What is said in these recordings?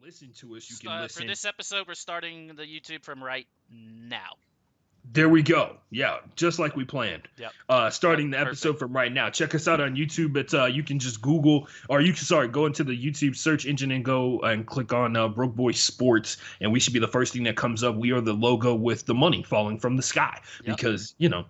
listen to us, you can listen. For this episode, we're starting the YouTube from right now. There we go. Yeah, just like we planned. Yep. Starting the episode perfect. from right now. Check us out on YouTube. It's you can just Google, or you can go into the YouTube search engine and go and click on Broke Boy Sports, and we should be the first thing that comes up. We are the logo with the money falling from the sky because you know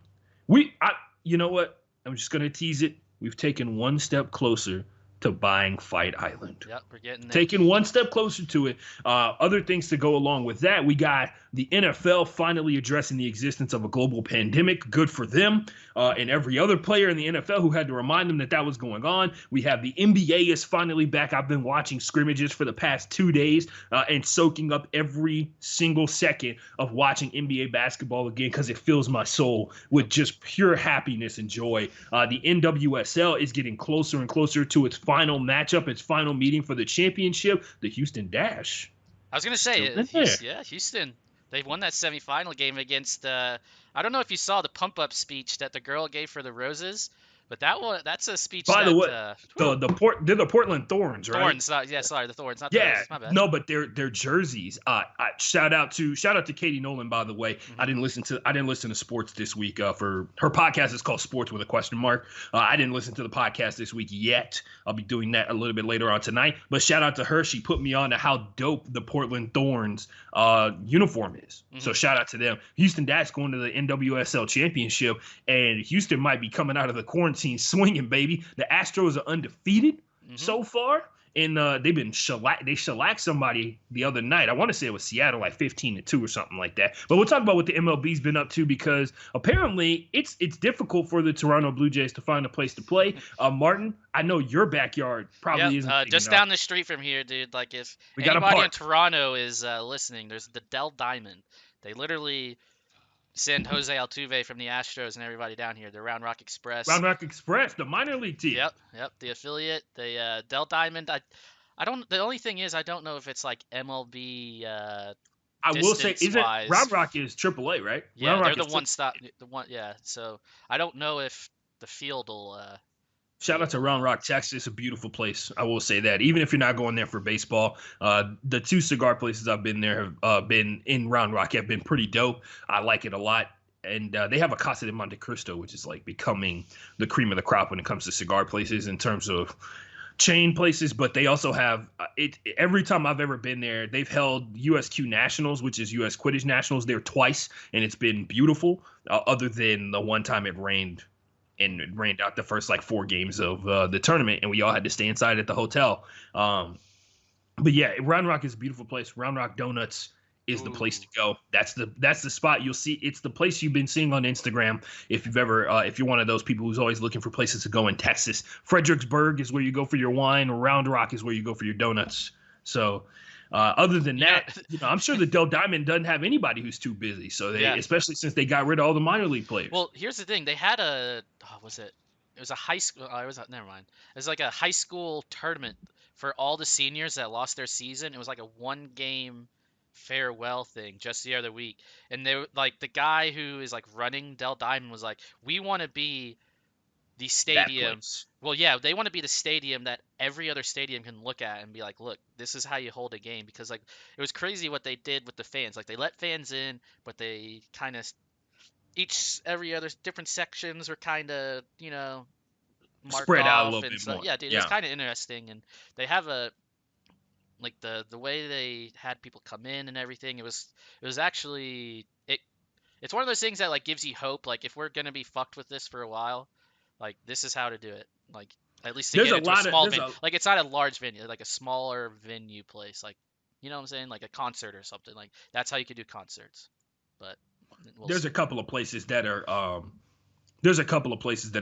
what? I'm just gonna tease it. We've taken one step closer to buying Fight Island. Yep, we're getting there. Taking one step closer to it. Other things to go along with that, we got the NFL finally addressing the existence of a global pandemic. Good for them. And every other player in the NFL who had to remind them that was going on. We have the NBA is finally back. I've been watching scrimmages for the past 2 days and soaking up every single second of watching NBA basketball again because it fills my soul with just pure happiness and joy. The NWSL is getting closer and closer to its final matchup, its final meeting for the championship, the Houston Dash. I was going to say, Houston. They won that semifinal game against, I don't know if you saw the pump-up speech that the girl gave for the Roses, but that's a speech By the way, they're the Portland Thorns, right? Thorns, the Thorns, not the Roses, my bad. No, but their jerseys. Shout out to Katie Nolan, by the way. Mm-hmm. I didn't listen to sports this week for her podcast is called Sports with a Question Mark. I didn't listen to the podcast this week yet. I'll be doing that a little bit later on tonight. But shout out to her. She put me on to how dope the Portland Thorns uniform is. Mm-hmm. So shout out to them. Houston Dash going to the NWSL championship, and Houston might be coming out of the quarantine swinging, baby. The Astros are undefeated so far, and they shellacked somebody the other night. I want to say it was Seattle, like 15-2 or something like that. But we'll talk about what the MLB's been up to because apparently it's difficult for the Toronto Blue Jays to find a place to play. Martin, I know your backyard probably isn't just down the street from here, dude. Like if anybody in Toronto is listening, there's the Dell Diamond. They literally send Jose Altuve from the Astros and everybody down here. The Round Rock Express. Round Rock Express, the minor league team. Yep. The affiliate, the Dell Diamond. I don't. The only thing is, I don't know if it's like MLB. I will say, Round Rock is AAA, right? Yeah, they're the one stop. The one, yeah. So I don't know if the field will. Shout out to Round Rock, Texas. A beautiful place. I will say that. Even if you're not going there for baseball, the 2 cigar places I've been there have been in Round Rock have been pretty dope. I like it a lot. And they have a Casa de Monte Cristo, which is like becoming the cream of the crop when it comes to cigar places in terms of chain places. But they also have it. Every time I've ever been there, they've held USQ Nationals, which is U.S. Quidditch Nationals, there twice. And it's been beautiful, other than the one time it rained. And it rained out the first 4 games of the tournament, and we all had to stay inside at the hotel. But yeah, Round Rock is a beautiful place. Round Rock Donuts is the place to go. That's the spot you'll see. It's the place you've been seeing on Instagram. If you're one of those people who's always looking for places to go in Texas, Fredericksburg is where you go for your wine. Round Rock is where you go for your donuts. So. Other than that, I'm sure the Dell Diamond doesn't have anybody who's too busy. So especially since they got rid of all the minor league players. Well, here's the thing: they had it was a high school. Never mind. It was like a high school tournament for all the seniors that lost their season. It was like a 1-game farewell thing just the other week, and they the guy who is running Dell Diamond was like, "We want to be the stadium." Well, yeah, they want to be the stadium that every other stadium can look at and be like, look, this is how you hold a game. Because it was crazy what they did with the fans. They let fans in, but they kind of every other different sections were kind of marked spread off out a little bit more. Yeah, dude, it was kind of interesting. And they have the way they had people come in and everything. It was actually it's one of those things that gives you hope. If we're gonna be fucked with this for a while. This is how to do it. At least to get into a small venue. It's not a large venue, a smaller venue place. You know what I'm saying? A concert or something. That's how you could do concerts. But there's a couple of places that are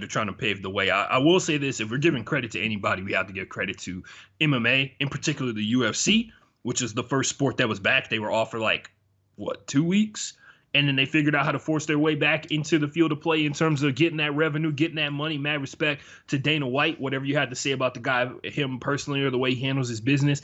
trying to pave the way. I will say this: if we're giving credit to anybody, we have to give credit to MMA, in particular the UFC, which is the first sport that was back. They were off for 2 weeks. And then they figured out how to force their way back into the field of play in terms of getting that revenue, getting that money. Mad respect to Dana White. Whatever you had to say about the guy, him personally, or the way he handles his business,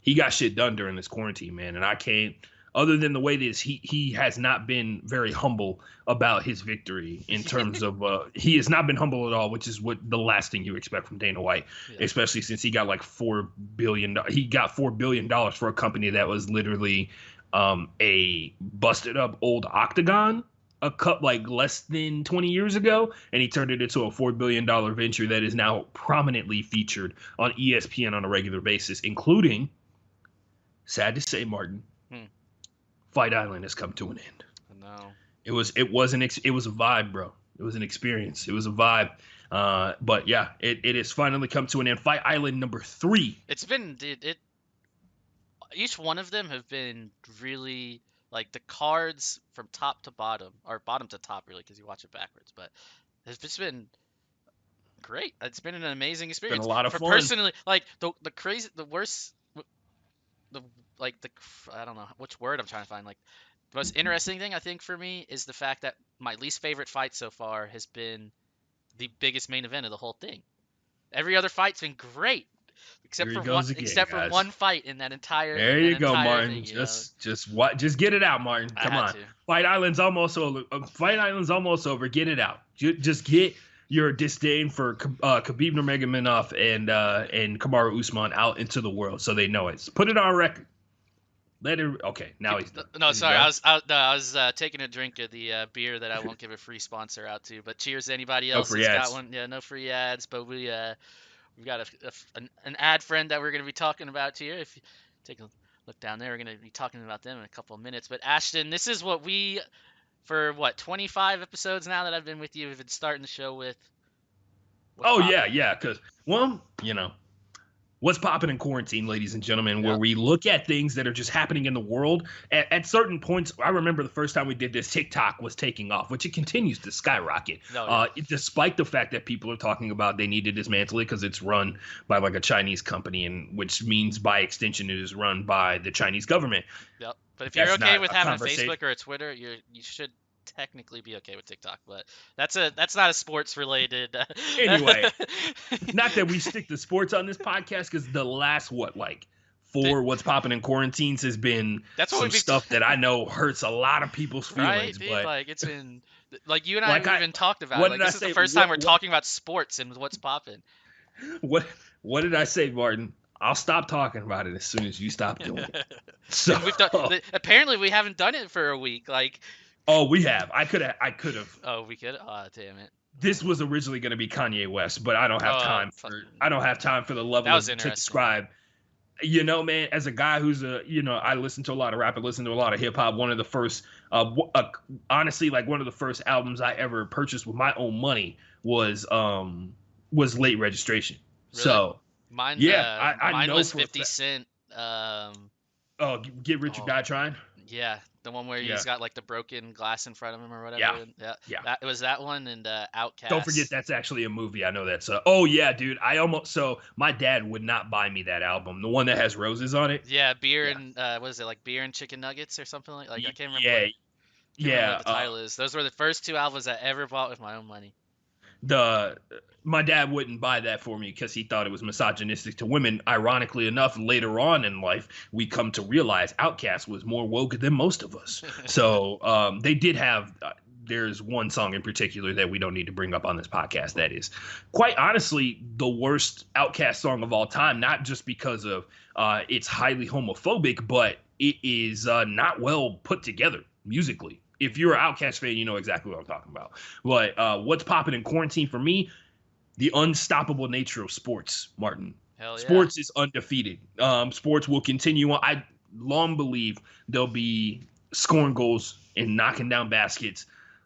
he got shit done during this quarantine, man. And I can't other than the way that he has not been very humble about his victory in terms of he has not been humble at all, which is what the last thing you expect from Dana White, Yeah. especially since he got like $4 billion. He got $4 billion for a company that was literally a busted up old Octagon a cup like less than 20 years ago, and he turned it into a $4 billion venture that is now prominently featured on ESPN on a regular basis, including, sad to say, Martin, Fight Island has come to an end. No. It was a vibe, bro. It was an experience. It was a vibe. But yeah, it has finally come to an end. Fight Island number 3. It's been, dude, each one of them have been really, like, the cards from top to bottom, or bottom to top, really, because you watch it backwards. But it's just been great. It's been an amazing experience. Been a lot of fun. Personally, like, the worst, I don't know which word I'm trying to find. Like, the most interesting thing I think for me is the fact that my least favorite fight so far has been the biggest main event of the whole thing. Every other fight's been great, except for one fight in that entire. There you go, Martin. Thing, just get it out, Martin. Come on. Fight Island's almost over. Fight Island's almost over. Get it out. Just get your disdain for Khabib Nurmagomedov and Kamaru Usman out into the world so they know it. Put it on record. Okay, now he's done. No, sorry, I was taking a drink of the beer that I won't give a free sponsor out to. But cheers to anybody else that's got one. Yeah, no free ads. But we've got an ad friend that we're going to be talking about here. If you take a look down there, we're going to be talking about them in a couple of minutes. But Ashton, this is what we, for 25 episodes now that I've been with you, we've been starting the show with. Yeah, because what's popping in quarantine, ladies and gentlemen, where we look at things that are just happening in the world. At certain points, I remember the first time we did this, TikTok was taking off, which it continues to skyrocket. Despite the fact that people are talking about they need to dismantle it because it's run by like a Chinese company, and which means by extension it is run by the Chinese government. Yep. But if you're okay with having a Facebook or a Twitter, you should technically be okay with TikTok, but that's not a sports related. Anyway, not that we stick to sports on this podcast, because the last what's popping in quarantines has been some stuff that I know hurts a lot of people's feelings. Right, but like, it's been like you and I have even talked about it. Like, this is the first time we're talking about sports and what's popping. What did I say, Martin? I'll stop talking about it as soon as you stop doing it. So apparently we haven't done it for a week. Like, oh, we have. I could have. Oh, we could. Oh, damn it. This was originally going to be Kanye West, but I don't have time for the level to describe. Man, as a guy who's I listen to a lot of rap, I listen to a lot of hip hop. One of the first, honestly, like one of the first albums I ever purchased with my own money was Late Registration. Really? So mine, I know was 50 Cent. Get Rich or Die Trying. Yeah, the one where he's got like the broken glass in front of him or whatever. Yeah. It was that one and Outkast. Don't forget that's actually a movie. I know that's. Oh yeah, dude. My dad would not buy me that album, the one that has roses on it. Yeah, and what is it, like Beer and Chicken Nuggets or something like? I can't remember. Yeah. What the title is. Those were the first 2 albums I ever bought with my own money. My dad wouldn't buy that for me because he thought it was misogynistic to women. Ironically enough, later on in life, we come to realize Outkast was more woke than most of us. So they did have there's one song in particular that we don't need to bring up on this podcast that is quite honestly the worst Outkast song of all time, not just because of it's highly homophobic, but it is not well put together musically. If you're an Outkast fan, you know exactly what I'm talking about. But what's popping in quarantine for me, the unstoppable nature of sports, Martin. Hell yeah. Sports is undefeated. Sports will continue on. I long believe they'll be scoring goals and knocking down baskets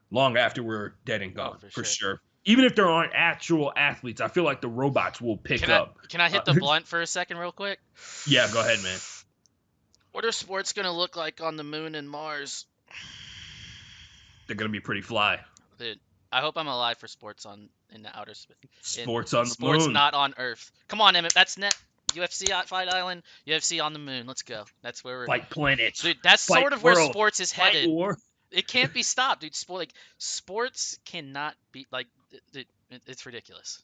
long after we're dead and gone, for sure. Even if there aren't actual athletes, I feel like the robots will pick up. Can I hit the blunt for a second real quick? Yeah, go ahead, man. What are sports going to look like on the moon and Mars? They're going to be pretty fly. Dude, I hope I'm alive for sports in the outer space. Sports on the moon. Sports not on Earth. Come on, Emmett. That's net. UFC at Fight Island. UFC on the moon. Let's go. That's where we're. Fight planets. Dude, that's Fight sort of world. where sports is Fight headed. War. It can't be stopped, dude. Sports cannot be it's ridiculous.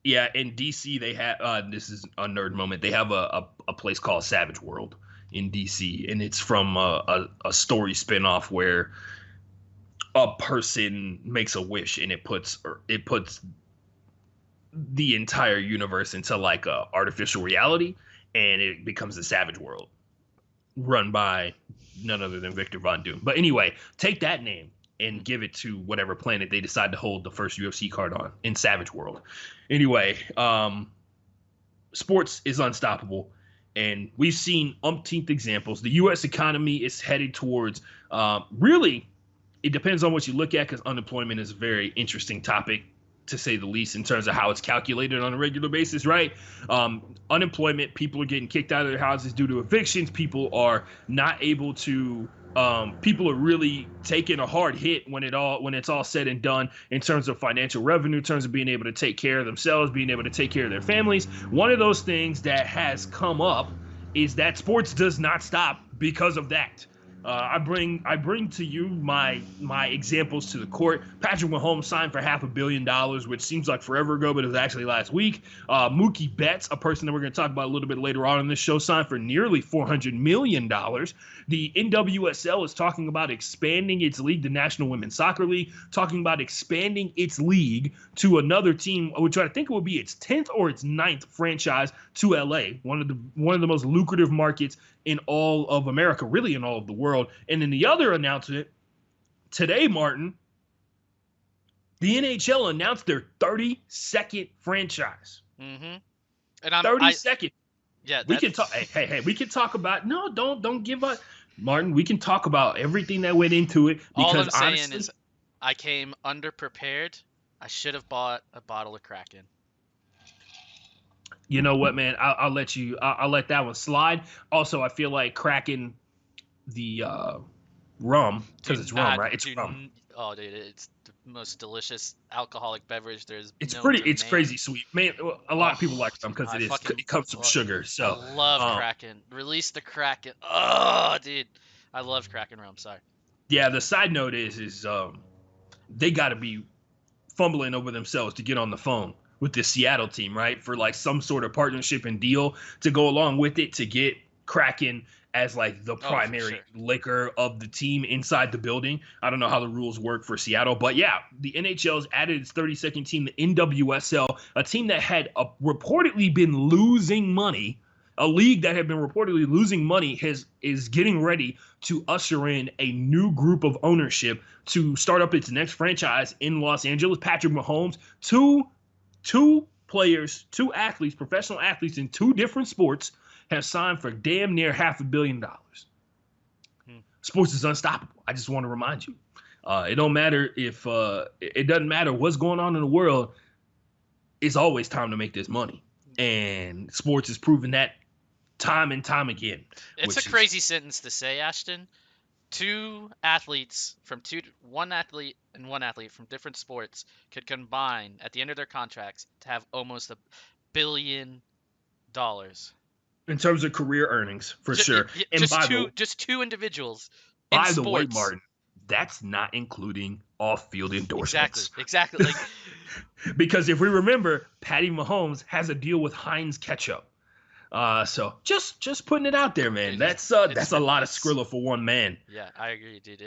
Yeah, in DC they have this is a nerd moment. They have a place called Savage World, in DC, and it's from a story spinoff where a person makes a wish and it puts the entire universe into like a artificial reality, and it becomes the Savage World, run by none other than Victor Von Doom. But anyway, take that name and give it to whatever planet they decide to hold the first UFC card on in Savage World. Anyway, sports is unstoppable, and we've seen umpteenth examples. The U.S. economy is headed towards really, it depends on what you look at, because unemployment is a very interesting topic, to say the least, in terms of how it's calculated on a regular basis, right? Unemployment, people are getting kicked out of their houses due to evictions. People are not able to, people are really taking a hard hit when it's all said and done, in terms of financial revenue, in terms of being able to take care of themselves, being able to take care of their families. One of those things that has come up is that sports does not stop because of that. I bring to you my examples to the court. Patrick Mahomes signed for $500 million, which seems like forever ago, but it was actually last week. Mookie Betts, a person that we're going to talk about a little bit later on in this show, signed for nearly $400 million. The NWSL is talking about expanding its league, the National Women's Soccer League, talking about expanding its league to another team, which I think will be its 10th or its 9th franchise, to LA, one of the most lucrative markets in all of America, really in all of the world. And then the other announcement today, Martin, the NHL announced their 32nd franchise. Mm-hmm. And 32nd. Yeah, we can talk. Hey, we can talk about. No, don't give up, Martin. We can talk about everything that went into it, because all I'm saying honestly, is I came underprepared. I should have bought a bottle of Kraken. You know what, man? I'll let that one slide. Also, I feel like Kraken, the rum, because it's rum, right? It's rum. Oh, dude, it's the most delicious alcoholic beverage there's. It's crazy sweet, man. A lot of people like rum because it comes from sugar. So I love Kraken. Release the Kraken. Oh, dude, I love Kraken rum. Sorry. Yeah, the side note is they got to be fumbling over themselves to get on the phone with the Seattle team, right? For like some sort of partnership and deal to go along with it, to get Kraken as like the primary liquor of the team inside the building. I don't know how the rules work for Seattle, but yeah, the NHL's added its 32nd team, the NWSL, a team that had reportedly been losing money. A league that had been reportedly losing money is getting ready to usher in a new group of ownership to start up its next franchise in Los Angeles. Patrick Mahomes, two players, two athletes, professional athletes in two different sports, have signed for damn near $500 million. Sports is unstoppable. I just want to remind you. It don't matter if it doesn't matter what's going on in the world. It's always time to make this money, and sports has proven that time and time again. It's a crazy sentence to say, Ashton. One athlete from different sports could combine at the end of their contracts to have almost $1 billion. In terms of career earnings, for sure. And just two individuals in sports. By the way, Martin, that's not including off-field endorsements. Exactly. Because if we remember, Patty Mahomes has a deal with Heinz ketchup. So just putting it out there, man. That's a lot of Skrilla for one man. Yeah, I agree, dude.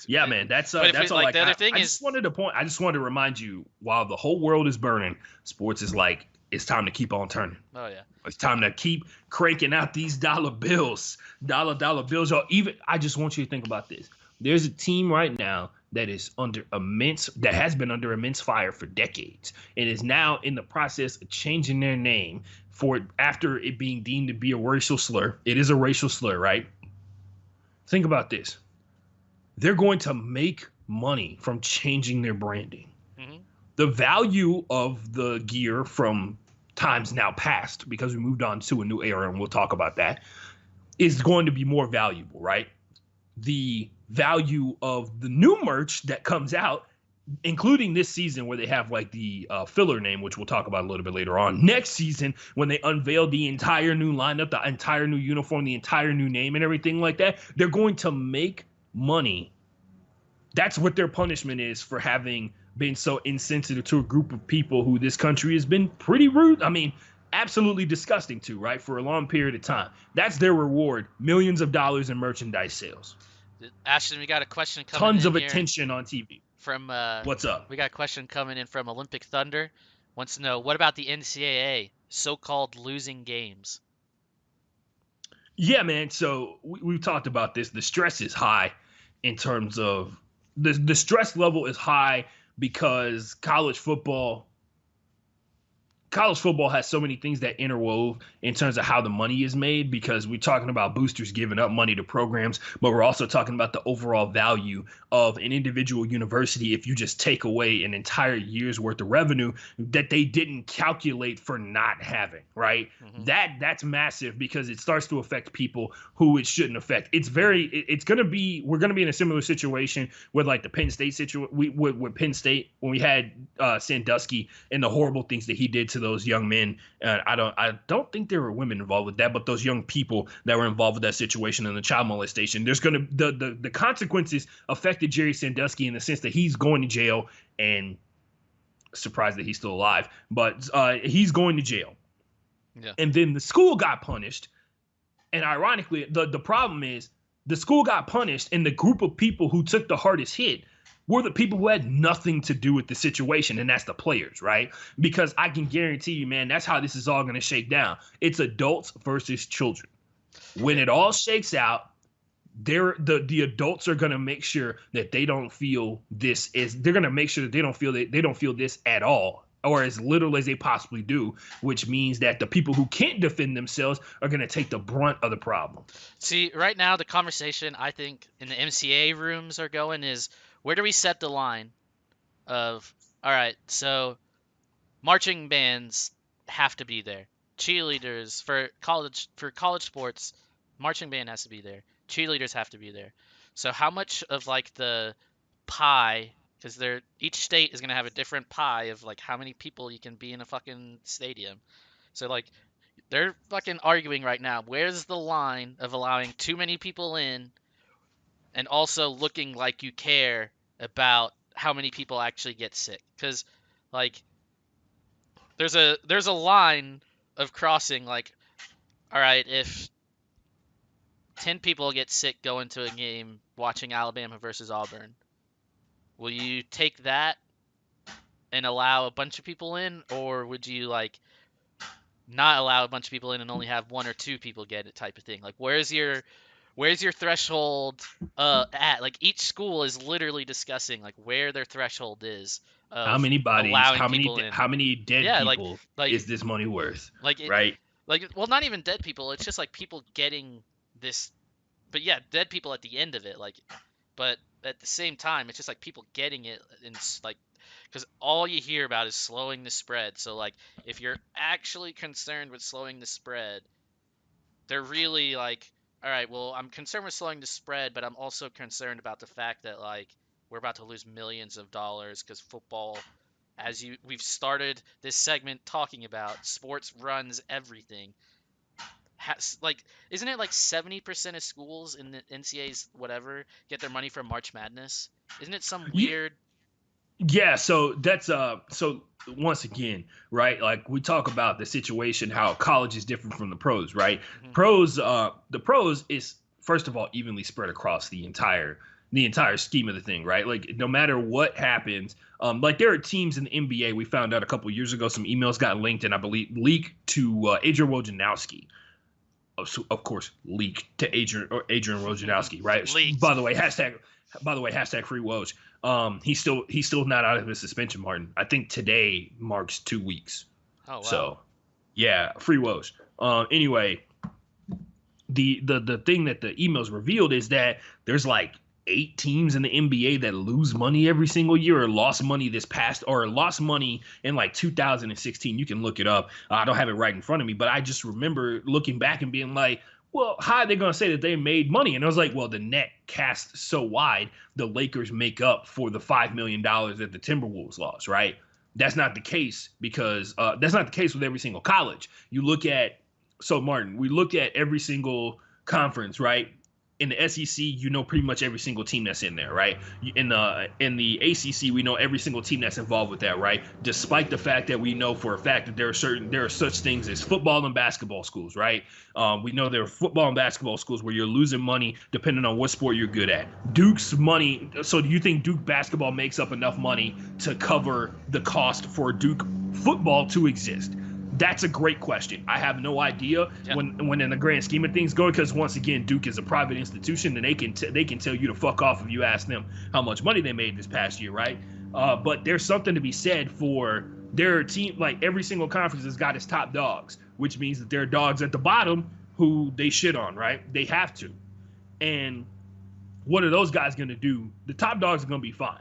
Yeah, man. That's all. Like, the other thing I just wanted to remind you, while the whole world is burning, sports is like, it's time to keep on turning. Oh yeah. It's time to keep cranking out these dollar bills. Dollar bills. I just want you to think about this. There's a team right now that has been under immense fire for decades, and is now in the process of changing their name after it being deemed to be a racial slur. It is a racial slur, right? Think about this. They're going to make money from changing their branding. Mm-hmm. The value of the gear from times now past, because we moved on to a new era, and we'll talk about that, is going to be more valuable, right? The value of the new merch that comes out, including this season where they have like the filler name, which we'll talk about a little bit later on. Next season, when they unveil the entire new lineup, the entire new uniform, the entire new name and everything like that, they're going to make money. That's what their punishment is for having been so insensitive to a group of people who this country has been pretty rude. I mean, absolutely disgusting to, right? For a long period of time. That's their reward. Millions of dollars in merchandise sales. Ashton, we got a question coming Tons in of here attention on TV. from What's up? we got a question coming in from Olympic Thunder. Wants to know, what about the NCAA so-called losing games? Yeah, man. So we've talked about this. The stress is high in terms of the stress level is high because college football has so many things that interwove in terms of how the money is made, because we're talking about boosters giving up money to programs, but we're also talking about the overall value of an individual university if you just take away an entire year's worth of revenue that they didn't calculate for not having, right? Mm-hmm. That's massive because it starts to affect people who it shouldn't affect. We're gonna be in a similar situation with like the Penn State situation with Penn State when we had Sandusky and the horrible things that he did to those young men. I don't think there were women involved with that, but those young people that were involved with that situation and the child molestation. There's gonna the consequences affected Jerry Sandusky in the sense that he's going to jail, and surprised that he's still alive, but he's going to jail. Yeah. And then the school got punished, and ironically, the problem is the school got punished, and the group of people who took the hardest hit were the people who had nothing to do with the situation, and that's the players, right? Because I can guarantee you, man, that's how this is all going to shake down. It's adults versus children. When it all shakes out, the adults are going to make sure that they don't feel this is. They're going to make sure that they don't feel this at all, or as little as they possibly do, which means that the people who can't defend themselves are going to take the brunt of the problem. See, right now the conversation I think in the MCA rooms are going is, where do we set the line of, all right, so marching bands have to be there. Cheerleaders for college sports, marching band has to be there. Cheerleaders have to be there. So how much of like the pie, because each state is gonna have a different pie of like how many people you can be in a fucking stadium. So like they're fucking arguing right now. Where's the line of allowing too many people in and also looking like you care about how many people actually get sick? Because like there's a line of crossing, like, all right, if 10 people get sick going to a game watching Alabama versus Auburn, will you take that and allow a bunch of people in, or would you like not allow a bunch of people in and only have one or two people get it, type of thing? Like where's your threshold at? Like each school is literally discussing like where their threshold is How of many bodies, allowing people in. how many dead Yeah, people like is this money worth? like it, Right? like, well, not even dead people. It's just like people getting this, but yeah, dead people at the end of it. Like, but at the same time, it's just like people getting it, and like, because all you hear about is slowing the spread. So like, if you're actually concerned with slowing the spread, they're really like, all right, well, I'm concerned with slowing the spread, but I'm also concerned about the fact that like we're about to lose millions of dollars because football, as we've started this segment talking about, sports runs everything. Like, isn't it like 70% of schools in the NCAA's whatever get their money from March Madness? Isn't it some weird? Yeah, so that's so once again, right? Like we talk about the situation, how college is different from the pros, right? Mm-hmm. The pros is first of all evenly spread across the entire scheme of the thing, right? Like no matter what happens, like there are teams in the NBA. We found out a couple years ago, some emails got linked, and I believe leaked to Adrian Wojnarowski. Of course, leaked to Adrian Wojnarowski, right? Leaked. By the way, hashtag free Woj. He's still not out of his suspension, Martin. I think today marks 2 weeks. Oh wow. So, yeah, free Woj. Anyway, the thing that the emails revealed is that there's like 8 teams in the NBA that lose money every single year, or lost money lost money in like 2016. You can look it up. I don't have it right in front of me, but I just remember looking back and being like, well, how are they going to say that they made money? And I was like, well, the net cast so wide, the Lakers make up for the $5 million that the Timberwolves lost, right? That's not the case because that's not the case with every single college. You look at, so Martin, we look at every single conference, right? in the SEC, you know pretty much every single team that's in there, right? In the ACC, we know every single team that's involved with that, right? Despite the fact that we know for a fact that there are such things as football and basketball schools, right? We know there are football and basketball schools where you're losing money depending on what sport you're good at. Duke's money. So do you think Duke basketball makes up enough money to cover the cost for Duke football to exist? That's a great question. I have no idea when in the grand scheme of things going, because once again, Duke is a private institution and they can tell you to fuck off if you ask them how much money they made this past year, right? But there's something to be said for their team. Like every single conference has got its top dogs, which means that there are dogs at the bottom who they shit on, right? They have to. And what are those guys going to do? The top dogs are going to be fine.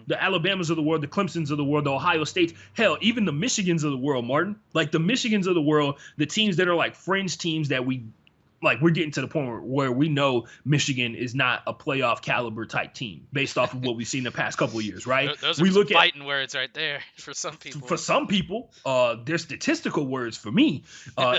The Alabamas of the world, the Clemsons of the world, the Ohio States, hell, even the Michigans of the world, Martin. Like the Michigans of the world, the teams that are like fringe teams that we're getting to the point where we know Michigan is not a playoff caliber type team based off of what we've seen the past couple of years, right? Those are some fighting words right there for some people. For some people, they're statistical words for me.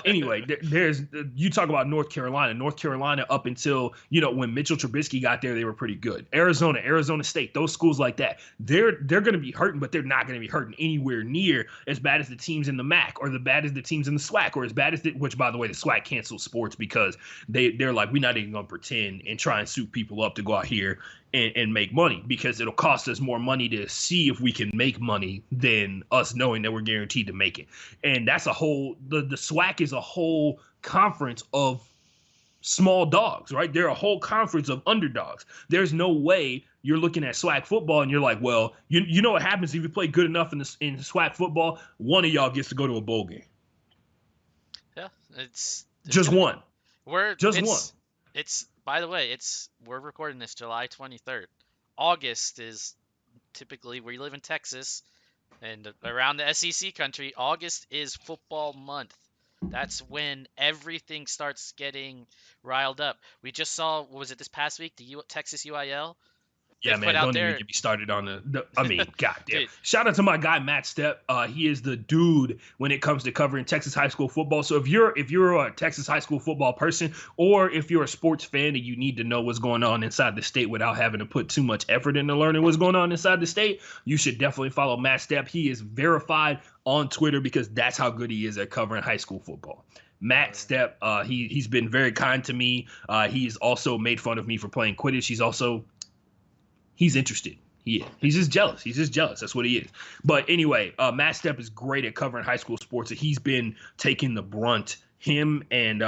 Anyway, there's you talk about North Carolina. North Carolina up until, when Mitchell Trubisky got there, they were pretty good. Arizona State, those schools like that, they're going to be hurting, but they're not going to be hurting anywhere near as bad as the teams in the MAC or the bad as the teams in the SWAC or as bad as which, by the way, the SWAC canceled sports because they're like, we're not even gonna pretend and try and suit people up to go out here and make money because it'll cost us more money to see if we can make money than us knowing that we're guaranteed to make it. And that's the SWAC is a whole conference of small dogs, right? They're a whole conference of underdogs. There's no way you're looking at SWAC football and you're like, well, you know what happens if you play good enough in SWAC football, one of y'all gets to go to a bowl game. Yeah, it's just one. One. It's by the way, we're recording this July 23rd. August is typically where you live in Texas and around the SEC country. August is football month. That's when everything starts getting riled up. We just saw, what was it this past week? The Texas UIL. Yeah, man, don't even get me started on goddamn. Shout out to my guy, Matt Stepp. He is the dude when it comes to covering Texas high school football. So if you're a Texas high school football person, or if you're a sports fan and you need to know what's going on inside the state without having to put too much effort into learning what's going on inside the state, you should definitely follow Matt Stepp. He is verified on Twitter because that's how good he is at covering high school football. Matt Stepp, he's been very kind to me. He's also made fun of me for playing Quidditch. He's interested. He's just jealous. That's what he is. But anyway, Matt Stepp is great at covering high school sports. He's been taking the brunt. Him and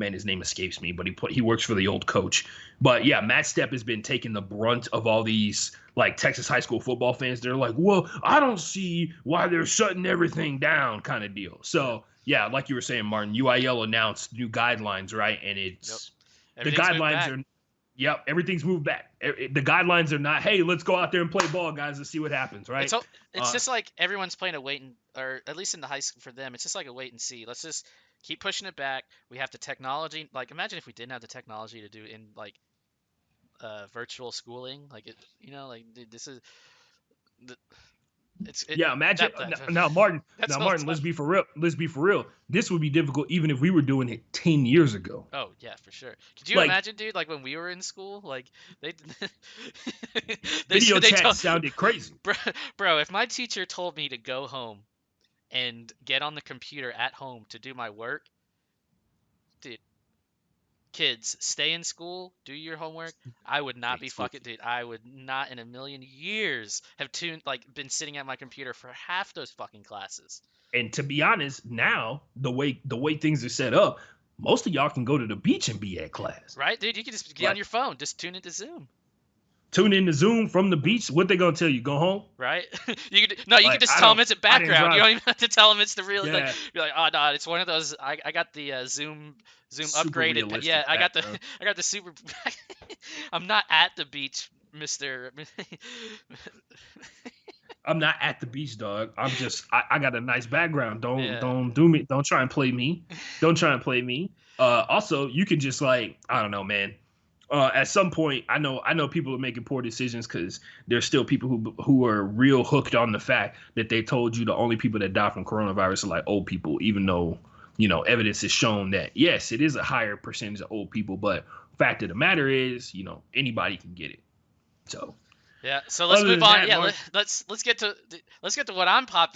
his name escapes me, but he works for the old coach. But yeah, Matt Stepp has been taking the brunt of all these like Texas high school football fans. They're like, well, I don't see why they're shutting everything down, kind of deal. So yeah, like you were saying, Martin, UIL announced new guidelines, right? And it's the guidelines are. Yep, everything's moved back. The guidelines are not, hey, let's go out there and play ball, guys, and see what happens, right? It's just like everyone's playing a wait and, or at least in the high school for them, it's just like a wait and see. Let's just keep pushing it back. We have the technology. Like, imagine if we didn't have the technology to do in like virtual schooling. Like this is. Imagine now, Martin. Let's be for real. This would be difficult even if we were doing it 10 years ago. Oh yeah, for sure. Could you imagine, dude? Like when we were in school, like video chat sounded crazy, bro. If my teacher told me to go home and get on the computer at home to do my work, dude. Kids, stay in school, do your homework. I would not be fucking, dude. I would not in a million years have been sitting at my computer for half those fucking classes. And to be honest, now the way things are set up, most of y'all can go to the beach and be at class. Right, dude? You can just get on your phone, just tune into Zoom. Tune into Zoom from the beach. What they gonna tell you? Go home, right? You can just tell them it's a background. You don't even have to tell them it's the real. Yeah. You're like, oh no, it's one of those. I got the Zoom upgraded. Yeah, I got the super. I'm not at the beach, Mister. I'm not at the beach, dog. I'm just. I got a nice background. Don't do me. Don't try and play me. Also, you can just I don't know, man. At some point, I know people are making poor decisions because there's still people who are real hooked on the fact that they told you the only people that die from coronavirus are like old people, even though evidence has shown that yes, it is a higher percentage of old people, but fact of the matter is, anybody can get it. So Yeah, so let's other move than on. that, Yeah, Mark, let's get to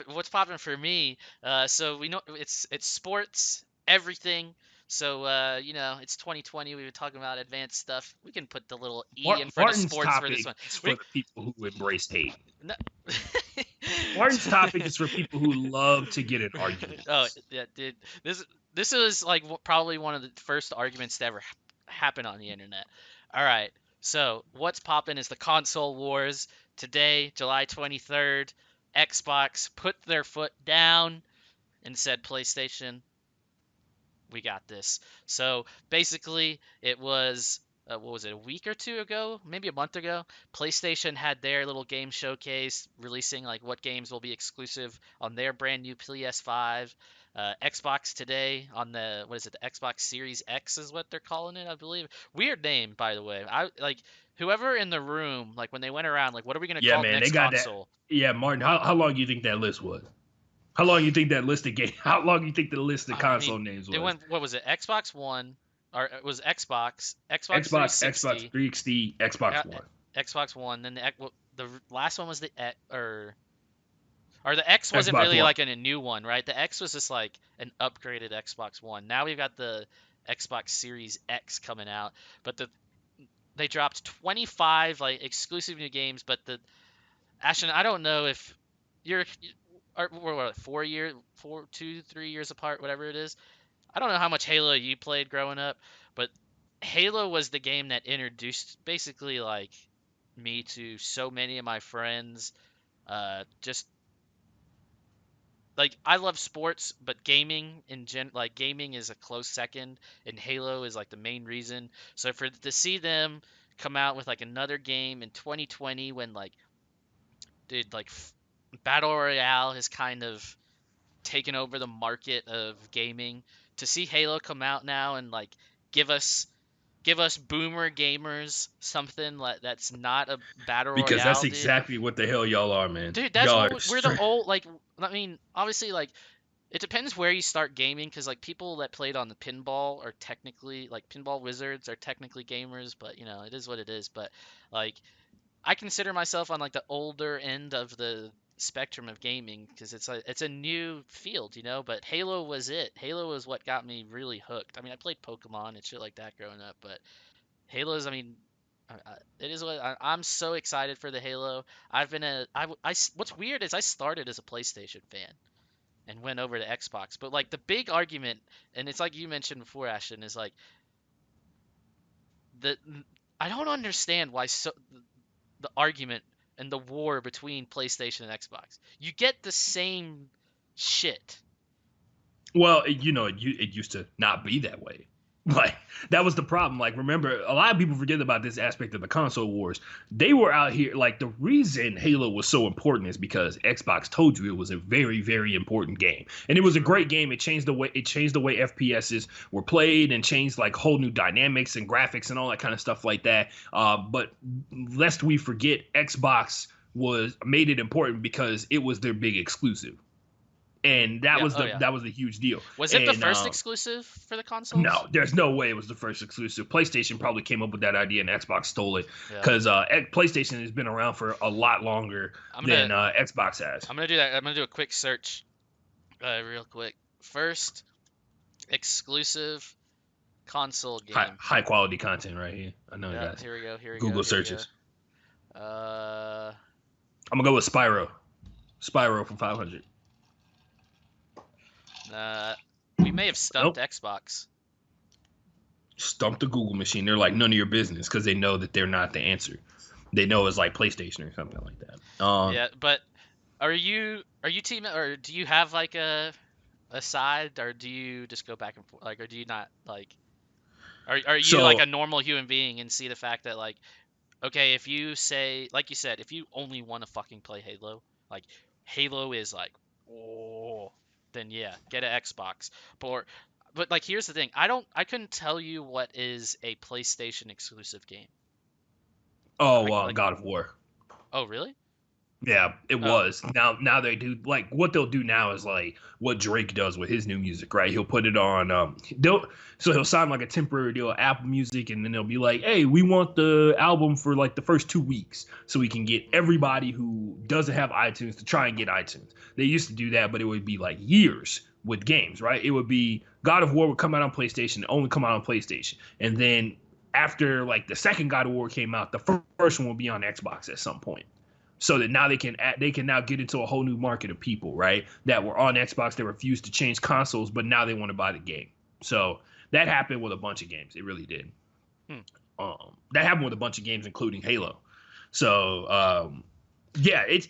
what's popping for me. So we know it's sports, everything. So it's 2020. We were talking about advanced stuff. We can put the little E in front of Martin's sports for this topic one. is for We the people who embrace hate. no. Martin's topic is for people who love to get in Oh arguments. yeah, dude. This is like probably one of the first arguments to ever happen on the internet. All right. So what's popping is the console wars today, July 23rd. Xbox put their foot down and said, PlayStation, we got this. So basically, it was what was it, a week or two ago, maybe a month ago? PlayStation had their little game showcase, releasing like what games will be exclusive on their brand new PS5. Xbox today on the what is it, the Xbox Series X is what they're calling it, I believe. Weird name, by the way. I like whoever in the room, like when they went around, like what are we gonna Yeah, call the man, they next got that. console? Yeah, Martin, how long do you think that list was? How long you think that list of game? How long you think the list of I console mean, names it was? went. What was it? Xbox One, or it was Xbox Xbox 360, 360, Xbox uh, One. Xbox One. Then the last one was the or the X wasn't Xbox really One. like a new one, right? The X was just like an upgraded Xbox One. Now we've got the Xbox Series X coming out, but they dropped 25 like exclusive new games. But the Ashton, I don't know if you're. We're what, 4 years, 2, 3 years apart, whatever it is. I don't know how much Halo you played growing up, but Halo was the game that introduced basically like me to so many of my friends. Just like I love sports, but gaming like gaming is a close second, and Halo is like the main reason. So for to see them come out with like another game in 2020 when like dude like Battle Royale has kind of taken over the market of gaming, to see Halo come out now and like give us boomer gamers something like that's not a battle Because that's royale, dude. exactly what the hell y'all are, man. Dude, that's Y'all what are we're the straight. old like. I mean, obviously, like it depends where you start gaming, because like people that played on the pinball are technically like pinball wizards are technically gamers, but it is what it is. But like I consider myself on like the older end of the spectrum of gaming, because it's a new field, but Halo was it. Halo was what got me really hooked. I mean, I played Pokemon and shit like that growing up, but Halo's, I mean, it is what I'm so excited for the Halo. I've been what's weird is I started as a PlayStation fan and went over to Xbox, but like the big argument, and it's like you mentioned before, Ashton, is like the I don't understand why the argument and the war between PlayStation and Xbox. You get the same shit. Well, it used to not be that way. Like that was the problem. Like remember, a lot of people forget about this aspect of the console wars. They were out here. Like the reason Halo was so important is because Xbox told you it was a very, very important game, and it was a great game. It changed the way FPSs were played, and changed like whole new dynamics and graphics and all that kind of stuff like that. But lest we forget, Xbox was made it important because it was their big exclusive, and that Yeah, was oh the yeah. that was the huge deal. Was it the And first exclusive for the consoles? no, there's no way it was the first exclusive. PlayStation probably came up with that idea, and Xbox stole it Yeah. because PlayStation has been around for a lot longer than Xbox has. I'm gonna do that. I'm gonna do a quick search, real quick. First exclusive console High, game. high quality content right here. I know Yeah, guys. here we go. Here we go. Google Here we searches. go. Uh, I'm gonna go with Spyro. Spyro from 500. we may have stumped Nope. Xbox. Stump the Google machine. They're like none of your business because they know that they're not the answer. They know it's like PlayStation or something like that. Yeah, but are you team, or do you have like a side, or do you just go back and forth, like, or do you not like, are you like So a normal human being and see the fact that like, okay, if you say, like you said, if you only want to fucking play Halo, like Halo is like, oh, then yeah, get an Xbox. But like here's the thing, I couldn't tell you what is a PlayStation exclusive game. oh Like God of War. oh really? Yeah, it Oh, was. Now they do like what they'll do now is like what Drake does with his new music, right? He'll put it on they'll so he'll sign like a temporary deal with Apple Music and then they'll be like, "Hey, we want the album for like the first 2 weeks so we can get everybody who doesn't have iTunes to try and get iTunes." They used to do that, but it would be like years with games, right? It would be God of War would come out on PlayStation, only come out on PlayStation. And then after like the second God of War came out, the first one will be on Xbox at some point so that now they can now get into a whole new market of people, right? That were on Xbox that refused to change consoles, but now they want to buy the game. So that happened with a bunch of games. It really did. hmm. That happened with a bunch of games, including Halo. So yeah, it's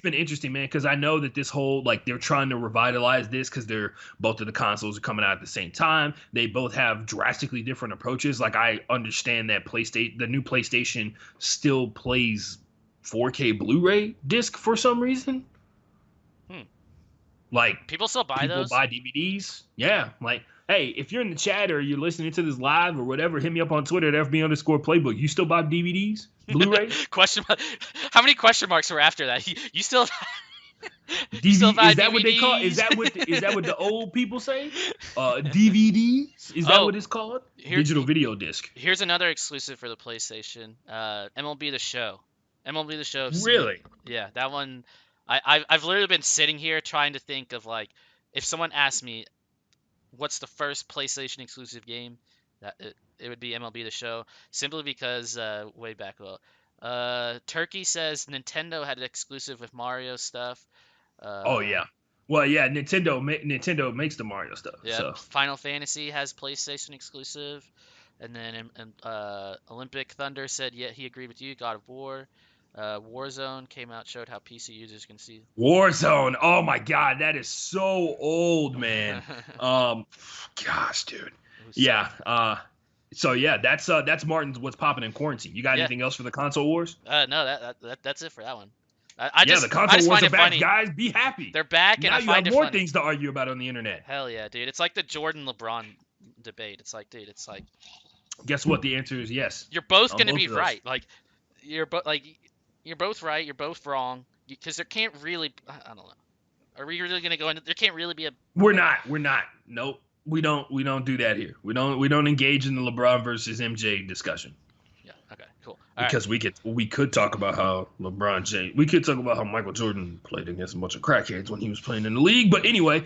been interesting, man, because I know that this whole like they're trying to revitalize this because they're both of the consoles are coming out at the same time. They both have drastically different approaches. Like I understand that the new PlayStation still plays 4K Blu-ray disc for some reason. Hmm. Like People still buy people those? buy DVDs. Yeah, like hey, if you're in the chat or you're listening to this live or whatever, hit me up on Twitter at FB_playbook. You still buy DVDs, Blu-rays? Question mark. How many question marks were after that? You still you still DV buy is that what they call? DVDs? Is that what the old people say? DVDs is that Oh, what it's called? here Digital video disc. here's another exclusive for the PlayStation. MLB The Show. MLB The Show. Really? Yeah, that one. I've literally been sitting here trying to think of like if someone asked me what's the first PlayStation exclusive game, that it would be MLB The Show simply because way back well. Turkey says Nintendo had an exclusive with Mario stuff. Oh Uh, yeah. Well, yeah. Nintendo makes the Mario stuff. yeah, So Final Fantasy has PlayStation exclusive. And then Olympic Thunder said, yeah, he agreed with you. God of War. Warzone came out, showed how PC users can see. Warzone. Oh my God, that is so old, man. Um, Gosh, dude. Who's so? Yeah. So yeah, that's Martin's what's popping in quarantine. You got Yeah. anything else for the console wars? No, that's it for that one. I Yeah, the just I console just wars find are it back, funny. guys. Be happy. They're back, and Now I you have find it more funny. things to argue about on the internet. Hell yeah, dude! It's like the Jordan LeBron debate. It's like, dude, it's like Guess what? The answer is yes you're both on gonna both be of those. right. You're both right. You're both wrong. Because there can't really. I don't know. Are we really gonna go into? There can't really be a. We're not. We're not. Nope. We don't do that here. We don't engage in the LeBron versus MJ discussion. Yeah. Okay. Cool. All right. Because we could talk about how LeBron James, we could talk about how Michael Jordan played against a bunch of crackheads when he was playing in the league. But anyway,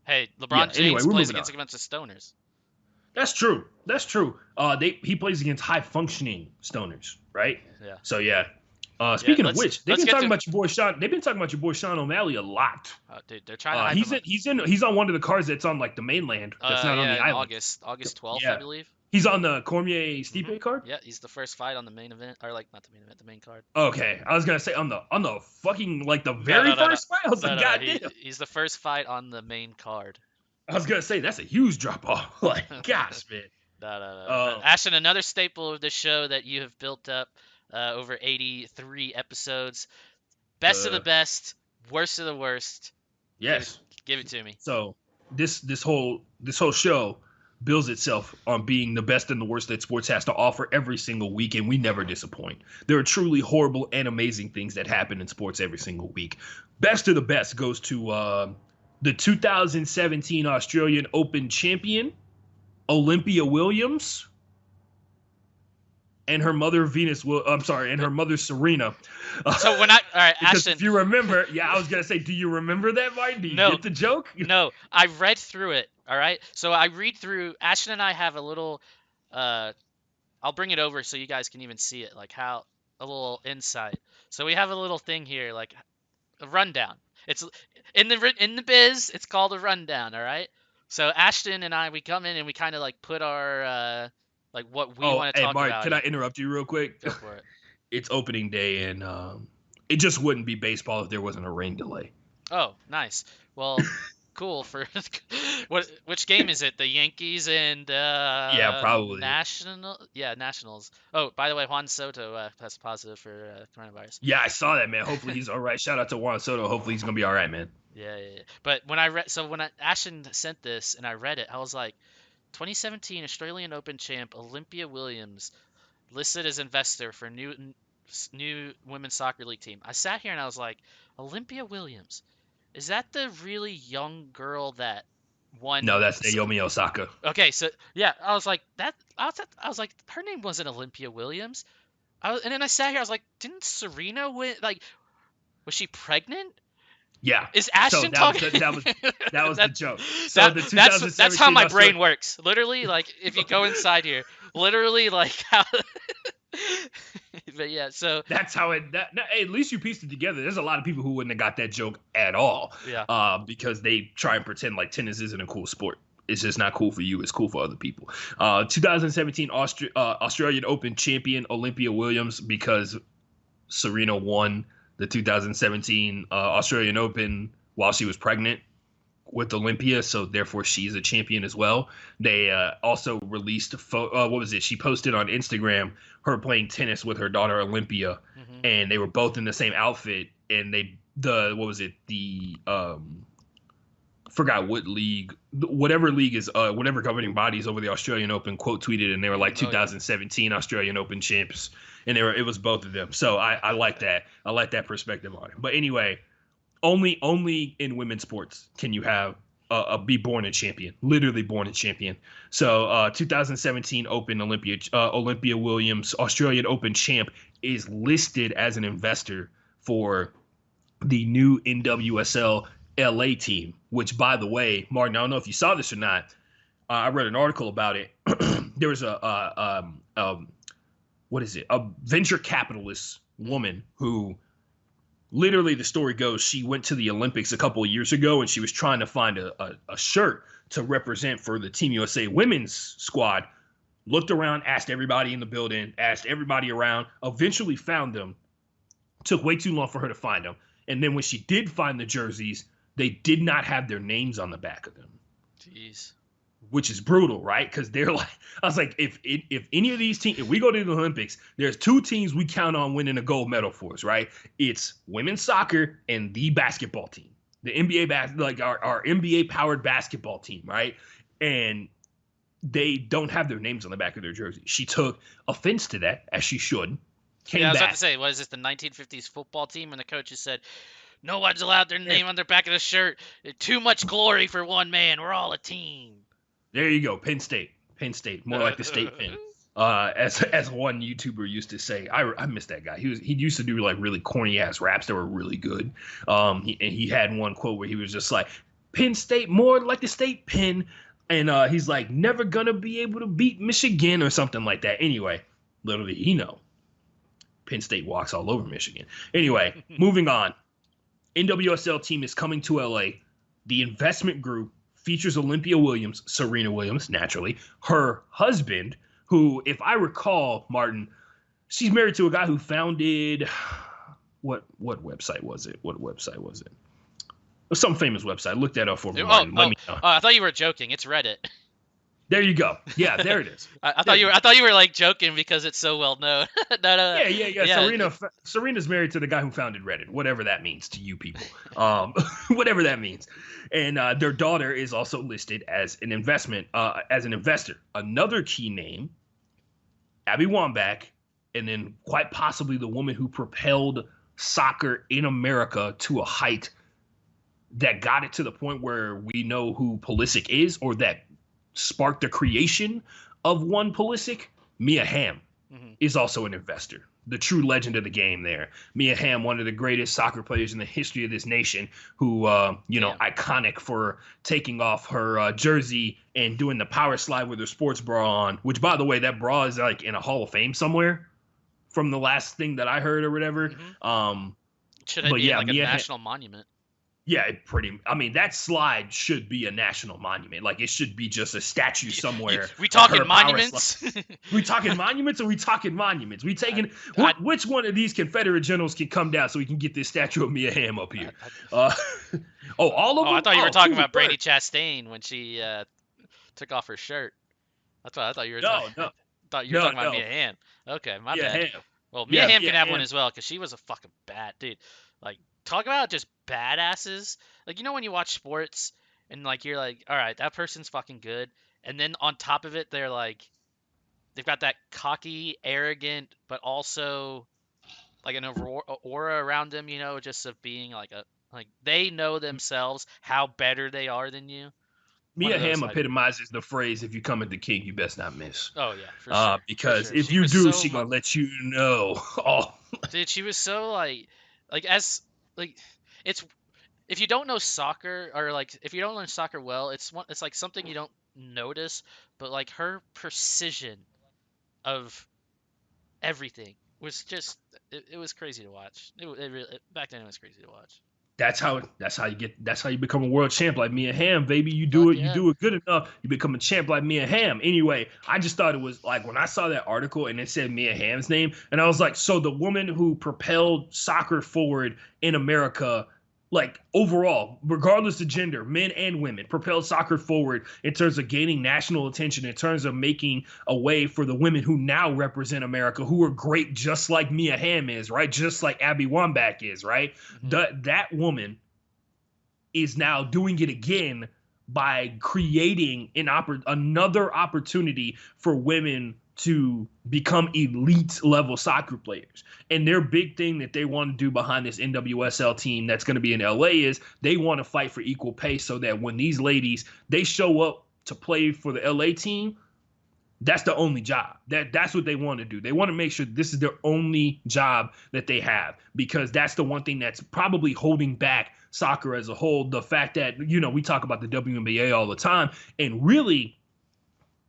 Hey, yeah. LeBron Anyway, James we're plays moving on. against a bunch of stoners. That's true. That's true. He plays against high functioning stoners, right? Yeah. So yeah. Yeah. Speaking of which, they've Let's been get talking to. about your boy Sean. They've been talking about your boy Sean O'Malley a lot. Dude, they're trying to hype him up. He's on one of the cars that's on like the mainland. That's not on Yeah, the in island. August 12th, I Yeah. believe. He's on the Cormier Stipe card. Yeah, he's the first fight on the main event, or like not the main event, the main card. Okay, I was gonna say on the fucking like the No, very no, no, no, first fight. I was like, no. goddamn. He's the first fight on the main card. I was gonna say that's a huge drop off. Like, gosh, man. No. Uh, Ashton, another staple of the show that you have built up over 83 episodes. Best of the best, worst of the worst. yes. Give it to me. So this whole show builds itself on being the best and the worst that sports has to offer every single week, and we never disappoint. There are truly horrible and amazing things that happen in sports every single week. Best of the best goes to the 2017 Australian Open champion, Olympia Williams, and her mother and her mother Serena. So all right, Because Ashton. if you remember, yeah, I was gonna say, do you remember that, Martin? Do you No. get the joke? No, I read through it. All right, so I read through. Ashton and I have a little. I'll bring it over so you guys can even see it, like how a little insight. So we have a little thing here, like a rundown. It's in the biz. It's called a rundown. All right. So Ashton and I, we come in and we kind of like put our like what we want to Hey, talk Mark, about. can I interrupt you real quick? Go for it. It's opening day, and it just wouldn't be baseball if there wasn't a rain delay. Oh, nice. Well, cool. For which game is it? The Yankees and Yeah, probably. Nationals. Oh, by the way, Juan Soto tested positive for coronavirus. Yeah, I saw that, man. Hopefully he's all right. Shout out to Juan Soto. Hopefully he's gonna be all right, man. Yeah. But when Ashton sent this and I read it, I was like, 2017 Australian Open champ Olympia Williams listed as investor new women's soccer league team. I sat here and I was like, Olympia Williams, is that the really young girl that No, won? that's Naomi Osaka. Okay, so yeah, I was like that. I was like, her name wasn't Olympia Williams. And then I sat here, I was like, didn't Serena win? Like, was she pregnant? Yeah. Is So Ashton talking? that was the that, joke. So the that's how 2017 my brain Australia. works. Literally, like if you go inside here, literally like how. But yeah, so That's how it. Hey, at least you pieced it together. There's a lot of people who wouldn't have got that joke at all. yeah, Because they try and pretend like tennis isn't a cool sport. It's just not cool for you. It's cool for other people. 2017 Australian Open champion Olympia Williams, because Serena won the 2017 Australian Open while she was pregnant with Olympia, so therefore she's a champion as well. They also released what was it? She posted on Instagram her playing tennis with her daughter Olympia, and they were both in the same outfit. And what was it? The forgot what league, whatever league is whatever governing bodies over the Australian Open quote tweeted, and they were like 2017 Australian Open champs, and it was both of them. So I like that. I like that perspective on it. But anyway. Only in women's sports can you have be born a champion, literally born a champion. So 2017 Open Olympia Williams, Australian Open champ, is listed as an investor for the new NWSL LA team, which, by the way, Martin, I don't know if you saw this or not. I read an article about it. There was a venture capitalist woman who, literally, the story goes, she went to the Olympics a couple of years ago and she was trying to find a shirt to represent for the Team USA women's squad. Looked around, asked everybody in the building, asked everybody around, eventually found them. Took way too long for her to find them. And then when she did find the jerseys, they did not have their names on the back of them. Jeez. Which is brutal, right? Because they're like, I was like, if any of these teams, if we go to the Olympics, there's two teams we count on winning a gold medal for us, right? It's women's soccer and the basketball team, the NBA like our NBA powered basketball team, right? And they don't have their names on the back of their jersey. She took offense to that, as she should. Yeah, I was about to say, what is this, the 1950s football team? And the coaches said, no one's allowed their name on their back of the shirt. Too much glory for one man. We're all a team. There you go, Penn State, more like the state Penn. As one YouTuber used to say, I miss that guy. He used to do like really corny ass raps that were really good. He had one quote where he was just like, Penn State, more like the state Penn, and he's like, never gonna be able to beat Michigan or something like that. Anyway, literally, Penn State walks all over Michigan. Anyway, moving on. NWSL team is coming to LA. The investment group features Olympia Williams, Serena Williams, naturally, her husband, who, if I recall, Martin, she's married to a guy who founded, what website was it? What website was it? It was some famous website. Look that up for me, Martin. Let me know. I thought you were joking. It's Reddit. There you go. Yeah, there it is. I thought you were like joking because it's so well known. No. Yeah. Serena's married to the guy who founded Reddit, whatever that means to you people. Whatever that means. And their daughter is also listed as an investor. Another key name, Abby Wambach, and then quite possibly the woman who propelled soccer in America to a height that got it to the point where we know who Pulisic is, or that sparked the creation of one Pulisic. Mia Hamm is also an investor, the true legend of the game there. Mia Hamm, one of the greatest soccer players in the history of this nation, who, iconic for taking off her jersey and doing the power slide with her sports bra on, which, by the way, that bra is like in a Hall of Fame somewhere from the last thing that I heard or whatever. Should it be like a national monument? Yeah, that slide should be a national monument. Like, it should be just a statue somewhere. We talking monuments? We talking monuments, or we talking monuments? We taking which one of these Confederate generals can come down so we can get this statue of Mia Hamm up here? All of them. I thought you were talking about Brady Chastain when she took off her shirt. That's what I thought you were talking. No. Thought you were talking about Mia Hamm. Okay, my bad. Hamm. Well, Mia Hamm can have one as well, because she was a fucking bad dude. Like, talk about just badasses. Like, when you watch sports and like you're like, all right, that person's fucking good, and then on top of it, they're like, they've got that cocky, arrogant, but also like an aura around them, just of being like they know themselves how better they are than you. One Mia of those Hamm type. epitomizes the phrase, "If you come at the king, you best not miss." Oh yeah, for sure, for Because sure. if She you was do, so she gonna let you know. Oh, dude. She was so as like it's if you don't know soccer or like if you don't learn soccer well, it's like something you don't notice, but like her precision of everything was just it was crazy to watch. Back then it was crazy to watch. that's how you become a world champ like Mia Hamm, baby. Fuck You yeah. do it good enough, you become a champ like Mia Hamm. Anyway, I just thought it was like when I saw that article and it said Mia Hamm's name, and I was like, so the woman who propelled soccer forward in America, like overall, regardless of gender, men and women, propelled soccer forward in terms of gaining national attention, in terms of making a way for the women who now represent America, who are great, just like Mia Hamm is, right? Just like Abby Wambach is, right? Hmm. That woman is now doing it again by creating another opportunity for women to become elite level soccer players. And their big thing that they want to do behind this NWSL team that's going to be in LA is they want to fight for equal pay so that when these ladies they show up to play for the LA team, that's the only job. That's what they want to do. They want to make sure this is their only job that they have because that's the one thing that's probably holding back soccer as a whole. The fact that we talk about the WNBA all the time, and really,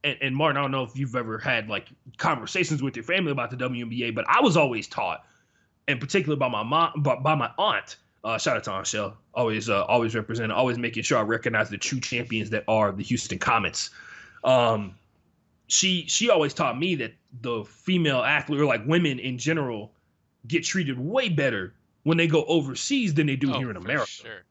and Martin, I don't know if you've ever had like conversations with your family about the WNBA, but I was always taught, and particularly by my mom, by my aunt. Shout out to Aunt Shell, always representing, always making sure I recognize the true champions that are the Houston Comets. Um, she always taught me that the female athlete or like women in general get treated way better when they go overseas than they do Oh, here in for America. sure, for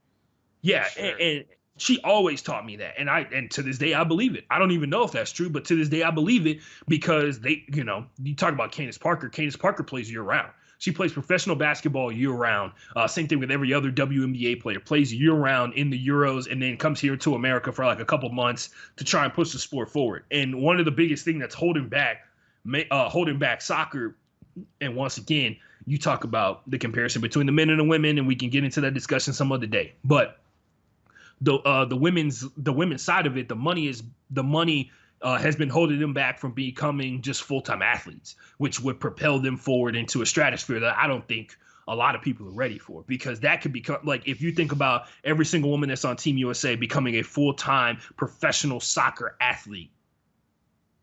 Yeah, sure. and she always taught me that, and to this day I believe it. I don't even know if that's true, but to this day I believe it because you talk about Candace Parker. Candace Parker plays year round. She plays professional basketball year round. Same thing with every other WNBA player. Plays year round in the Euros and then comes here to America for like a couple months to try and push the sport forward. And one of the biggest thing that's holding back soccer, and once again, you talk about the comparison between the men and the women, and we can get into that discussion some other day. But the women's side of it, the money has been holding them back from becoming just full-time athletes, which would propel them forward into a stratosphere that I don't think a lot of people are ready for, because that could become like if you think about every single woman that's on Team USA becoming a full-time professional soccer athlete,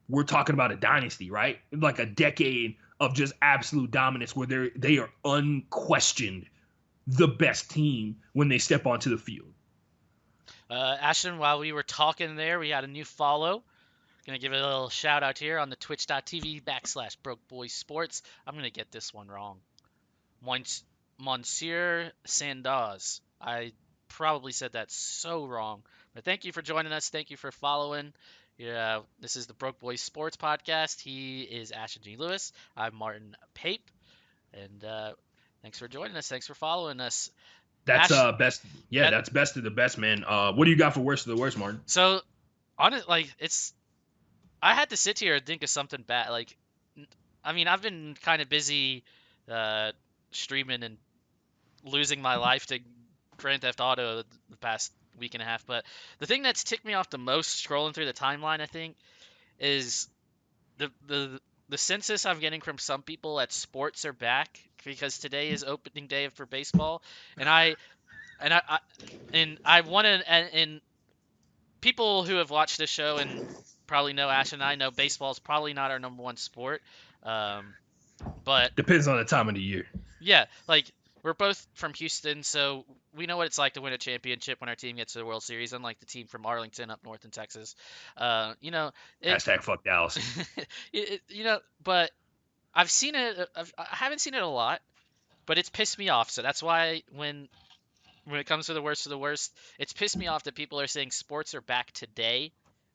we're talking about a dynasty, right? Like a decade of just absolute dominance where they are unquestioned the best team when they step onto the field. Ashton, while we were talking there, we had a new follow. Gonna give it a little shout out here on the twitch.tv/Broke Boys Sports. I'm gonna get this one wrong. Monsieur Sandoz. I probably said that so wrong. But thank you for joining us. Thank you for following. Yeah, this is the Broke Boys Sports Podcast. He is Ashton G. Lewis. I'm Martin Pape. And thanks for joining us. Thanks for following us. That's Ash, best. Yeah, that that's best of the best, man. What do you got for worst of the worst, Martin? so on it like it's I had to sit here and think of something bad. I mean, I've been kind of busy uh, streaming and losing my life to Grand Theft Auto the past week and a half. But the thing that's ticked me off the most scrolling through the timeline, I think, is the census I'm getting from some people that sports are back because today is opening day for baseball, and I and I want to and people who have watched this show and probably know Ash and I know baseball is probably not our number one sport. Um, but Depends on the time of the year. yeah, like we're both from Houston, so we know what it's like to win a championship when our team gets to the World Series, unlike the team from Arlington up north in Texas. You know, it, Hashtag fuck Dallas. but I've seen it. I haven't seen it a lot, but it's pissed me off. So that's why when it comes to the worst of the worst, it's pissed me off that people are saying sports are back today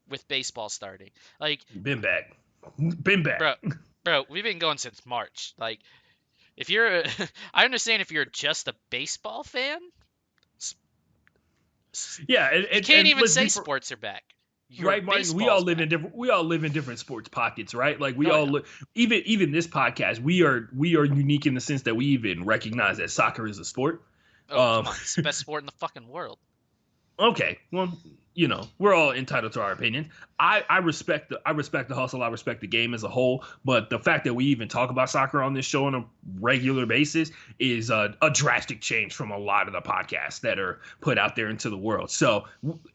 with baseball starting. Like, Been back. Been back. bro, we've been going since March. Like, if you're, I understand if you're just a baseball fan, Yeah, you can't and even let's say be sports are back. your right, Martin? We all baseball's live back. in different sports pockets, right? Like we Oh all yeah. even this podcast, we are unique in the sense that we even recognize that soccer is a sport. Oh, Um, come on. It's the best sport in the fucking world. okay, well, we're all entitled to our opinions. I respect the hustle. I respect the game as a whole. But the fact that we even talk about soccer on this show on a regular basis is a drastic change from a lot of the podcasts that are put out there into the world. So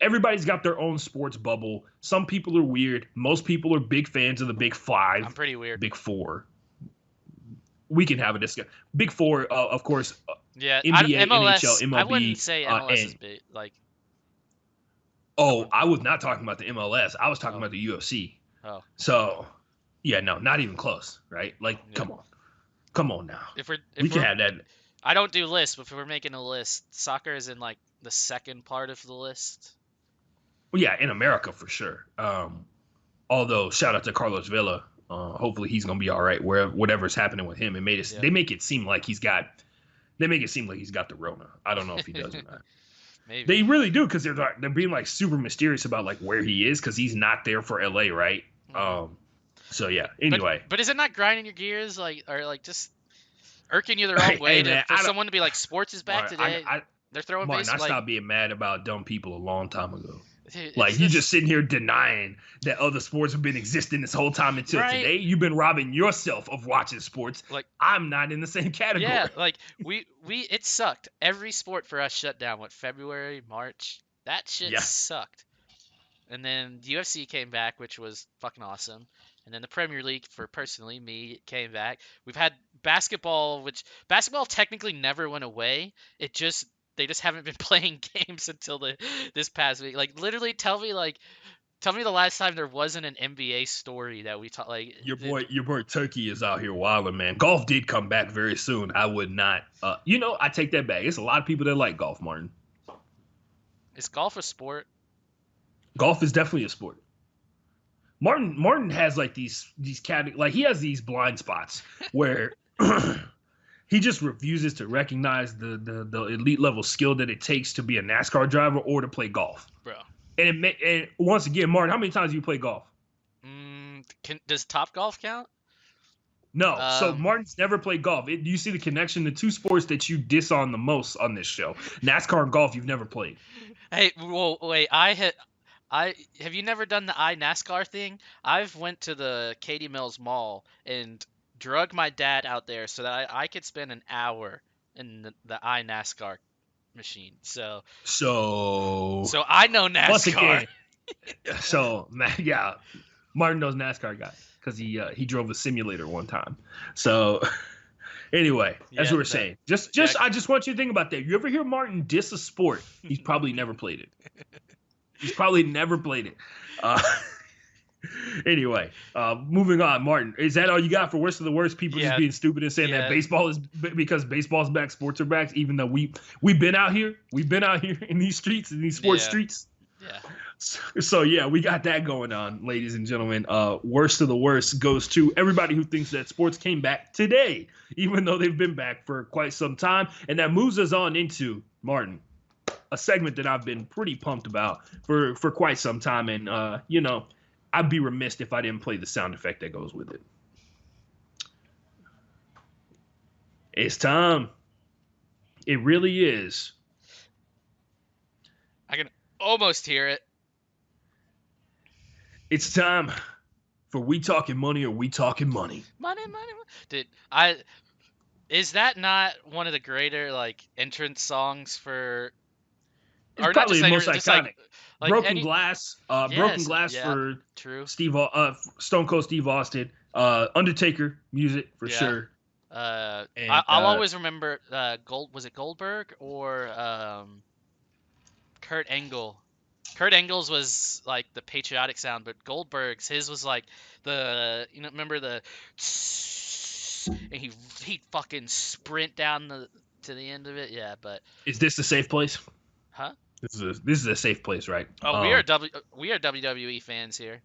everybody's got their own sports bubble. Some people are weird. Most people are big fans of the Big Five, I'm pretty weird. Big Four. We can have a discussion. Big Four, of course, Yeah, NBA, MLS. NHL, I wouldn't MLB, say MLS is and big. Like, oh, I was not talking about the MLS. I was talking oh, about the UFC. oh, So, yeah, no, not even close, right? Like, yeah. come on now. If we're We if can we're have that. I don't do lists, but if we're making a list, soccer is in like the second part of the list. Well, yeah, in America for sure. Although shout out to Carlos Vela. Hopefully he's gonna be all right. Whatever's happening with him, Yeah. they make it seem like he's got the Rona. I don't know if he does or not. Maybe. They really do because they're being like super mysterious about like where he is because he's not there for LA, right? So yeah. Anyway, but is it not grinding your gears, like, or like just irking you the wrong way man, for someone to be like, sports is back today? They're throwing Martin, base. I Like, stopped being mad about dumb people a long time ago. dude, Like you just sitting here denying that other sports have been existing this whole time until Right. today. You've been robbing yourself of watching sports. Like, I'm not in the same category. yeah, like it sucked. Every sport for us shut down. What, February, March? That shit Yeah. sucked. And then the UFC came back, which was fucking awesome. And then the Premier League, for personally me, came back. We've had basketball, which basketball technically never went away. They just haven't been playing games until this past week. Like, literally, tell me the last time there wasn't an NBA story that we talked. Like, Your boy Turkey is out here wilding, man. Golf did come back very soon. I would not. I take that back. It's a lot of people that like golf, Martin. Is golf a sport? Golf is definitely a sport. Martin has like these like he has these blind spots where he just refuses to recognize the elite level skill that it takes to be a NASCAR driver or to play golf. Bro. And once again, Martin, how many times have you played golf? Does Top Golf count? No. So Martin's never played golf. Do you see the connection? The two sports that you diss on the most on this show, NASCAR and golf, you've never played. Hey, whoa, wait, have you never done the iNASCAR thing? I've went to the Katy Mills Mall and drug my dad out there so that I could spend an hour in the iNASCAR machine. So I know NASCAR. Once again, yeah, Martin knows NASCAR guys because he drove a simulator one time. So anyway, as we were saying, I just want you to think about that. You ever hear Martin diss a sport? He's probably never played it. He's probably never played it. Anyway, moving on. Martin, is that all you got for worst of the worst? People just being stupid and saying that baseball is because baseball's back, sports are back. Even though we've been out here in these streets, in these sports streets. Yeah. So yeah, we got that going on, ladies and gentlemen. Worst of the worst goes to everybody who thinks that sports came back today, even though they've been back for quite some time, and that moves us on into Martin, a segment that I've been pretty pumped about for quite some time, and I'd be remiss if I didn't play the sound effect that goes with it. It's time. It really is. I can almost hear it. It's time for We Talking Money or We Talking Money. Money. Dude, is that not one of the greater like entrance songs for? It's probably the most iconic. Like Broken Glass. Broken Glass for true. Stone Cold Steve Austin. Undertaker music for sure. I'll always remember was it Goldberg or Kurt Angle? Kurt Angle's was like the patriotic sound, but Goldberg's his was like remember the and he'd fucking sprint down to the end of it. Yeah, but is this a safe place? Huh? This is a safe place, right? Oh, we are WWE fans here,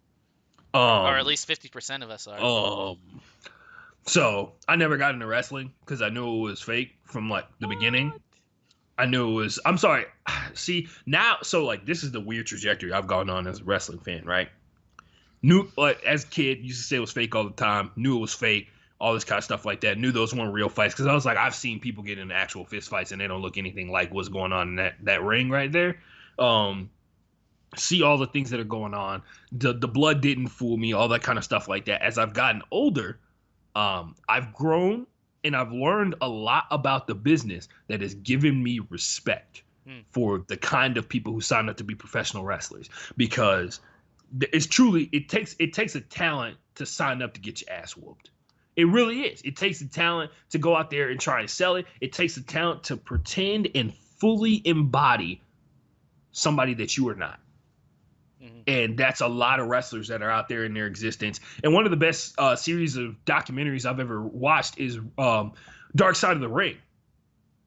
or at least 50% of us are. So I never got into wrestling because I knew it was fake from like the beginning. I knew it was. I'm sorry. See now, so like this is the weird trajectory I've gone on as a wrestling fan, right? Knew like as a kid, used to say it was fake all the time. Knew it was fake, all this kind of stuff like that. Knew those weren't real fights because I was like, I've seen people get into actual fist fights and they don't look anything like what's going on in that ring right there. Um, see all the things that are going on. The blood didn't fool me, all that kind of stuff like that. As I've gotten older, I've grown and I've learned a lot about the business that has given me respect for the kind of people who sign up to be professional wrestlers because it's truly it takes a talent to sign up to get your ass whooped. It really is. It takes a talent to go out there and try and sell it. It takes a talent to pretend and fully embody somebody that you are not. And that's a lot of wrestlers that are out there in their existence. And one of the best series of documentaries I've ever watched is Dark Side of the Ring.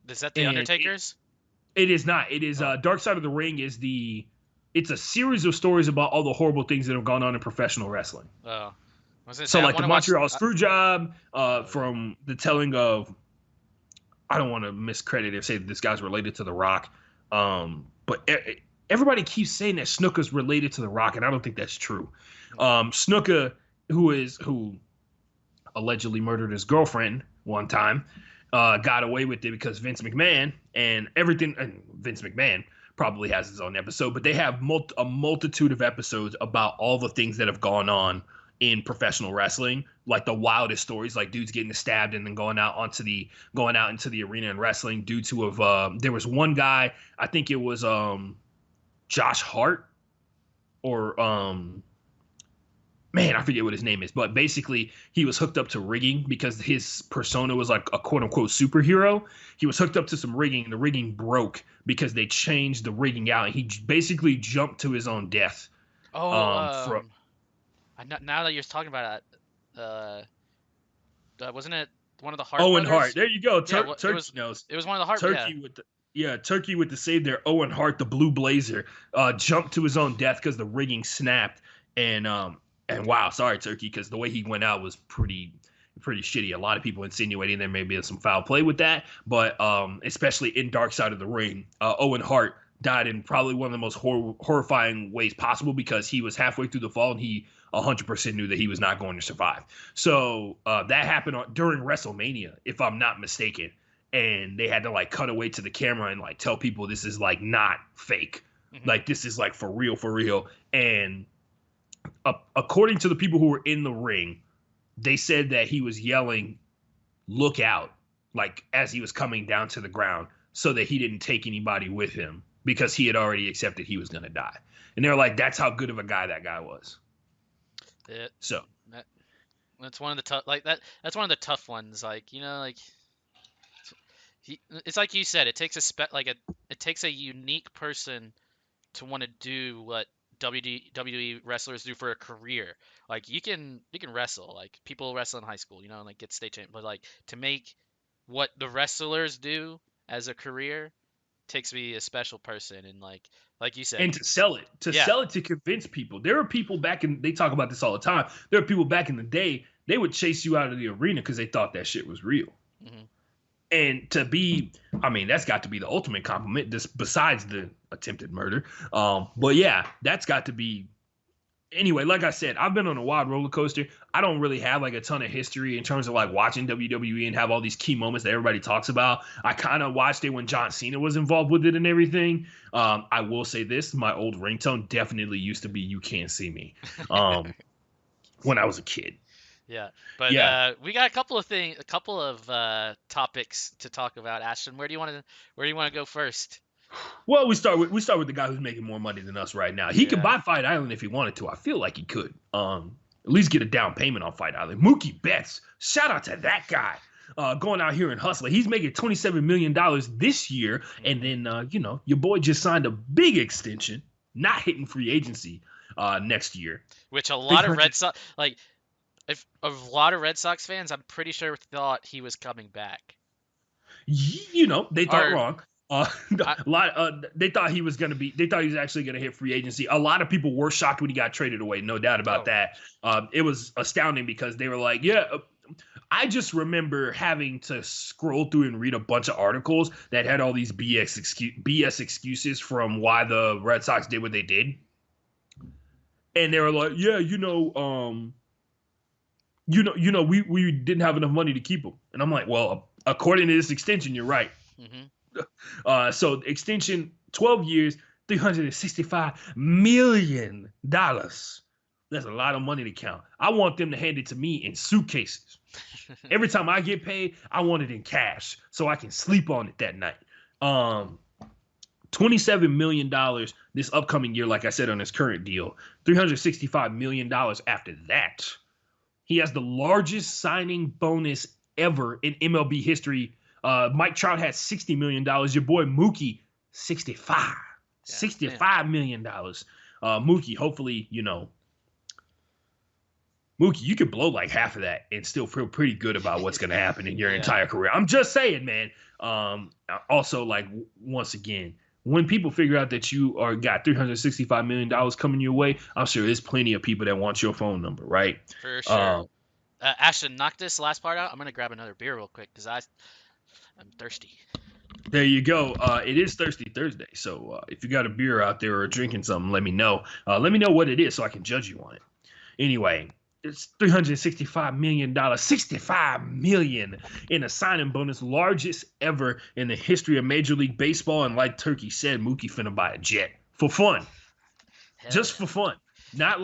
Is that the Undertaker's? It is not. It is Dark Side of the Ring is it's a series of stories about all the horrible things that have gone on in professional wrestling. Oh. So like the Montreal Screwjob, from the telling of, I don't want to miscredit or say that this guy's related to The Rock, but everybody keeps saying that Snuka's related to The Rock, and I don't think that's true. Snuka, who allegedly murdered his girlfriend one time, got away with it because Vince McMahon and everything. And Vince McMahon probably has his own episode, but they have a multitude of episodes about all the things that have gone on in professional wrestling, like the wildest stories, like dudes getting stabbed and then going out into the arena and wrestling due to there was one guy, I think it was Josh Hart or man, I forget what his name is, but basically he was hooked up to rigging because his persona was like a quote unquote superhero. He was hooked up to some rigging and the rigging broke because they changed the rigging out and he basically jumped to his own death. Now that you're talking about it, wasn't it one of the Hart Owen brothers? Hart. There you go. Turkey knows. It was one of the Hart. Turkey Turkey with the save there. Owen Hart, the Blue Blazer, jumped to his own death because the rigging snapped. And wow, sorry Turkey, because the way he went out was pretty shitty. A lot of people insinuating there may be some foul play with that, but especially in Dark Side of the Ring, Owen Hart died in probably one of the most horrifying ways possible because he was halfway through the fall and he 100% knew that he was not going to survive. So that happened during WrestleMania, if I'm not mistaken. And they had to like cut away to the camera and like tell people this is like not fake. Like this is like for real. And according to the people who were in the ring, they said that he was yelling, "Look out," like as he was coming down to the ground so that he didn't take anybody with him because he had already accepted he was going to die. And they were like, that's how good of a guy that guy was. That's one of the tough, like that's one of the tough ones. Like, you know, like it's like you said, it takes it takes a unique person to want to do what WWE wrestlers do for a career. Like you can wrestle, like people wrestle in high school, you know, like get state champ, but like to make what the wrestlers do as a career takes me a special person. And like you said, and to sell it to convince people. There are people they talk about this all the time. There are people back in the day, they would chase you out of the arena because they thought that shit was real. And that's got to be the ultimate compliment, besides the attempted murder. But yeah, that's got to be. Anyway, like I said, I've been on a wild roller coaster. I don't really have like a ton of history in terms of like watching WWE and have all these key moments that everybody talks about. I kind of watched it when John Cena was involved with it and everything. I will say this, my old ringtone definitely used to be "You Can't See Me" when I was a kid. Yeah, but we got a couple of topics to talk about. Ashton, where do you want to go first? Well, we start with the guy who's making more money than us right now. He could buy Fight Island if he wanted to. I feel like he could. At least get a down payment on Fight Island. Mookie Betts, shout out to that guy. Going out here and hustling. He's making $27 million this year, and then your boy just signed a big extension, not hitting free agency next year. Which a lot of Red Sox Red Sox fans, I'm pretty sure thought he was coming back. They thought wrong. They thought he was actually going to hit free agency. A lot of people were shocked when he got traded away. No doubt about that. It was astounding because they were like, I just remember having to scroll through and read a bunch of articles that had all these BS excuses from why the Red Sox did what they did. And they were like, yeah, we didn't have enough money to keep him. And I'm like, well, according to this extension, you're right. So extension, 12 years, $365 million. That's a lot of money to count. I want them to hand it to me in suitcases. Every time I get paid, I want it in cash so I can sleep on it that night. $27 million this upcoming year, like I said, on his current deal. $365 million after that. He has the largest signing bonus ever in MLB history. Mike Trout had $60 million. Your boy Mookie, $65 million. Mookie, hopefully, Mookie, you could blow like half of that and still feel pretty good about what's going to happen in your entire career. I'm just saying, man. Also, like, once again, when people figure out that you got $365 million coming your way, I'm sure there's plenty of people that want your phone number, right? For sure. Ashton, knock this last part out. I'm going to grab another beer real quick because I'm thirsty. There you go. It is Thirsty Thursday. So if you got a beer out there or drinking something, let me know. Let me know what it is so I can judge you on it. Anyway, it's $365 million, $65 million in a signing bonus, largest ever in the history of Major League Baseball. And like Turkey said, Mookie finna buy a jet for fun, just for fun, not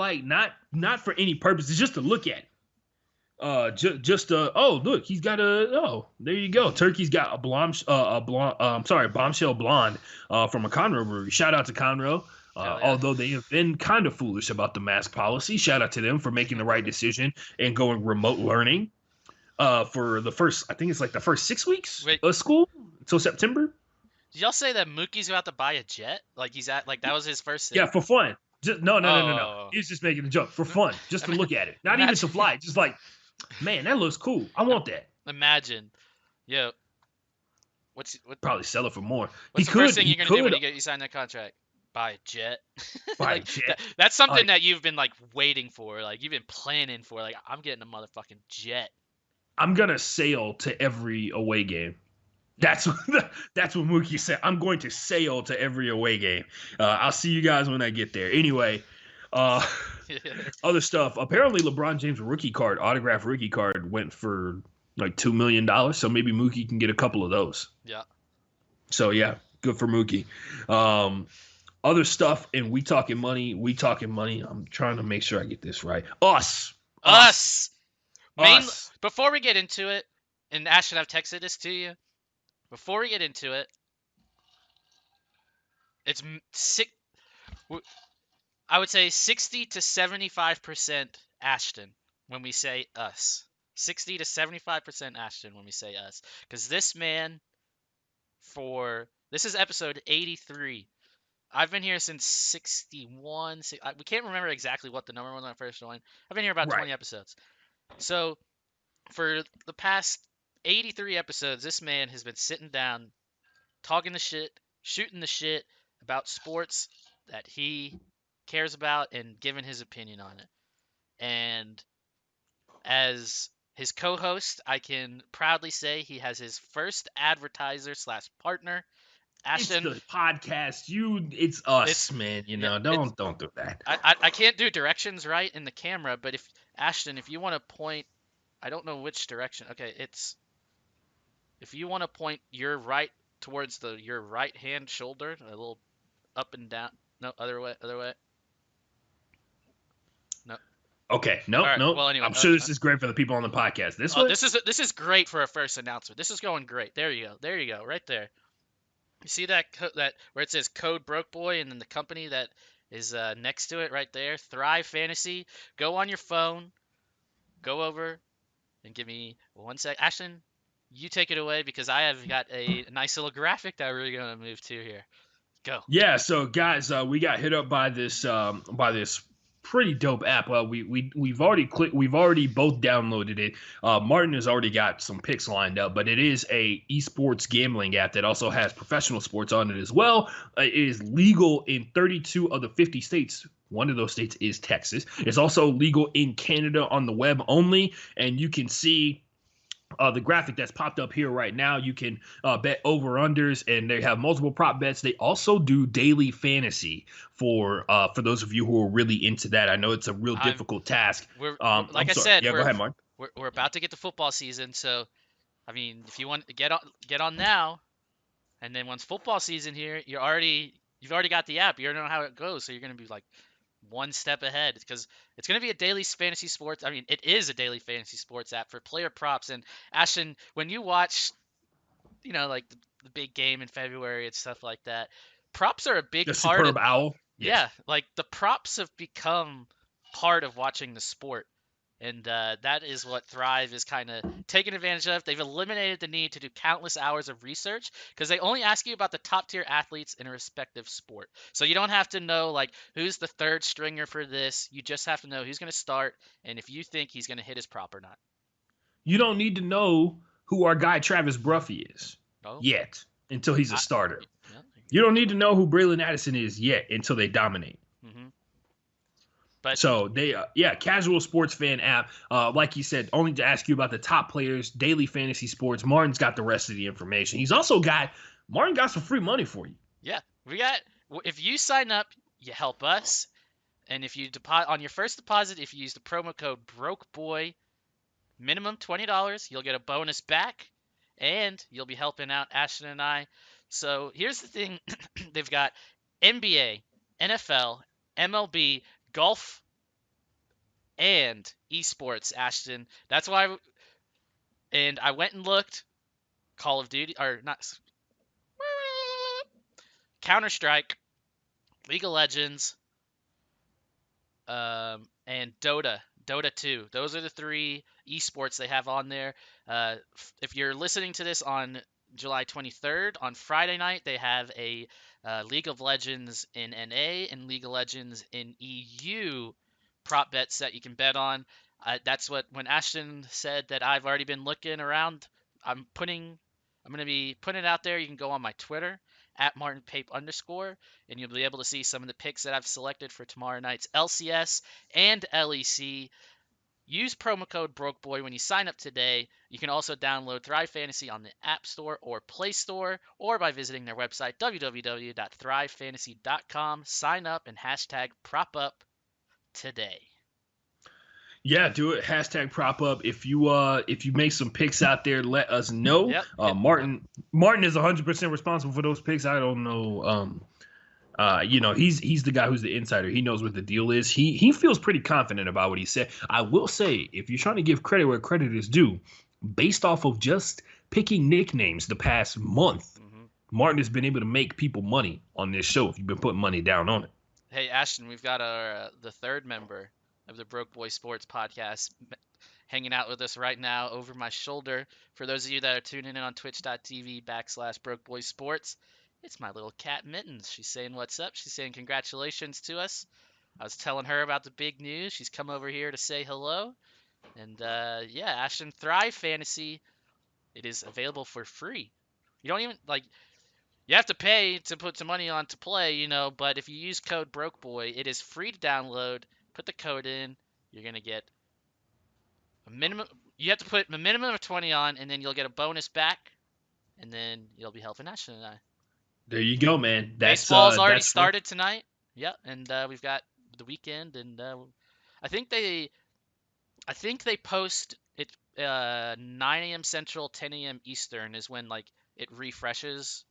for any purposes, just to look at it. Look, he's got there you go. Turkey's got a bombshell blonde from a Conroe brewery. Shout out to Conroe. Although they have been kind of foolish about the mask policy, shout out to them for making the right decision and going remote learning for the first, I think it's like the first 6 weeks of school until September. Did y'all say that Mookie's about to buy a jet? Like that was his first thing? Yeah, for fun. No. He's just making a joke for fun, just to look at it, not even to fly. Just like, man, that looks cool. I want that. Imagine, what? Probably sell it for more. What's the first thing you're gonna do when you sign that contract? Buy a jet. Buy a jet. That's something that you've been like waiting for, like you've been planning for. Like, I'm getting a motherfucking jet. I'm gonna sail to every away game. That's what Mookie said. I'm going to sail to every away game. I'll see you guys when I get there. Anyway, other stuff. Apparently, LeBron James autographed rookie card went for like $2 million. So maybe Mookie can get a couple of those. Yeah. So yeah, good for Mookie. Other stuff, and we talking money. I'm trying to make sure I get this right. Us. Before we get into it, and Ashton, I've texted this to you. Before we get into it, it's I would say 60 to 75% Ashton when we say us. 60 to 75% Ashton when we say us. Because this man, this is episode 83. I've been here since 61. We can't remember exactly what the number was when I first joined. I've been here about 20 episodes. So for the past 83 episodes, this man has been sitting down, talking the shit, shooting the shit about sports that he cares about and giving his opinion on it. And as his co-host, I can proudly say he has his first advertiser/partner. Ashton, it's the podcast. It's us, man. Don't do that. I can't do directions right in the camera, but if you want to point, I don't know which direction. Okay, if you want to point your right towards your right hand shoulder, a little up and down. No, other way. No. Okay, no. Well, anyway, I'm sure this is great for the people on the podcast. This is great for a first announcement. This is going great. There you go, right there. You see that where it says Code Broke Boy and then the company that is next to it right there, Thrive Fantasy. Go on your phone, go over, and give me 1 sec. Ashton, you take it away because I have got a nice little graphic that we're going to move to here. Go. Yeah, so guys, we got hit up by this pretty dope app. We've already both downloaded it. Martin has already got some picks lined up, but it is a esports gambling app that also has professional sports on it as well. It is legal in 32 of the 50 states. One of those states is Texas. It's also legal in Canada on the web only, and you can see the graphic that's popped up here right now. You can bet over unders, and they have multiple prop bets. They also do daily fantasy for those of you who are really into that. I know it's a real I'm difficult task. we're I'm like I sorry. said, Yeah, go ahead, Mark. we're about to get to football season, so I mean, if you want to get on now, and then once football season here, you've already got the app. You already know how it goes, so you're gonna be like one step ahead because it's gonna be a daily fantasy sports. I mean, it is a daily fantasy sports app for player props. And Ashton, when you watch, like the big game in February and stuff like that, props are a big The part of. superb owl. Yes. Yeah, like the props have become part of watching the sport. And that is what Thrive is kind of taking advantage of. They've eliminated the need to do countless hours of research because they only ask you about the top tier athletes in a respective sport. So you don't have to know like who's the third stringer for this. You just have to know who's going to start and if you think he's going to hit his prop or not. You don't need to know who our guy Travis Bruffy is Oh, yet until he's a I, starter. yeah, You don't need to know who Braylon Addison is yet until they dominate. mm-hmm. But So they, yeah, casual sports fan app. Like you said, only to ask you about the top players, daily fantasy sports. Martin's got the rest of the information. He's also got Martin got some free money for you. yeah, we got. If you sign up, you help us. And if you deposit on your first deposit, if you use the promo code BrokeBoy, minimum $20, you'll get a bonus back, and you'll be helping out Ashton and I. So here's the thing: they've got NBA, NFL, MLB, golf, and esports. Ashton, that's why. And I went and looked. Call of Duty, or not, Counter Strike, League of Legends, and Dota 2. Those are the three esports they have on there. If you're listening to this on July 23rd, on Friday night, they have a League of Legends in NA and League of Legends in EU prop bets that you can bet on. That's what when Ashton said that I've already been looking around. I'm gonna be putting it out there. You can go on my Twitter at @MartinPape_, and you'll be able to see some of the picks that I've selected for tomorrow night's LCS and LEC. Use promo code BrokeBoy when you sign up today. You can also download Thrive Fantasy on the App Store or Play Store, or by visiting their website, www.thrivefantasy.com. Sign up and hashtag prop up today. Yeah, do it. Hashtag prop up. If you make some picks out there, let us know. Yep. Martin is 100% responsible for those picks. I don't know. He's the guy who's the insider. He knows what the deal is. He feels pretty confident about what he said. I will say, if you're trying to give credit where credit is due, based off of just picking nicknames the past month, Martin has been able to make people money on this show if you've been putting money down on it. Hey, Ashton, we've got the third member of the Broke Boy Sports podcast hanging out with us right now over my shoulder. For those of you that are tuning in on twitch.tv/Broke Boy Sports, it's my little cat Mittens. She's saying what's up. She's saying congratulations to us. I was telling her about the big news. She's come over here to say hello. And yeah, Ashton, Thrive Fantasy, it is available for free. You don't even like. You have to pay to put some money on to play, but if you use code BrokeBoy, it is free to download. Put the code in. You're going to get a minimum. You have to put a minimum of 20 on, and then you'll get a bonus back, and then you'll be helping Ashton and I. There you go, man. Baseball's already started tonight. Yep, and we've got the weekend, and I think they post it 9 a.m. Central, 10 a.m. Eastern is when like it refreshes.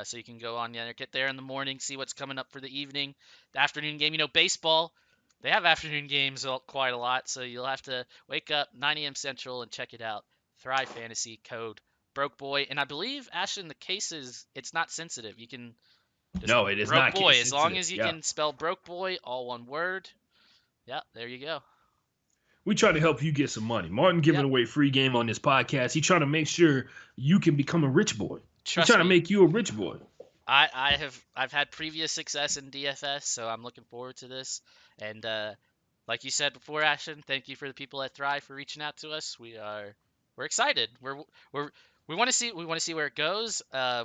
So you can go on there, get there in the morning, see what's coming up for the evening, the afternoon game. Baseball, they have afternoon games quite a lot, so you'll have to wake up 9 a.m. Central and check it out. Thrive Fantasy code Broke Boy, and I believe Ashton, the case is it's not sensitive. You can just No, it is Broke not Boy case as long sensitive. as you Yeah. can spell Broke Boy all one word. Yeah, there you go. We try to help you get some money. Martin giving away free game on this podcast. He trying to make sure you can become a rich boy. He's trying to make you a rich boy. I've had previous success in DFS, so I'm looking forward to this. And like you said before, Ashton, thank you for the people at Thrive for reaching out to us. We're excited. We want to see where it goes. I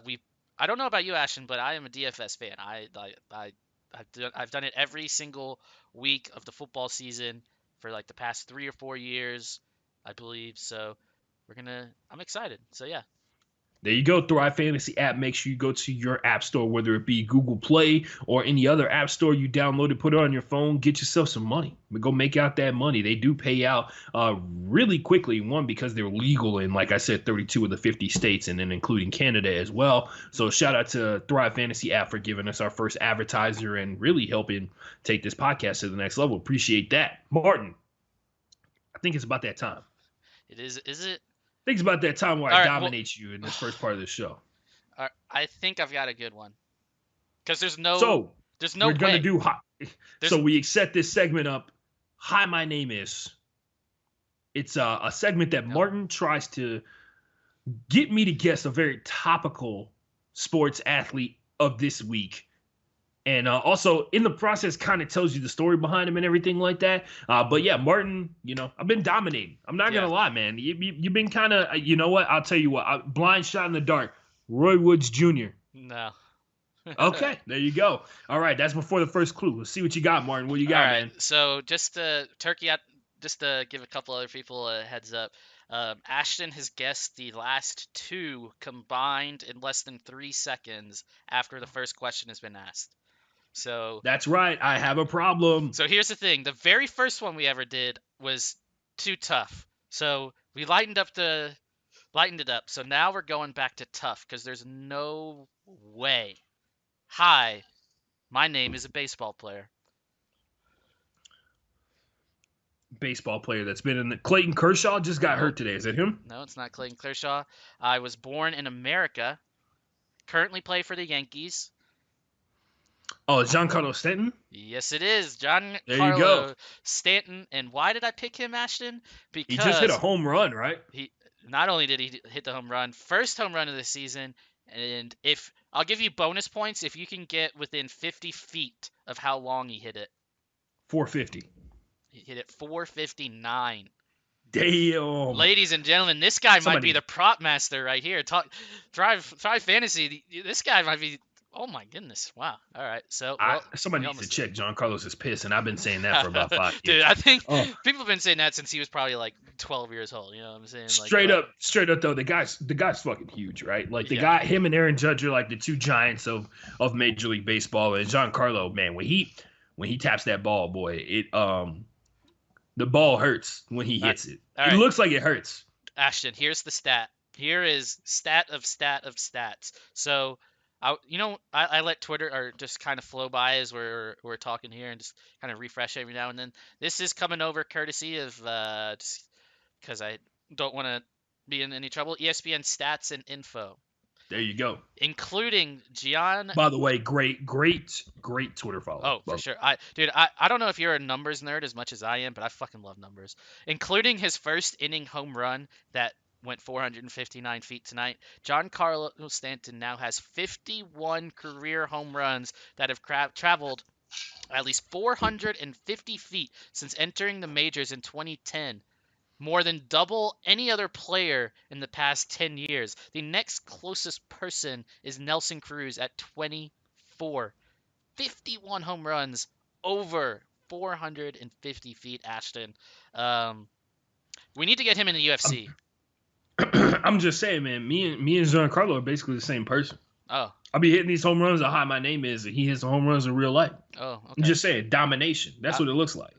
don't know about you, Ashton, but I am a DFS fan. I've done it every single week of the football season for like the past 3 or 4 years, I believe. So I'm excited. So yeah. There you go, Thrive Fantasy app. Make sure you go to your app store, whether it be Google Play or any other app store you download it, put it on your phone, get yourself some money. Go make out that money. They do pay out really quickly, one, because they're legal in, like I said, 32 of the 50 states, and then including Canada as well. So shout out to Thrive Fantasy app for giving us our first advertiser and really helping take this podcast to the next level. Appreciate that. Martin, I think it's about that time. It is it? I think it's about that time where All I right, dominate you in this first part of the show. I think I've got a good one. Because there's no we're gonna way. do hi. So we set this segment up. Hi, my name is. It's a segment that Martin tries to get me to guess a very topical sports athlete of this week. And also, in the process, kind of tells you the story behind him and everything like that. But yeah, Martin, I've been dominating. I'm not going to lie, man. You've been kind of, you know what? I'll tell you what. Blind shot in the dark. Roy Woods Jr. No. Okay, there you go. All right, that's before the first clue. Let's see what you got, Martin. What you got, man? So just to give a couple other people a heads up. Ashton has guessed the last two combined in less than 3 seconds after the first question has been asked. So that's right. I have a problem. So here's the thing. The very first one we ever did was too tough. So we lightened it up. So now we're going back to tough because there's no way. Hi, my name is a baseball player. Baseball player that's been in the Clayton Kershaw just got hurt today. Is it him? No, it's not Clayton Kershaw. I was born in America. Currently play for the Yankees. Oh, Giancarlo Stanton? Yes, it is. Giancarlo Stanton. And why did I pick him, Ashton? Because he just hit a home run, right? He not only did he hit the home run, first home run of the season, and if I'll give you bonus points if you can get within 50 feet of how long he hit it. 450. He hit it 459. Damn. Ladies and gentlemen, this guy might be the prop master right here. Thrive Fantasy. This guy might be. Oh my goodness! Wow. All right. So somebody needs to check John Carlos's piss, and I've been saying that for about 5 years. Dude, I think people have been saying that since he was probably like 12 years old. You know what I'm saying? Straight up though, the guy's fucking huge, right? Like the guy, him and Aaron Judge are like the two giants of Major League Baseball. And Giancarlo, man, when he taps that ball, boy, the ball hurts when he hits it. It looks like it hurts. Ashton, here's the stat. Here is stat of stats. So. I let Twitter or just kind of flow by as we're talking here and just kind of refresh every now and then. This is coming over courtesy of just because I don't want to be in any trouble. ESPN stats and info. There you go. Including Gian. By the way, great Twitter follow. Oh, for sure. I don't know if you're a numbers nerd as much as I am, but I fucking love numbers. Including his first inning home run that went 459 feet tonight. Giancarlo Stanton now has 51 career home runs that have traveled at least 450 feet since entering the majors in 2010. More than double any other player in the past 10 years. The next closest person is Nelson Cruz at 24. 51 home runs over 450 feet, Ashton. We need to get him in the UFC. I'm just saying, man. Me and Giancarlo are basically the same person. Oh. I'll be hitting these home runs at Hi My Name Is, and he hits the home runs in real life. Oh, okay. I'm just saying, domination. That's what it looks like.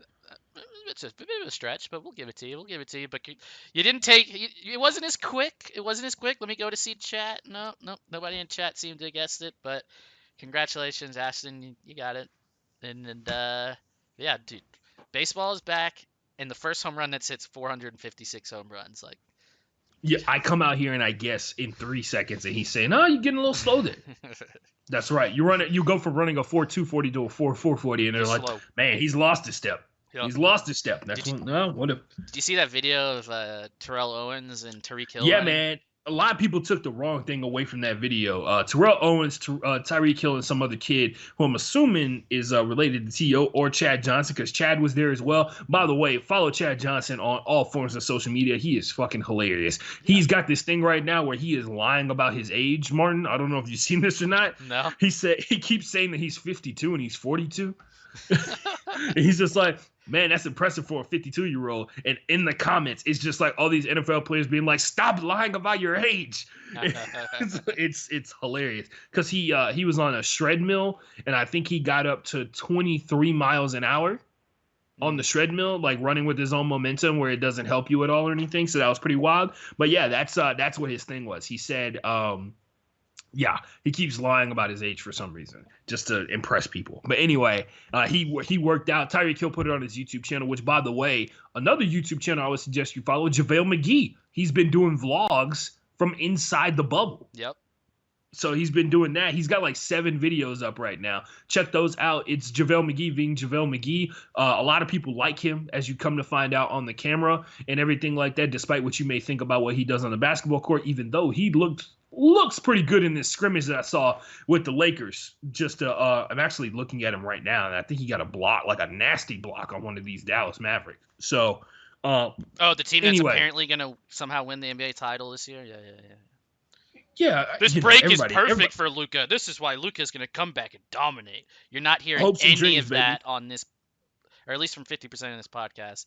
It's a bit of a stretch, but we'll give it to you. But you didn't take. It wasn't as quick. Let me go to see chat. No, nobody in chat seemed to have guessed it. But congratulations, Ashton. You got it. And yeah, dude, baseball is back, and the first home run that's hits 456 home runs. Like. Yeah, I come out here and I guess in 3 seconds, and he's saying, "Oh, you're getting a little slow there." That's right. You go from running a 4.240 to a 4.440, and they're like, slow. "Man, he's lost a step." Yep. He's lost his step. That's Did you see that video of Terrell Owens and Tyreek Hill? Yeah, man. A lot of people took the wrong thing away from that video. Terrell Owens, Tyreek Hill, and some other kid who I'm assuming is related to T.O. or Chad Johnson, because Chad was there as well. By the way, follow Chad Johnson on all forms of social media. He is fucking hilarious. Yeah. He's got this thing right now where he is lying about his age, Martin. I don't know if you've seen this or not. No. He keeps saying that he's 52 and he's 42. He's just like, Man, that's impressive for a 52-year-old. And in the comments, it's just like all these NFL players being like, "Stop lying about your age." It's hilarious because he was on a shred mill, and I think he got up to 23 miles an hour on the shred mill, like running with his own momentum, where it doesn't help you at all or anything. So that was pretty wild. But yeah, that's what his thing was. He said, yeah, he keeps lying about his age for some reason, just to impress people. But anyway, he worked out. Tyreek Hill put it on his YouTube channel, which, by the way, another YouTube channel I would suggest you follow, JaVale McGee. He's been doing vlogs from inside the bubble. Yep. So he's been doing that. He's got like 7 videos up right now. Check those out. It's JaVale McGee being JaVale McGee. A lot of people like him, as you come to find out on the camera and everything like that, despite what you may think about what he does on the basketball court, even though he looks pretty good in this scrimmage that I saw with the Lakers. I'm actually looking at him right now, and I think he got a block, like a nasty block on one of these Dallas Mavericks. So, the team that's apparently going to somehow win the NBA title this year? Yeah. This break is perfect for Luka. This is why Luka is going to come back and dominate. You're not hearing any of that on this, or at least from 50% of this podcast.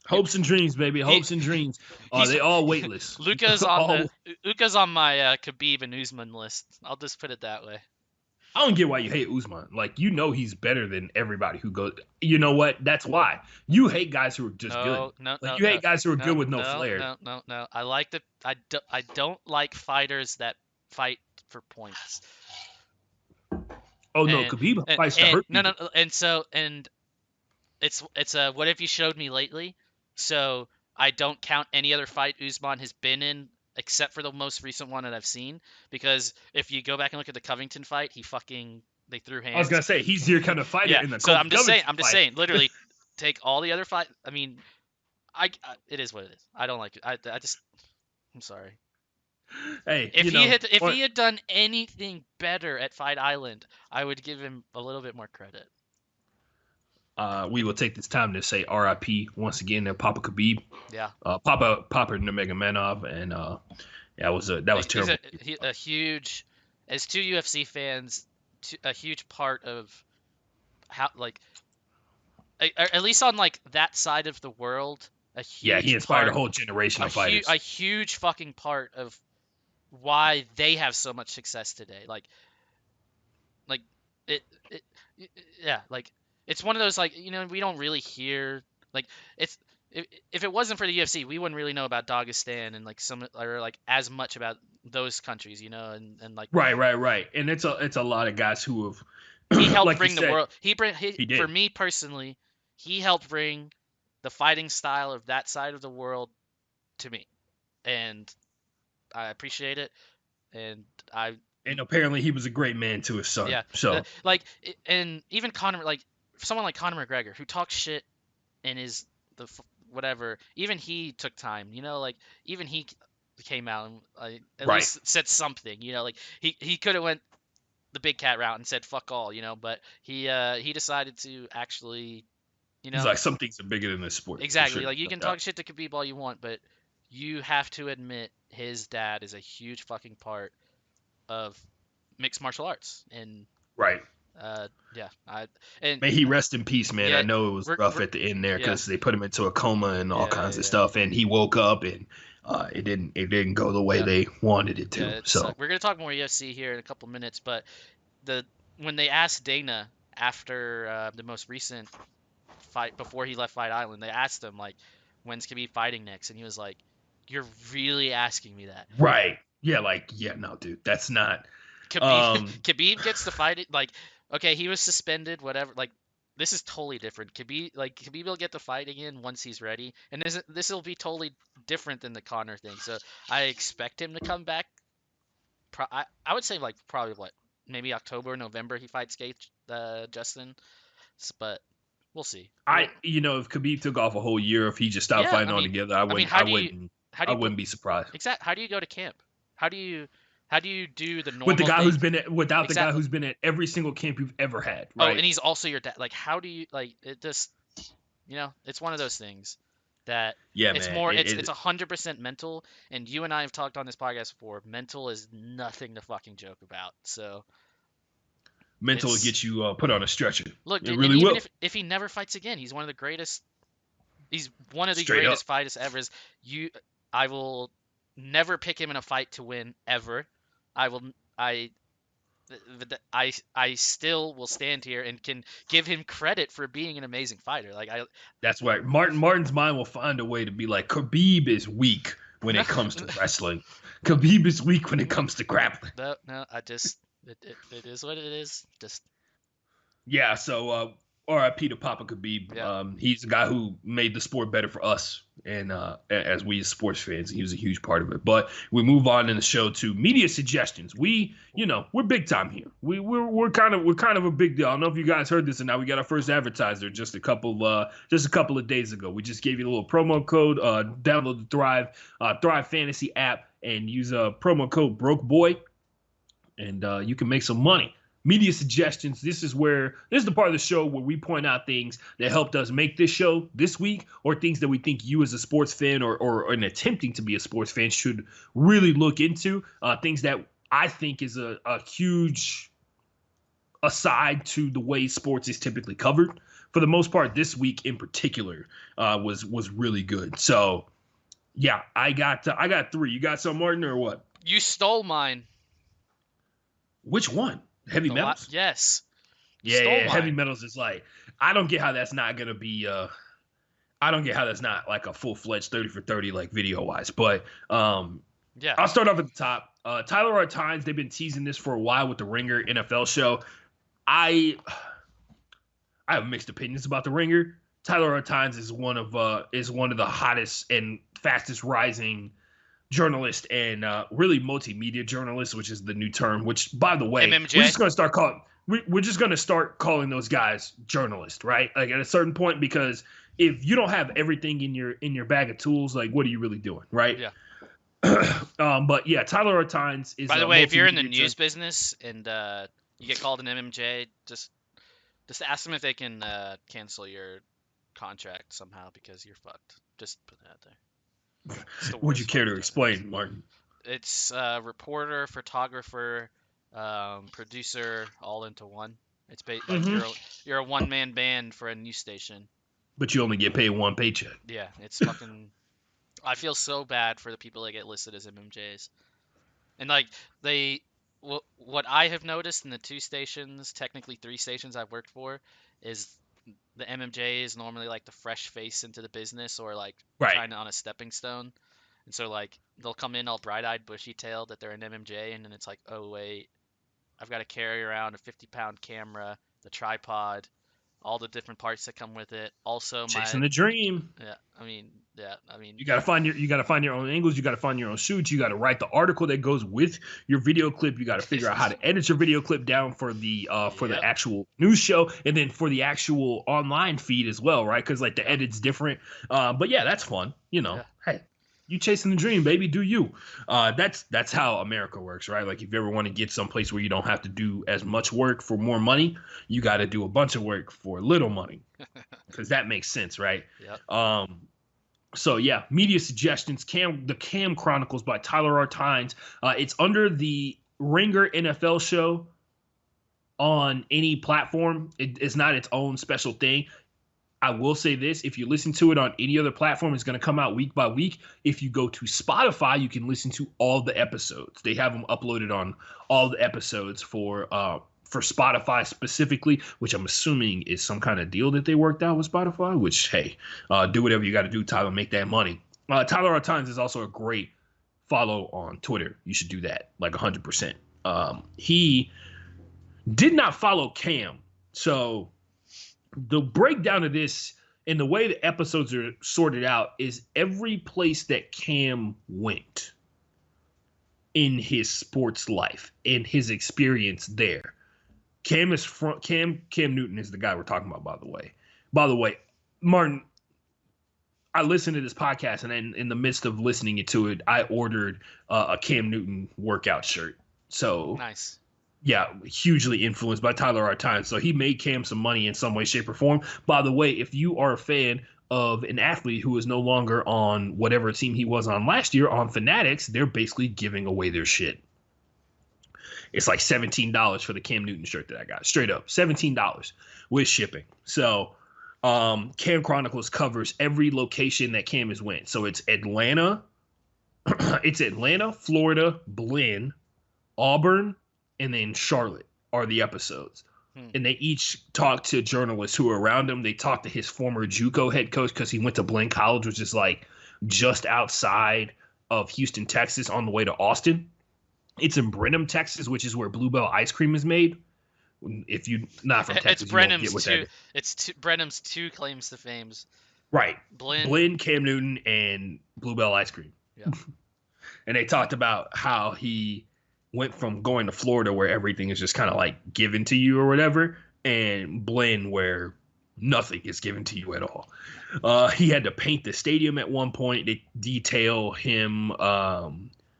Hopes and dreams, baby. Hopes and dreams. They all weightless. Luka's on my Khabib and Usman list. I'll just put it that way. I don't get why you hate Usman. Like, you know he's better than everybody who goes. You know what? That's why. You hate guys who are just good. You hate guys who are good with no flair. No. I don't like fighters that fight for points. Oh, no. Khabib fights to hurt people. No. And it's what have you showed me lately? So I don't count any other fight Usman has been in, except for the most recent one that I've seen. Because if you go back and look at the Covington fight, they threw hands. I was gonna say he's your kind of fighter in the. So I'm just saying. Literally, take all the other fight. I mean, it is what it is. I don't like it. I'm sorry. Hey, if he had done anything better at Fight Island, I would give him a little bit more credit. We will take this time to say R.I.P. once again to Papa Khabib. Yeah. Papa Nurmagomedov, and that was terrible. He's a huge, as two UFC fans, a huge part of how, like, at least on like that side of the world. He inspired a whole generation of fighters. A huge fucking part of why they have so much success today. Like it's one of those, like, we don't really hear, like, if it wasn't for the UFC, we wouldn't really know about Dagestan and like as much about those countries, and like right. And it's a lot of guys who have he helped bring the world. He did. For me personally, he helped bring the fighting style of that side of the world to me, and I appreciate it. And apparently he was a great man to his son. Yeah. So and even Conor, like someone like Conor McGregor, who talks shit and is whatever, even he took time. Like even he came out and at least said something. Like he could have went the big cat route and said fuck all. But he decided to actually. He's like, some things are bigger than this sport. Exactly. Sure. Like, you can talk shit to Khabib all you want, but you have to admit his dad is a huge fucking part of mixed martial arts. And right. And may he rest in peace, man. I know it was rough at the end there because they put him into a coma and all kinds of stuff, and he woke up and it didn't go the way they wanted it to. So we're gonna talk more UFC here in a couple minutes, but when they asked Dana after the most recent fight before he left Fight Island, they asked him, like, when's Khabib fighting next, and he was like, "You're really asking me that?" Right. Yeah. No, dude, that's not. Khabib gets to fight it. Like, okay, he was suspended, whatever. Like, this is totally different. Khabib will get to fight again once he's ready, and this will be totally different than the Conor thing. So I expect him to come back. I would say probably maybe October, November he fights Justin, but. We'll see. If Khabib took off a whole year, if he just stopped fighting altogether, I wouldn't be surprised. Exactly. How do you go to camp? How do you do the normal with the guy thing? who's been the guy who's been at every single camp you've ever had? Right? Oh, and he's also your dad. Like, how do you it just it's one of those things that it's man, more it's 100% mental, and you and I have talked on this podcast before. Mental is nothing to fucking joke about. So Mental will It's get you put on a stretcher. look, It dude, and really even will. if he never fights again, he's one of the greatest. He's one of the Straight up. greatest fighters ever. I will never pick him in a fight to win ever. I will. I still will stand here and can give him credit for being an amazing fighter. Like I That's why Martin's mind will find a way to be like, Khabib is weak when no it comes to wrestling. Khabib is weak when it comes to grappling. no I just it is what it is. Just Yeah, so RIP to Papa Khabib. yeah. He's the guy who made the sport better for us, and as we as sports fans, he was a huge part of it. But we move on in the show to media suggestions. We're big time here. We're kind of a big deal. I don't know if you guys heard this, and now we got our first advertiser just a couple of days ago. We just gave you a little promo code. Download the Thrive Fantasy app and use a promo code BrokeBoy, and you can make some money. Media suggestions. This is the part of the show where we point out things that helped us make this show this week, or things that we think you as a sports fan or in attempting to be a sports fan should really look into. Things that I think is a huge aside to the way sports is typically covered. For the most part, this week in particular was really good. So yeah, I got 3. You got some, Martin, or what? You stole mine. Which one? Heavy metals? Yes. Yeah, heavy metals is like, I don't get how that's not gonna be I don't get how that's not like a full-fledged 30 for 30 like video wise. But yeah. I'll start off at the top. Tyler R. Tynes, they've been teasing this for a while with the Ringer NFL show. I have mixed opinions about the Ringer. Tyler R. Tynes is one of the hottest and fastest rising journalist and really multimedia journalist, which is the new term. Which, by the way, MMJ? we're just gonna start calling those guys journalists, right? Like at a certain point, because if you don't have everything in your bag of tools, like what are you really doing, right? Yeah. But yeah, Tyler R. Tynes is. By the way, if you're in the news business and you get called an MMJ, just ask them if they can cancel your contract somehow because you're fucked. Just put that out there. Would you care to explain, Martin? It's reporter, photographer, producer, all into one. It's like you're a one-man band for a news station. But you only get paid one paycheck. Yeah, it's fucking. I feel so bad for the people that get listed as MMJs, and like what I have noticed in the 2 stations, technically 3 stations I've worked for, is the MMJ is normally like the fresh face into the business or like kind of on a stepping stone. And so like they'll come in all bright-eyed, bushy-tailed that they're an MMJ, and then it's like, oh wait, I've got to carry around a 50-pound camera, the tripod, all the different parts that come with it. Also, chasing the dream. Yeah, I mean, you gotta find your own angles. You gotta find your own shoots. You gotta write the article that goes with your video clip. You gotta figure out how to edit your video clip down for the the actual news show, and then for the actual online feed as well, right? Because like the edit's different. But yeah, that's fun. Hey, you chasing the dream, baby. Do you? That's how America works, right? Like if you ever want to get someplace where you don't have to do as much work for more money, you got to do a bunch of work for little money, because that makes sense, right? Yep. So yeah, media suggestions. The Cam Chronicles by Tyler R. Tynes. It's under the Ringer NFL show on any platform. It's not its own special thing. I will say this, if you listen to it on any other platform, it's going to come out week by week. If you go to Spotify, you can listen to all the episodes. They have them uploaded on all the episodes for Spotify specifically, which I'm assuming is some kind of deal that they worked out with Spotify, which, hey, do whatever you got to do, Tyler, make that money. Tyler R. Tynes is also a great follow on Twitter. You should do that, like 100%. He did not follow Cam, so the breakdown of this and the way the episodes are sorted out is every place that Cam went in his sports life, in his experience there. Cam Newton is the guy we're talking about, by the way. By the way, Martin, I listened to this podcast, and in the midst of listening to it, I ordered a Cam Newton workout shirt. So nice. Yeah, hugely influenced by Tyler R. Tynes. So he made Cam some money in some way, shape, or form. By the way, if you are a fan of an athlete who is no longer on whatever team he was on last year on Fanatics, they're basically giving away their shit. It's like $17 for the Cam Newton shirt that I got. Straight up, $17 with shipping. So Cam Chronicles covers every location that Cam has went. So it's Atlanta, Florida, Blinn, Auburn, and then Charlotte are the episodes. And they each talk to journalists who are around him. They talk to his former JUCO head coach because he went to Blinn College, which is like just outside of Houston, Texas, on the way to Austin. It's in Brenham, Texas, which is where Bluebell ice cream is made. If you're not from Texas, it's Brenham's two. It's Brenham's two claims to fame. Right. Blinn, Cam Newton, and Bluebell ice cream. Yeah. And they talked about how he went from going to Florida where everything is just kind of like given to you or whatever, and Blinn where nothing is given to you at all. He had to paint the stadium at one point. They detail him. What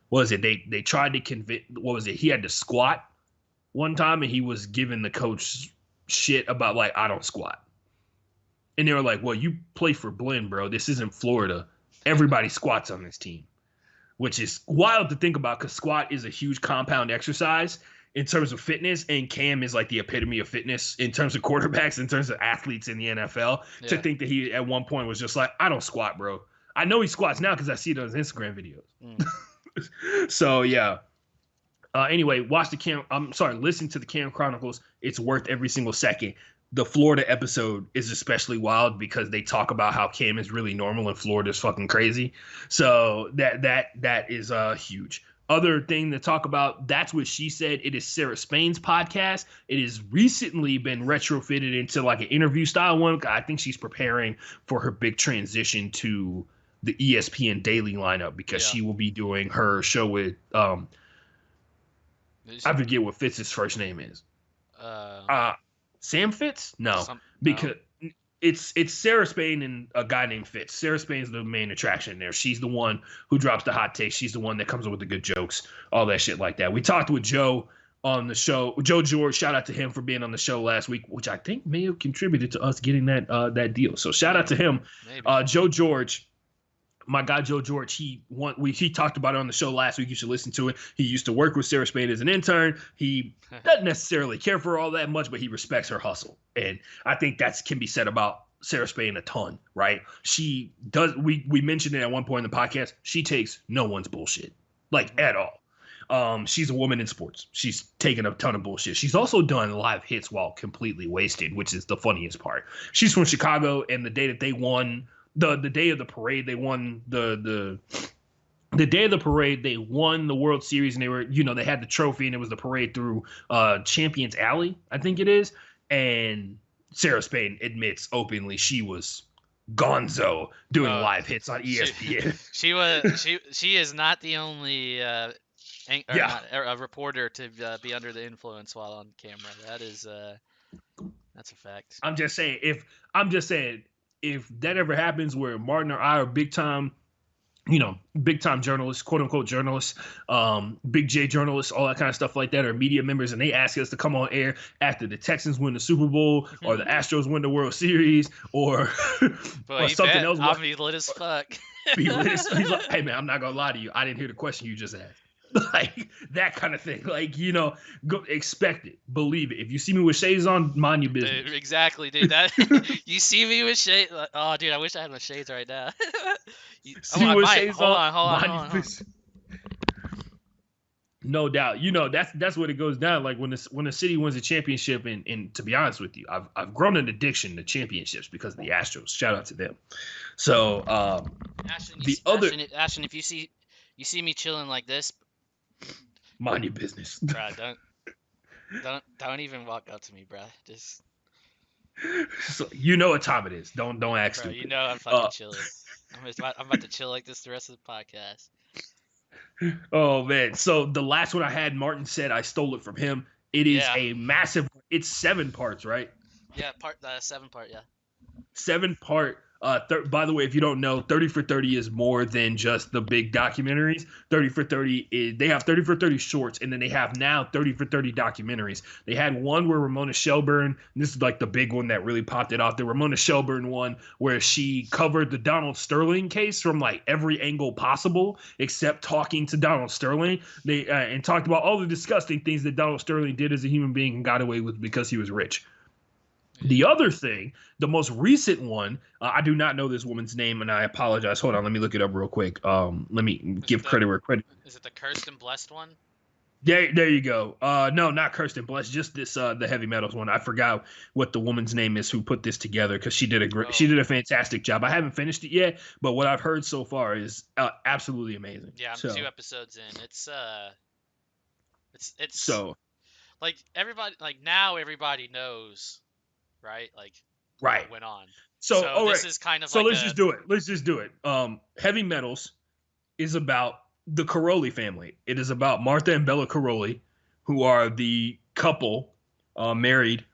was it? They tried to convince. What was it? He had to squat one time, and he was giving the coach shit about like, I don't squat. And they were like, well, you play for Blinn, bro. This isn't Florida. Everybody squats on this team. Which is wild to think about because squat is a huge compound exercise in terms of fitness, and Cam is like the epitome of fitness in terms of quarterbacks, in terms of athletes in the NFL. Yeah. To think that he at one point was just like, I don't squat, bro. I know he squats now because I see it on his Instagram videos. So yeah. Anyway, listen to the Cam Chronicles. It's worth every single second. The Florida episode is especially wild because they talk about how Cam is really normal and Florida is fucking crazy. So that is huge. Other thing to talk about, That's What She Said. It is Sarah Spain's podcast. It has recently been retrofitted into like an interview style one. I think she's preparing for her big transition to the ESPN daily lineup because she will be doing her show with I forget what Fitz's first name is. Sam Fitz? No, because it's Sarah Spain and a guy named Fitz. Sarah Spain's the main attraction there. She's the one who drops the hot takes. She's the one that comes up with the good jokes, all that shit like that. We talked with Joe on the show. Joe George, shout out to him for being on the show last week, which I think may have contributed to us getting that deal. So shout out to him. Joe George. My guy Joe George, he talked about it on the show last week. You should listen to it. He used to work with Sarah Spain as an intern. He doesn't necessarily care for her all that much, but he respects her hustle. And I think that can be said about Sarah Spain a ton, right? She does. We mentioned it at one point in the podcast. She takes no one's bullshit, like at all. She's a woman in sports. She's taken a ton of bullshit. She's also done live hits while completely wasted, which is the funniest part. She's from Chicago, and the day that they won. The day of the parade, they won the day of the parade, they won the World Series, and they were, they had the trophy, and it was the parade through Champions Alley, I think it is. And Sarah Spain admits openly she was gonzo doing live hits on ESPN. She is not the only a reporter to be under the influence while on camera. That's a fact. I'm just saying if that ever happens where Martin or I are big time journalists, quote unquote journalists, big J journalists, all that kind of stuff like that, or media members, and they ask us to come on air after the Texans win the Super Bowl or the Astros win the World Series or something else. I'll be lit as fuck. He's like, hey man, I'm not gonna lie to you. I didn't hear the question you just asked. Like that kind of thing. Like, go expect it, believe it. If you see me with shades on, mind your business. Dude, exactly, dude. That you see me with shades. Like, oh, dude, I wish I had my shades right now. Hold on. No doubt. That's what it goes down. Like when the city wins a championship, and to be honest with you, I've grown an addiction to championships because of the Astros. Shout out to them. So Ashton, if you see me chilling like this, mind your business. Bro, don't even walk up to me, bro. Just so you know what time it is. Don't act stupid. You know I'm fucking chilling. I'm about to chill like this the rest of the podcast. Oh man. So the last one I had, Martin said I stole it from him. It is a massive. It's 7 parts, right? Yeah, 7 part. Yeah. 7-part By the way, if you don't know, 30 for 30 is more than just the big documentaries. 30 for 30 is they have 30 for 30 shorts, and then they have now 30 for 30 documentaries. They had one where Ramona Shelburne, and this is like the big one that really popped it off. The Ramona Shelburne one where she covered the Donald Sterling case from like every angle possible, except talking to Donald Sterling. They and talked about all the disgusting things that Donald Sterling did as a human being and got away with because he was rich. The other thing, the most recent one, I do not know this woman's name, and I apologize. Hold on, let me look it up real quick. Let me give credit where credit. Is it the Cursed and Blessed one? There you go. No, not Kirsten Bless, just this the heavy metals one. I forgot what the woman's name is who put this together because she did a fantastic job. I haven't finished it yet, but what I've heard so far is absolutely amazing. Yeah, I'm 2 episodes in. It's so like everybody now everybody knows, right? Like right what went on. So this is kind of so like let's just do it. Let's just do it. Heavy metals is about the Caroli family. It is about Martha and Bella Caroli, who are the couple married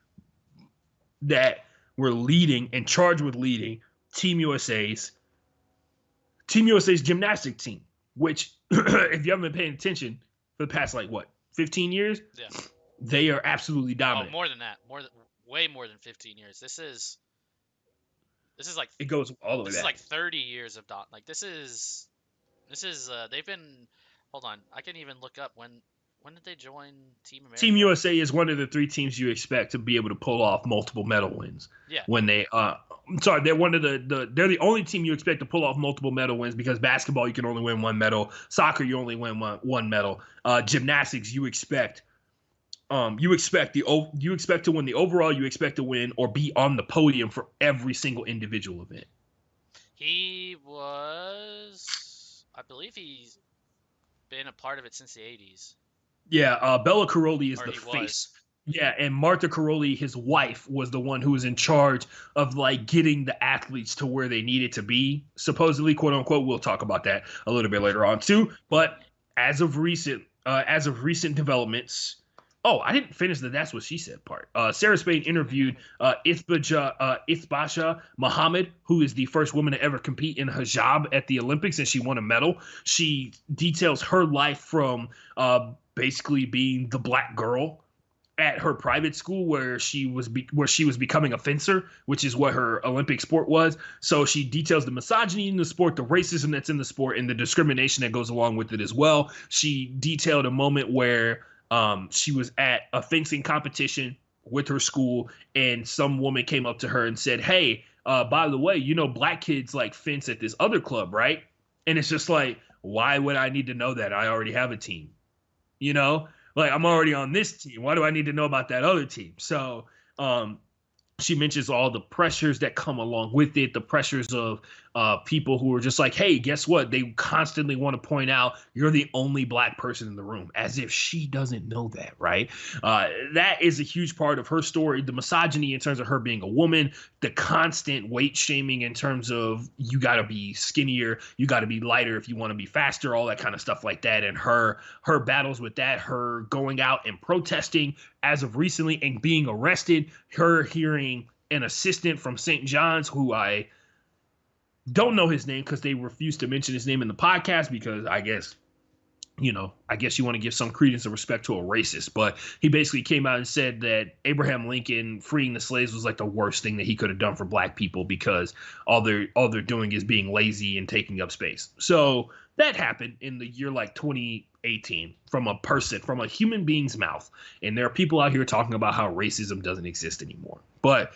that were leading and charged with leading Team USA's gymnastic team, which if you haven't been paying attention for the past 15 years, yeah, they are absolutely dominant. Oh, more than that. Way more than 15 years. This is like it goes all the way This back. is like 30 years of this is they've been. Hold on, I can even look up when did they join Team America? Team USA is one of the 3 teams you expect to be able to pull off multiple medal wins. Yeah. When they they're one of they're the only team you expect to pull off multiple medal wins because basketball you can only win 1 medal, soccer you only win one medal, gymnastics you expect to win the overall, you expect to win or be on the podium for every single individual event. He was, I believe he's been a part of it since the 80s. Yeah, Bella Caroli is the face. Yeah, and Martha Caroli, his wife, was the one who was in charge of getting the athletes to where they needed to be, supposedly, quote unquote. We'll talk about that a little bit later on too. But as of recent developments, I didn't finish the "That's What She Said" part. Sarah Spain interviewed Ithbasha Muhammad, who is the first woman to ever compete in hijab at the Olympics, and she won a medal. She details her life from basically being the black girl at her private school where she was becoming a fencer, which is what her Olympic sport was. So she details the misogyny in the sport, the racism that's in the sport, and the discrimination that goes along with it as well. She detailed a moment where she was at a fencing competition with her school, and some woman came up to her and said, "Hey, by the way, black kids fence at this other club, right?" And it's just why would I need to know that? I already have a team. I'm already on this team. Why do I need to know about that other team? So she mentions all the pressures that come along with it, the pressures of people who are just hey, guess what? They constantly want to point out you're the only black person in the room, as if she doesn't know that, right? That is a huge part of her story. The misogyny in terms of her being a woman, the constant weight shaming in terms of you got to be skinnier, you got to be lighter if you want to be faster, all that kind of stuff like that. And her battles with that, her going out and protesting as of recently and being arrested, her hearing an assistant from St. John's, who I don't know his name because they refused to mention his name in the podcast because I guess you want to give some credence and respect to a racist. But he basically came out and said that Abraham Lincoln freeing the slaves was the worst thing that he could have done for black people because all they're doing is being lazy and taking up space. So that happened in the year 2018 from a human being's mouth. And there are people out here talking about how racism doesn't exist anymore. But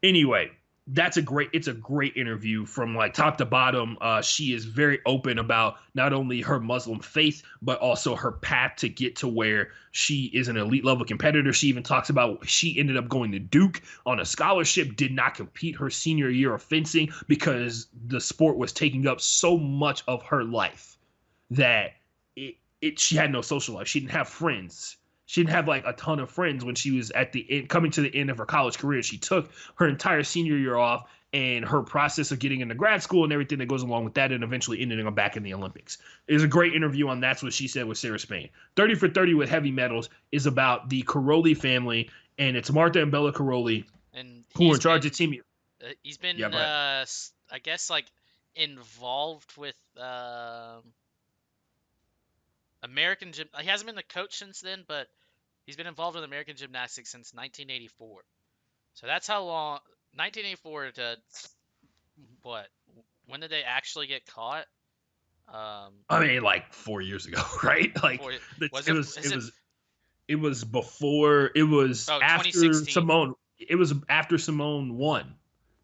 anyway, it's a great interview from top to bottom. She is very open about not only her Muslim faith, but also her path to get to where she is an elite level competitor. She even talks about she ended up going to Duke on a scholarship, did not compete her senior year of fencing because the sport was taking up so much of her life that she had no social life. She didn't have friends. She didn't have a ton of friends when she was at the end, coming to the end of her college career. She took her entire senior year off, and her process of getting into grad school and everything that goes along with that, and eventually ending up back in the Olympics. It was a great interview on That's What She Said with Sarah Spain. 30 for 30 with heavy metals is about the Caroli family, and it's Martha and Bella Caroli who are in charge of team. He's been, I I guess like involved with American gym. He hasn't been the coach since then, but he's been involved with American gymnastics since 1984. So that's how long. 1984 to what? When did they actually get caught? I mean, like 4 years ago, right? Like For was it it? was Is it it? was it was before it was Oh, after 2016. Simone. It was after Simone won.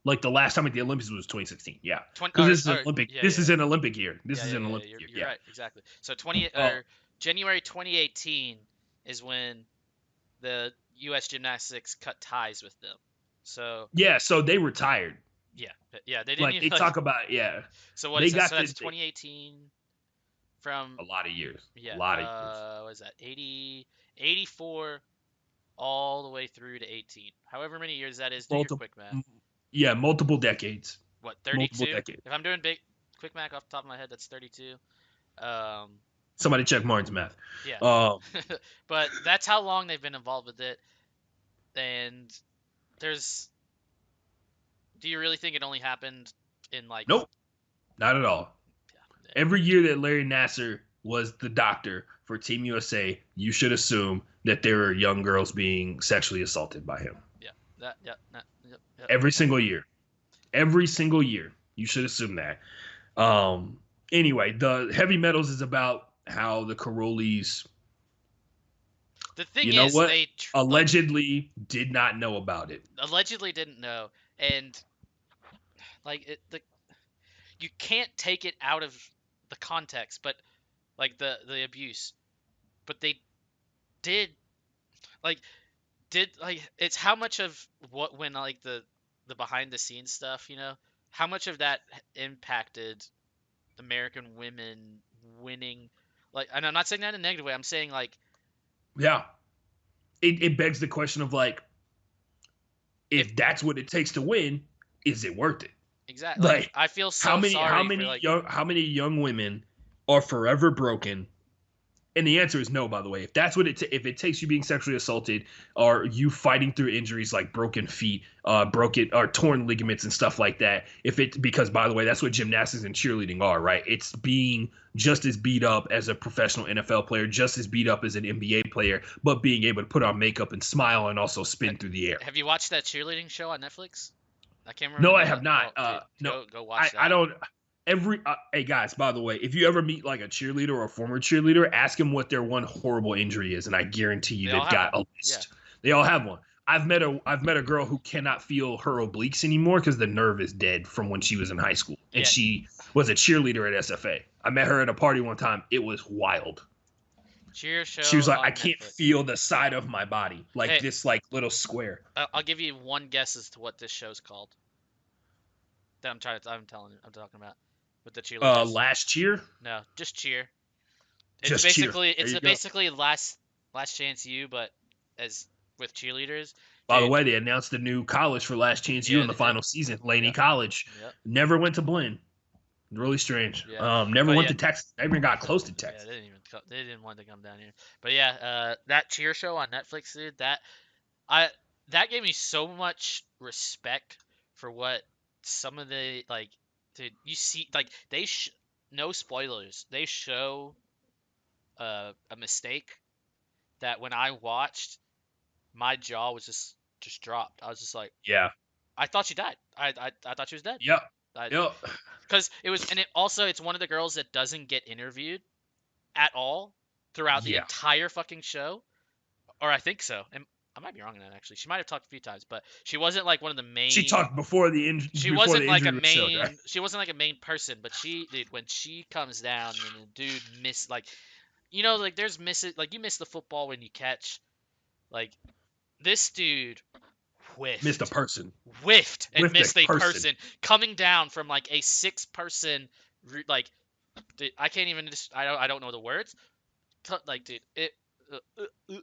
Like the last time at the Olympics was 2016. Yeah, 20. because this is an Or Olympic. yeah, This yeah, is an Olympic year. This yeah, is yeah, an yeah. Olympic year. You're Yeah. right, exactly. So 20 Oh or January 2018 is when the U.S. Gymnastics cut ties with them. So yeah. So they retired. yeah, yeah, they didn't Like even they like. talk about. Yeah, So what they is that? So got that's 2018 from a lot of years. A yeah. lot of years. What is that? 80, 84 all the way through to 18. However many years that is, do your Multiple. quick math. Yeah, multiple decades. What, Multiple 32? decades. If I'm doing big quick math off the top of my head, that's 32. Um, Somebody check Martin's math. yeah. Um, But that's how long they've been involved with it. And there's, do you really think it only happened in like, nope, not at all. yeah, Every year that Larry Nasser was the doctor for Team USA, you should assume that there are young girls being sexually assaulted by him. yeah, that, yeah, that, yep, yep. Every single year. Every single year. You should assume that. Um, anyway, the heavy metals is about how the Carolis, The thing you know is, what? they like Allegedly did not know about it. allegedly didn't know, and like you can't take it out of the context, but like the abuse, but they did like it's how much of what when like the behind the scenes stuff, how much of that impacted American women winning, like, and I'm not saying that in a negative way. I'm saying like Yeah. It begs the question of like, if if that's what it takes to win, is it worth it? exactly like Like I feel how so many how sorry for many like young women are forever broken? And the answer is no, by the way. If that's what if it takes you being sexually assaulted or you fighting through injuries like broken feet, broken or torn ligaments and stuff like that, if it because by the way, that's what gymnastics and cheerleading are, right? It's being just as beat up as a professional NFL player, just as beat up as an NBA player, but being able to put on makeup and smile and also spin through the air. have you watched that cheerleading show on Netflix? I can't remember No, the I name of have it. not. Oh, dude, No, go I watch I that. don't. Hey guys, by the way, if you ever meet like a cheerleader or a former cheerleader, ask them what their one horrible injury is, and I guarantee you They all they've have got one. a Yeah. list. They all have one. I've met a girl who cannot feel her obliques anymore because the nerve is dead from when she was in high school, and Yeah. she was a cheerleader at SFA. I met her at a party one time. It was wild. Cheer show She was like, on I can't Netflix. feel the side of my body, like Hey, this, like little square. I'll give you one guess as to what this show's called. That I'm talking about with the cheerleaders. Last cheer, No, just cheer. It's just cheer. basically There it's you a go. basically last chance you, but as with cheerleaders, By the dude. way, they announced the new college for Last Chance U Yeah, in the they did. final season. Laney Yep, College. yep, Never went to Blinn. Really strange. yeah. Never But went yeah, to Texas. Never even got close to yeah, Texas. they didn't want to come down here. But yeah, that cheer show on Netflix, dude. I that gave me so much respect for what some of the like, dude. You see, like no spoilers. They show a mistake that when I watched, my jaw was just dropped. I was just like, Yeah. I thought she died. I thought she was dead. Yep. I Yep. Because it was, and it also it's one of the girls that doesn't get interviewed at all throughout the Yeah. entire fucking show, or I think so. And I might be wrong on that actually. She might have talked a few times, but she wasn't like one of the She main. talked before the She before wasn't the like a injury was showed, right? main. She wasn't like a main person, but dude, when she comes down and the dude miss like, like there's misses like you miss the football when you catch, like this dude Missed a whiffed, person. whiffed and Whiffed missed a a person. person coming down from like a 6-person, like, dude, I can't even just I don't know the words. Like, dude, uh, uh, uh,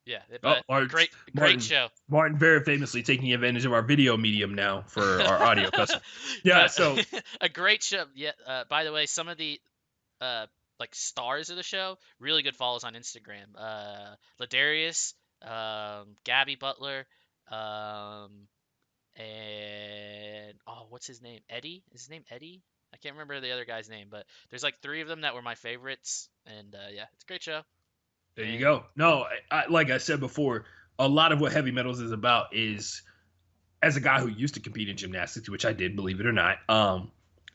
yeah, Oh, but great Martin. show. Martin very famously taking advantage of our video medium now for our audio customers. Yeah. But So a great show. Yeah. By the way, some of the uh like stars of the show, really good follows on Instagram. Ladarius, Gabby Butler, um, and what's his name? Eddie? Is his name Eddie? I can't remember the other guy's name, but there's like three of them that were my favorites, and yeah, it's a great show. There you And go. No, like I said before, a lot of what Heavy Metals is about is, as a guy who used to compete in gymnastics, which I did, believe it or not,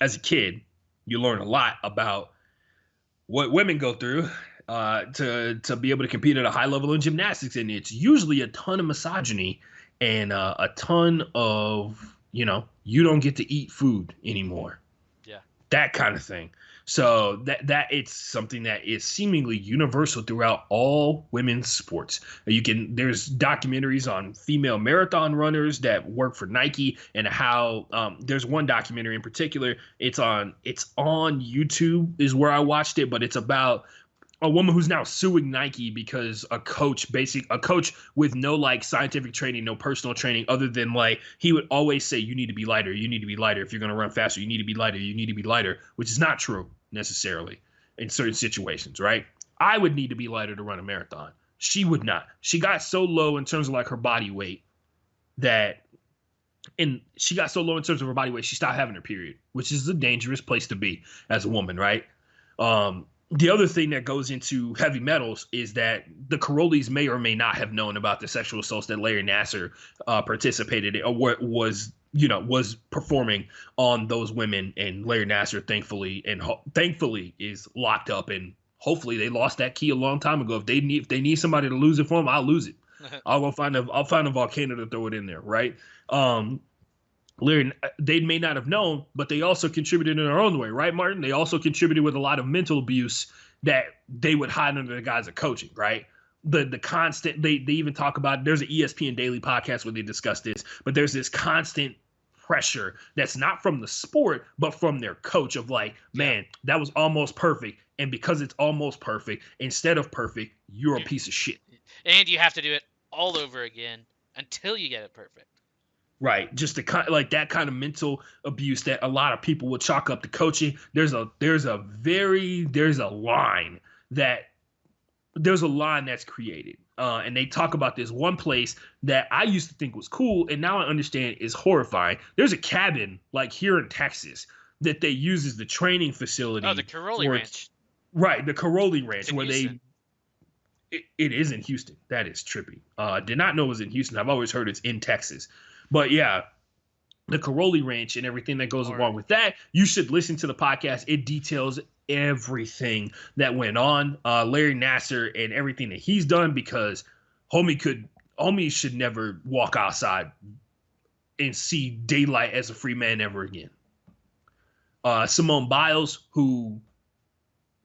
as a kid, you learn a lot about what women go through to be able to compete at a high level in gymnastics, and it's usually a ton of misogyny and a ton of you don't get to eat food anymore, yeah, that kind of thing. So that it's something that is seemingly universal throughout all women's sports. There's documentaries on female marathon runners that work for Nike, and how there's one documentary in particular. It's on YouTube is where I watched it, but it's about a woman who's now suing Nike because a coach with no like scientific training, no personal training, other than like he would always say, you need to be lighter. You need to be lighter. If you're going to run faster, you need to be lighter. You need to be lighter, which is not true necessarily in certain situations, right? I would need to be lighter to run a marathon. She would not. She got so low in terms of like her body weight she stopped having her period, which is a dangerous place to be as a woman, right? The other thing that goes into Heavy Metals is that the Carolis may or may not have known about the sexual assaults that Larry Nassar participated in, or was performing on those women. And Larry Nassar, thankfully, is locked up, and hopefully they lost that key a long time ago. If they need somebody to lose it for them, I'll lose it. I'll find a volcano to throw it in there, right? Larry, they may not have known, but they also contributed in their own way, right, Martin? They also contributed with a lot of mental abuse that they would hide under the guise of coaching, right? The constant, they even talk about, there's an ESPN Daily podcast where they discuss this, but there's this constant pressure that's not from the sport, but from their coach of like, man, that was almost perfect. And because it's almost perfect, instead of perfect, you're a piece of shit. And you have to do it all over again until you get it perfect. Right, just like that kind of mental abuse that a lot of people will chalk up to coaching. There's a line that's created, and they talk about this one place that I used to think was cool, and now I understand is horrifying. There's a cabin like here in Texas that they use as the training facility. Oh, the Caroli Ranch. Right, the Caroli Ranch, where it is in Houston. That is trippy. Did not know it was in Houston. I've always heard it's in Texas. But yeah, the Caroli Ranch and everything that goes along with that, you should listen to the podcast. It details everything that went on, Larry Nassar and everything that he's done, because homie should never walk outside and see daylight as a free man ever again. Simone Biles, who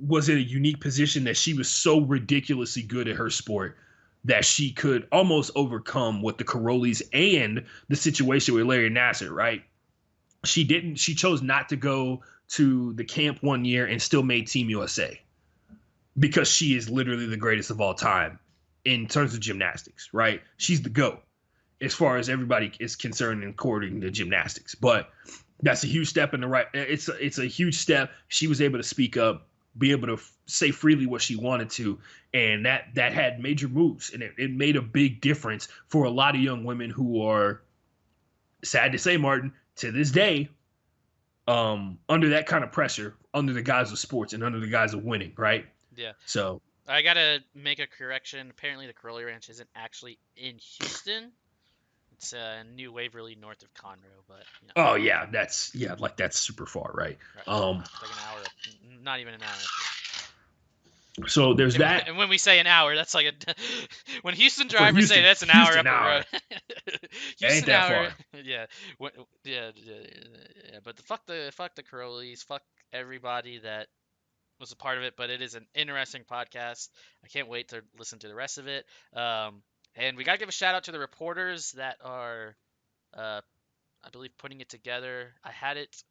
was in a unique position that she was so ridiculously good at her sport that she could almost overcome with the Carolis and the situation with Larry Nassar, right? She chose not to go to the camp one year and still made Team USA because she is literally the greatest of all time in terms of gymnastics, right? She's the GOAT as far as everybody is concerned according to gymnastics. But that's a huge step in the right. It's a huge step. She was able to speak up, be able to say freely what she wanted to, and that had major moves, and it made a big difference for a lot of young women who are, sad to say, Martin, to this day, under that kind of pressure, under the guise of sports and under the guise of winning, right? Yeah. So I gotta make a correction. Apparently, the Caroli Ranch isn't actually in Houston. It's New Waverly, north of Conroe, but oh yeah, that's super far, right? It's like an hour, not even an hour. So there's that. And when we say an hour, that's like when Houston drivers say that's an hour up the road. Houston ain't that hour. far. Yeah. But fuck the Carolis, fuck everybody that was a part of it. But it is an interesting podcast. I can't wait to listen to the rest of it. And we gotta give a shout out to the reporters that are, I believe, putting it together. I had it.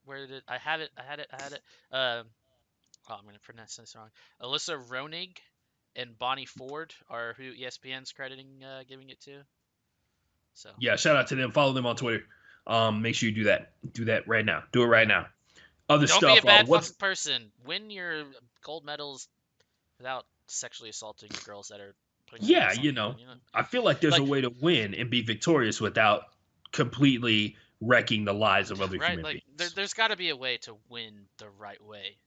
I'm going to pronounce this wrong. Alyssa Ronig and Bonnie Ford are who ESPN's crediting giving it to. So yeah, shout out to them. Follow them on Twitter. Make sure you do that. Do that right now. Do it right now. Other Don't stuff. Don't be a bad fucking person. Win your gold medals without sexually assaulting girls that are putting. Yeah, I feel like there's a way to win and be victorious without completely wrecking the lives of other Right? human Like beings. there's got to be a way to win the right way.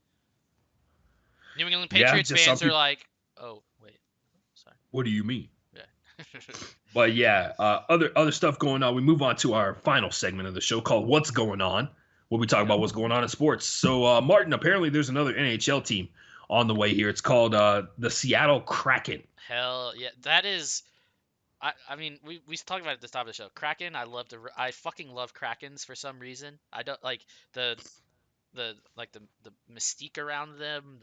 New England Yeah, Patriots just some fans are people. like, oh wait, sorry. What do you mean? Yeah. But yeah, other stuff going on. We move on to our final segment of the show called "What's Going On," where we talk Yep. about what's going on in sports. So, Martin, apparently there's another NHL team on the way here. It's called the Seattle Kraken. Hell yeah, that is. I mean, we talked about it at the top of the show. Kraken, I fucking love Krakens for some reason. I don't like the the mystique around them.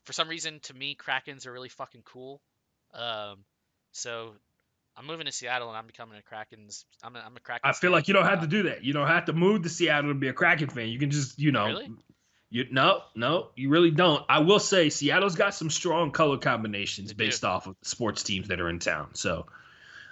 For some reason, to me, Krakens are really fucking cool. Um, so I'm moving to Seattle and I'm becoming a Krakens. I'm a I Krakens feel stan like you from don't the have to top. do that. You don't have to move to Seattle to be a Kraken fan. You can just, Really? no, you really don't. I will say Seattle's got some strong color combinations They do. based off of the sports teams that are in town. So,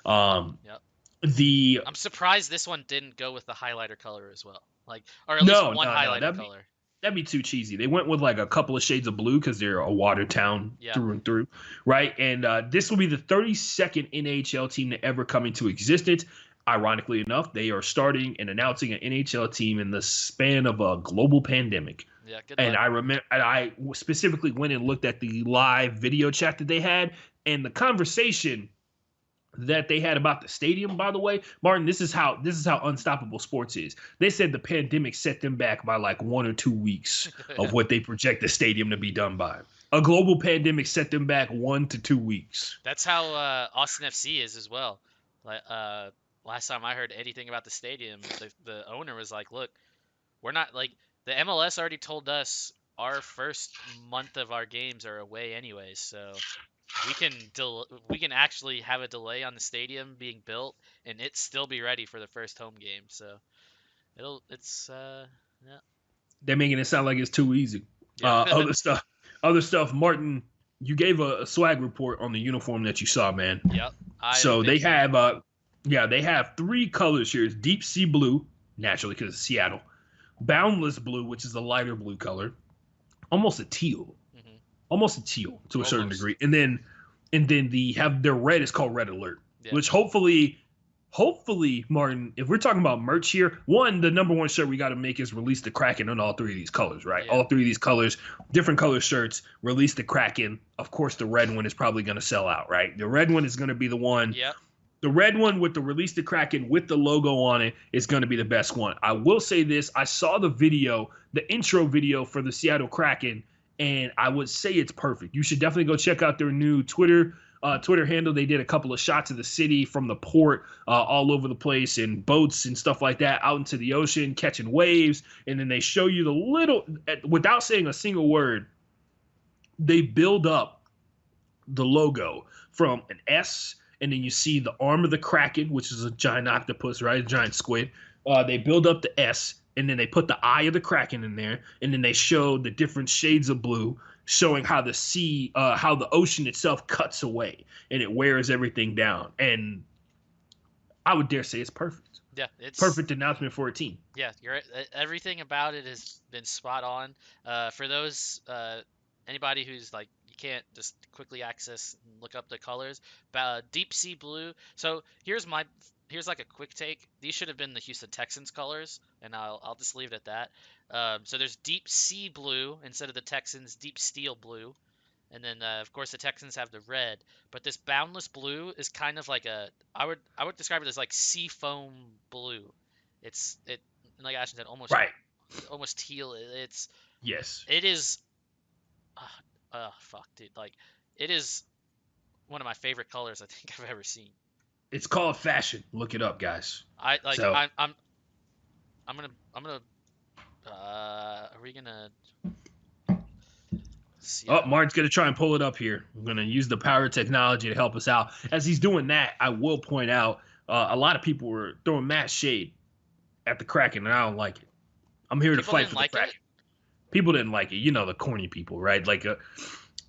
um, Yep. the I'm surprised this one didn't go with the highlighter color as well. Like, or at least no, one no, no, highlighter color. that'd be too cheesy. They went with like a couple of shades of blue because they're a water town Yeah. through and through, right? And this will be the 32nd NHL team to ever come into existence. Ironically enough, they are starting and announcing an NHL team in the span of a global pandemic. Yeah, good And luck. I specifically went and looked at the live video chat that they had and the conversation that they had about the stadium. By the way, Martin, this is how unstoppable sports is. They said the pandemic set them back by like 1 or 2 weeks of what they project the stadium to be done by. A global pandemic set them back 1 to 2 weeks. That's how Austin FC is as well. Like last time I heard anything about the stadium, the owner was like, "Look, we're not like the MLS already told us our first month of our games are away anyways, so we can actually have a delay on the stadium being built and it still be ready for the first home game. So it's yeah. They're making it sound like it's too easy. Yeah. Other stuff. Martin, you gave a swag report on the uniform that you saw, man. Yep. So they have they have 3 colors here. It's deep sea blue, naturally because it's Seattle. Boundless blue, which is a lighter blue color, almost a teal, to a certain degree, and then their red is called Red Alert, which hopefully, Martin, if we're talking about merch here, the number one shirt we got to make is release the Kraken in all 3 of these colors, right? Yeah. All 3 of these colors, different color shirts, release the Kraken. Of course, the red one is probably going to sell out, right? The red one is going to be the one. Yep. The red one with the release the Kraken with the logo on it is going to be the best one. I will say this. I saw the intro video for the Seattle Kraken, and I would say it's perfect. You should definitely go check out their new Twitter handle. They did a couple of shots of the city from the port all over the place and boats and stuff like that out into the ocean, catching waves. And then they show you without saying a single word, they build up the logo from an S, and then you see the arm of the Kraken, which is a giant octopus, right? A giant squid. They build up the S, and then they put the eye of the Kraken in there, and then they show the different shades of blue, showing how how the ocean itself cuts away, and it wears everything down. And I would dare say it's perfect. Yeah, it's perfect announcement for a team. Yeah, you're right. Everything about it has been spot on. For those anybody who's like you can't just quickly access and look up the colors, deep sea blue. So here's like a quick take. These should have been the Houston Texans colors, and I'll just leave it at that. So there's deep sea blue instead of the Texans deep steel blue, and then of course the Texans have the red. But this boundless blue is kind of like I would describe it as like sea foam blue. It like Ashton said, almost teal. It is. Fuck, dude. Like, it is one of my favorite colors I think I've ever seen. It's called fashion. Look it up, guys. I'm gonna. Are we gonna? Martin's gonna try and pull it up here. I'm gonna use the power of technology to help us out. As he's doing that, I will point out a lot of people were throwing mad shade at the Kraken, and I don't like it. I'm here to fight for the Kraken. People didn't like it. You know, the corny people, right? Like,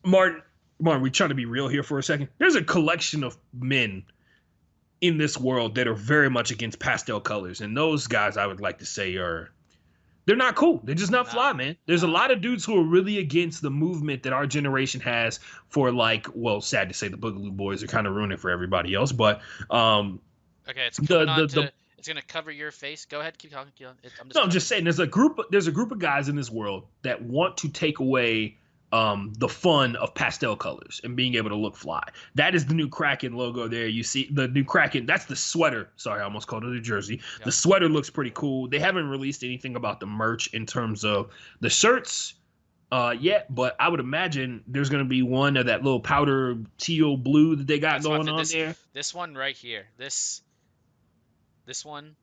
Martin, we trying to be real here for a second. There's a collection of men in this world that are very much against pastel colors. And those guys, I would like to say, they're not cool. They're just not fly, man. There's a lot of dudes who are really against the movement that our generation has for, like, well, sad to say the Boogaloo Boys are kind of ruining it for everybody else. But, okay, it's coming on to It's gonna cover your face. Go ahead, keep talking. I'm just No, I'm covering. just saying there's a group of guys in this world that want to take away the fun of pastel colors and being able to look fly. That is the new Kraken logo there. You see the new Kraken. That's the sweater. Sorry, I almost called it a jersey. Yep. The sweater looks pretty cool. They haven't released anything about the merch in terms of the shirts yet, but I would imagine there's going to be one of that little powder teal blue that they got That's going on there. This one right here. This one.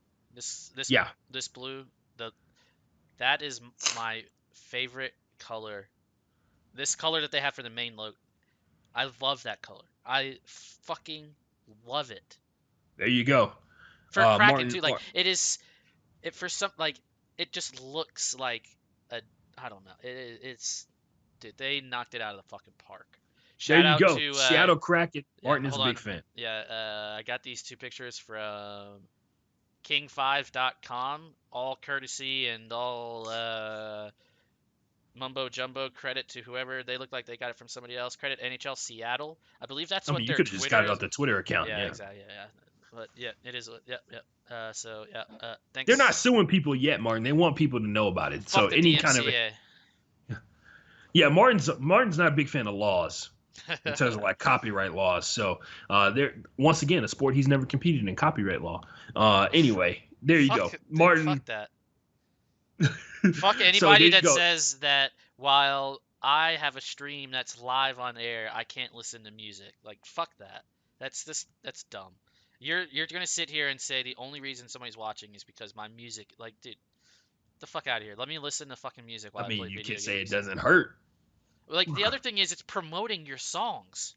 Yeah. This blue. That is my favorite color. This color that they have for the main logo. I love that color. I fucking love it. There you go. For Kraken Martin, too, like it is. It for some like it just looks like a. I don't know. It's dude. They knocked it out of the fucking park. There Shout you out go. to Seattle Kraken. yeah, Martin is a hold big on. fan. Yeah, I got these two pictures from king5.com, all courtesy and all mumbo jumbo credit to whoever. They look like they got it from somebody else. Credit NHL Seattle. I believe that's I what mean, you their could have just got it Twitter off the Twitter account. Yeah, Yeah. exactly. Yeah. But yeah, it is. Yep. So yeah. Thanks. They're not suing people yet, Martin. They want people to know about it. Fuck So the any DMCA. kind of yeah, Martin's not a big fan of laws in terms of like copyright laws. So they're once again a sport he's never competed in copyright law. Anyway, there you go, Dude, Martin. Fuck that. Fuck So anybody that go. says that while I have a stream that's live on air, I can't listen to music. Like fuck that. That's dumb. You're gonna sit here and say the only reason somebody's watching is because my music. Like, dude, the fuck out of here. Let me listen to fucking music while I I mean, play you video can say it games. doesn't hurt. Like the other thing is it's promoting your songs.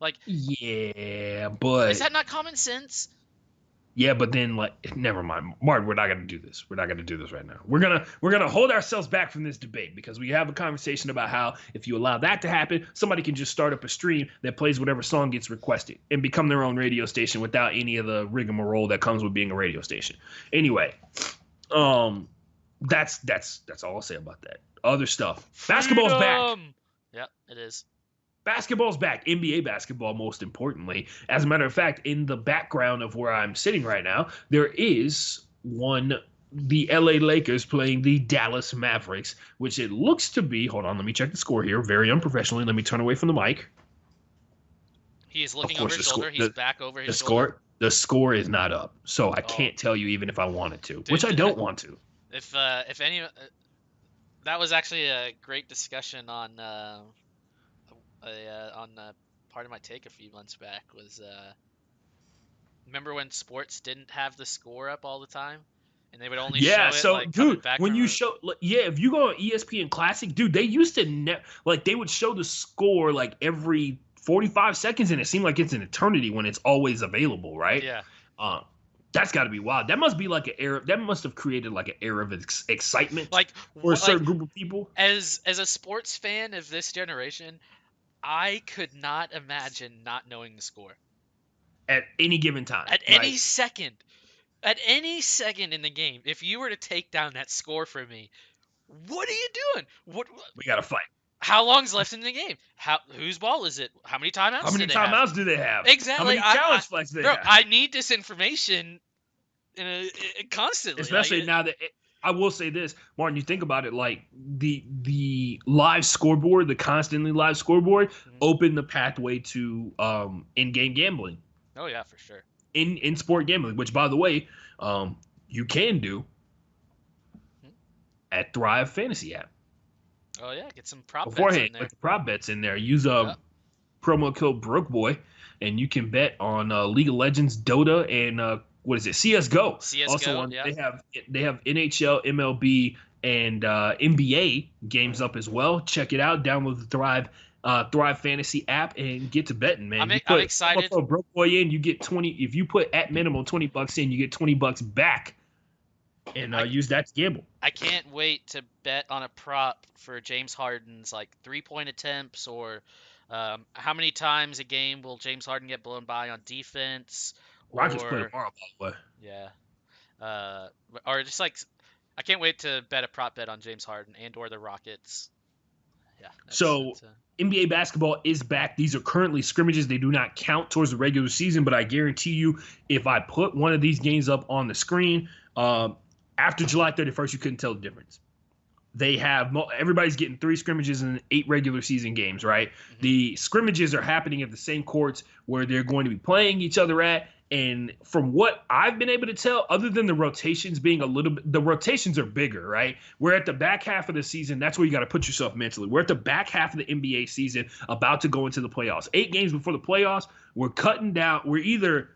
Like Yeah, but is that not common sense? yeah, but then like, never mind, Martin. We're not gonna do this. We're not gonna do this right now. We're gonna hold ourselves back from this debate because we have a conversation about how if you allow that to happen, somebody can just start up a stream that plays whatever song gets requested and become their own radio station without any of the rigmarole that comes with being a radio station. Anyway, that's all I'll say about that. Other stuff. Basketball's back. Yep, it is. Basketball's back. NBA basketball, most importantly. As a matter of fact, in the background of where I'm sitting right now, there is the LA Lakers playing the Dallas Mavericks, which it looks to be. Hold on, let me check the score here. Very unprofessionally. Let me turn away from the mic. He is looking over his shoulder. He's back over his shoulder. The score is not up, so I can't tell you even if I wanted to, which I don't want to. If any, that was actually a great discussion on part of my take a few months back was remember when sports didn't have the score up all the time and they would only show it like dude, back when you show if you go on ESPN Classic, dude, they used to like they would show the score like every 45 seconds and it seemed like it's an eternity when it's always available, right? Yeah. That's got to be wild. That must be like an era. That must have created like an era of excitement, like for a certain group of people. As a sports fan of this generation, I could not imagine not knowing the score at any given time. At any second in the game, if you were to take down that score from me, what are you doing? What we gotta fight. How long's left in the game? Whose ball is it? How many timeouts? How many timeouts do they have? Exactly. How many challenge flags do they have? I need this information constantly. Especially now that I will say this, Martin. You think about it, like the live scoreboard, the constantly live scoreboard, opened the pathway to in-game gambling. Oh yeah, for sure. In sport gambling, which by the way, you can do at Thrive Fantasy app. Oh yeah, get some prop beforehand. Bets in there. Put the prop bets in there. Use promo code BrokeBoy, and you can bet on League of Legends, Dota, and what is it? CS:GO. Also, they have NHL, MLB, and NBA games up as well. Check it out. Download the Thrive Fantasy app and get to betting, man. I'm excited. Promo code BrokeBoy in, you get 20. If you put at minimum $20 in, you get $20 back. And use that to gamble. I can't wait to bet on a prop for James Harden's like 3-point attempts or how many times a game will James Harden get blown by on defense. Rockets play tomorrow, by the way. Yeah. Or just like I can't wait to bet a prop bet on James Harden and or the Rockets. Yeah, So NBA basketball is back. These are currently scrimmages. They do not count towards the regular season, but I guarantee you, if I put one of these games up on the screen, after July 31st, you couldn't tell the difference. They have everybody's getting 3 scrimmages and 8 regular season games, right? Mm-hmm. The scrimmages are happening at the same courts where they're going to be playing each other at. And from what I've been able to tell, other than the rotations being a little bit, the rotations are bigger, right? We're at the back half of the season. That's where you got to put yourself mentally. We're at the back half of the NBA season, about to go into the playoffs. 8 games before the playoffs, we're cutting down. We're either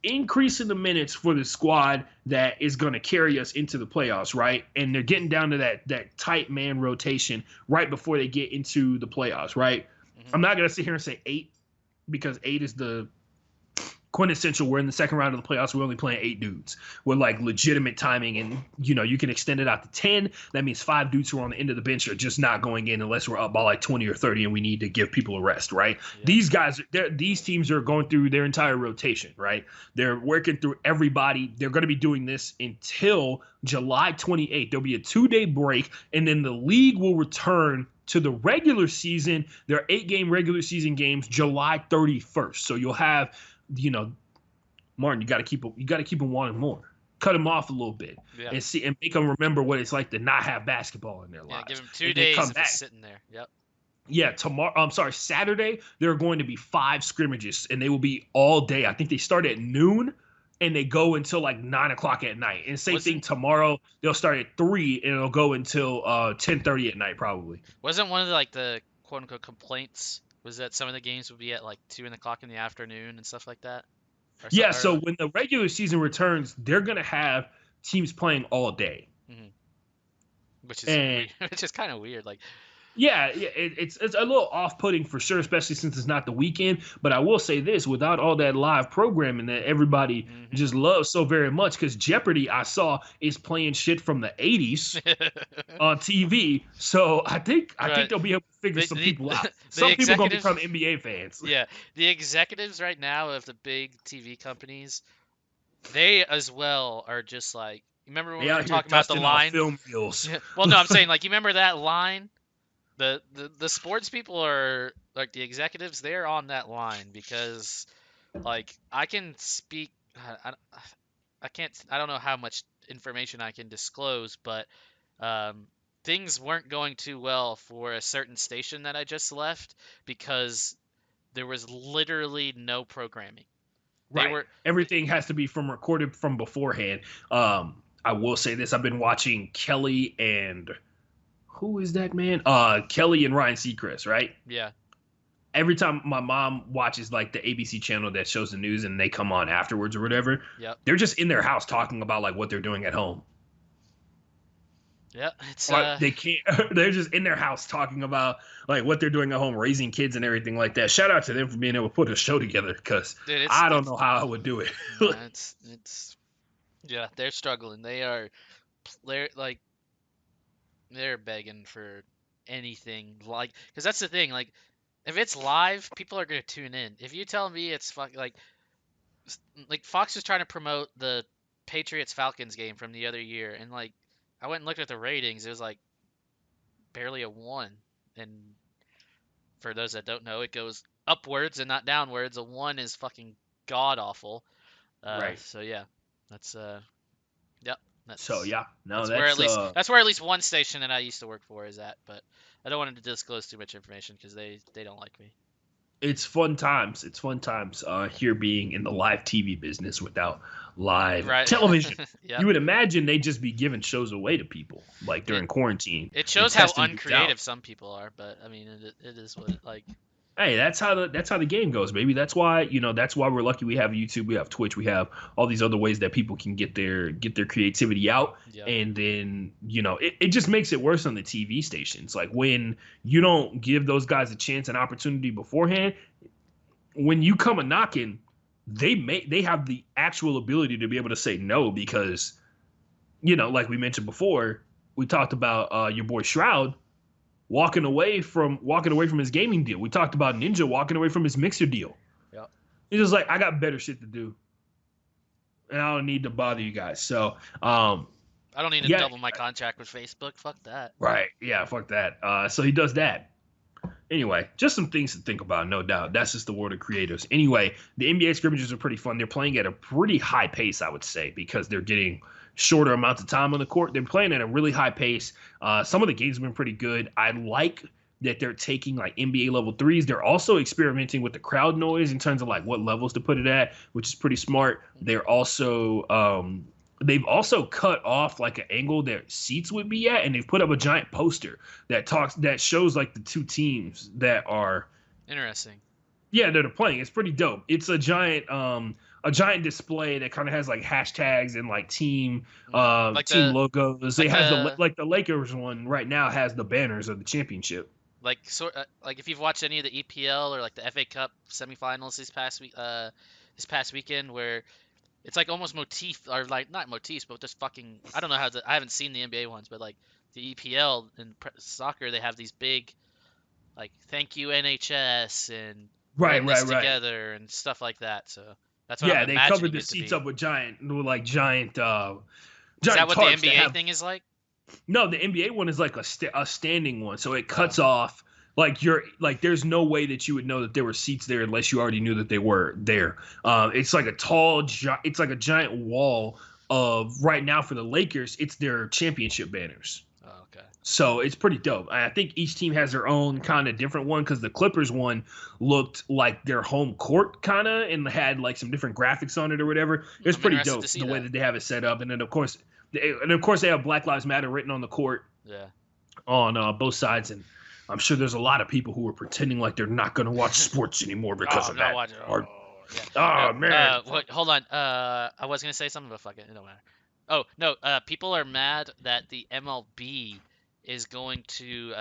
increasing the minutes for the squad that is going to carry us into the playoffs, right? And they're getting down to that tight man rotation right before they get into the playoffs, right? Mm-hmm. I'm not going to sit here and say 8 because 8 is the quintessential. We're in the second round of the playoffs. We're only playing 8 dudes with like legitimate timing, and you can extend it out to 10. That means 5 dudes who are on the end of the bench are just not going in unless we're up by like 20 or 30 and we need to give people a rest, right? Yeah. These teams are going through their entire rotation, right? They're working through everybody. They're going to be doing this until July 28th. There'll be a 2-day break, and then the league will return to the regular season. There are 8-game regular season games July 31st. So you'll have, Martin, you got to keep them wanting more. Cut them off a little bit, and make them remember what it's like to not have basketball in their lives. Give them 2 days of just sitting there. Yep. Yeah, Saturday there are going to be 5 scrimmages, and they will be all day. I think they start at noon, and they go until like 9 o'clock at night. And same thing tomorrow. They'll start at 3, and it'll go until 10:30 at night probably. Wasn't one of the quote unquote complaints was that some of the games would be at like 2 o'clock in the afternoon and stuff like that? So when the regular season returns, they're going to have teams playing all day. Mm-hmm. Which is kind of weird. Like, it's a little off-putting for sure, especially since it's not the weekend. But I will say this, without all that live programming that everybody just loves so very much, because Jeopardy, I saw, is playing shit from the 80s on TV. So I think they'll be able to figure some people out. Some people are going to become NBA fans. Yeah, the executives right now of the big TV companies, they as well are just like, you remember when we were talking about the line? Film deals. Well, no, I'm saying, like, you remember that line? The sports people are like the executives. They're on that line because, like, I can speak. I can't. I don't know how much information I can disclose, but things weren't going too well for a certain station that I just left because there was literally no programming. Right. Everything has to be recorded from beforehand. I will say this: I've been watching Kelly and. Who is that man? Kelly and Ryan Seacrest, right? Yeah. Every time my mom watches like the ABC channel that shows the news and they come on afterwards or whatever, they're just in their house talking about like what they're doing at home. Yeah, it's they can't. They're just in their house talking about like what they're doing at home, raising kids and everything like that. Shout out to them for being able to put a show together, because I don't know how I would do it. Yeah, they're struggling. They're begging for anything, like, because that's the thing, like, if it's live, people are gonna tune in. If you tell me it's like Fox is trying to promote the Patriots Falcons game from the other year, and like I went and looked at the ratings, it was like barely a 1, and for those that don't know, it goes upwards and not downwards. A 1 is fucking god awful. Right. So yeah, that's yep. That's where at least one station that I used to work for is at, but I don't want to disclose too much information because they don't like me. It's fun times. Here being in the live TV business without live television. Yep. You would imagine they'd just be giving shows away to people like during quarantine. It shows how uncreative some people are, but I mean, it is what it like. Hey, that's how the game goes, baby. That's why we're lucky we have YouTube, we have Twitch, we have all these other ways that people can get their creativity out. Yep. And then, it just makes it worse on the TV stations. Like when you don't give those guys a chance and opportunity beforehand, when you come a knocking, they have the actual ability to be able to say no, because, like we mentioned before, we talked about your boy Shroud walking away from his gaming deal. We talked about Ninja walking away from his Mixer deal. Yeah. He's just like, I got better shit to do, and I don't need to bother you guys. So, I don't need to double my contract with Facebook. Fuck that. Right. Yeah. Fuck that. So he does that. Anyway, just some things to think about, no doubt. That's just the world of creators. Anyway, the NBA scrimmages are pretty fun. They're playing at a pretty high pace, I would say, because they're getting shorter amounts of time on the court. They're playing at a really high pace. Some of the games have been pretty good. I like that they're taking like NBA level threes. They're also experimenting with the crowd noise in terms of like what levels to put it at, which is pretty smart. They've also cut off like an angle that seats would be at, and they've put up a giant poster that shows like the two teams that are Interesting. yeah, that are playing. It's pretty dope. It's a giant display that kind of has like hashtags and like team Like team the logos. They like have the the Lakers one right now has the banners of the championship. like if you've watched any of the EPL or like the FA Cup semifinals this past weekend where it's like almost motif or like not motifs but just fucking I don't know I haven't seen the NBA ones but like the EPL and soccer they have these big like thank you NHS and we're Right, in this right, right. together and stuff like that. So that's what I'm Yeah, they covered imagining the it to seats be. up with giant Is that giant what the tarps that NBA have thing is like? no, the NBA one is like a standing one, so it Oh, cuts off like you're like there's no way that you would know that there were seats there unless you already knew that they were there. It's like it's like a giant wall of right now for the Lakers. It's their championship banners. oh okay. So it's pretty dope. I think each team has their own kind of different one because the Clippers one looked like their home court kind of and had like some different graphics on it or whatever. It's I'm pretty interested dope to see the way that. that they have it set up. And then of course they have Black Lives Matter written on the court Yeah. on both sides. And I'm sure there's a lot of people who are pretending like they're not going to watch sports anymore Oh, because I'm of not that. watching. Or, Oh, yeah. No, oh man, what? Hold on. I was gonna say something, but fuck it. It don't matter. Oh no. People are mad that the MLB is going to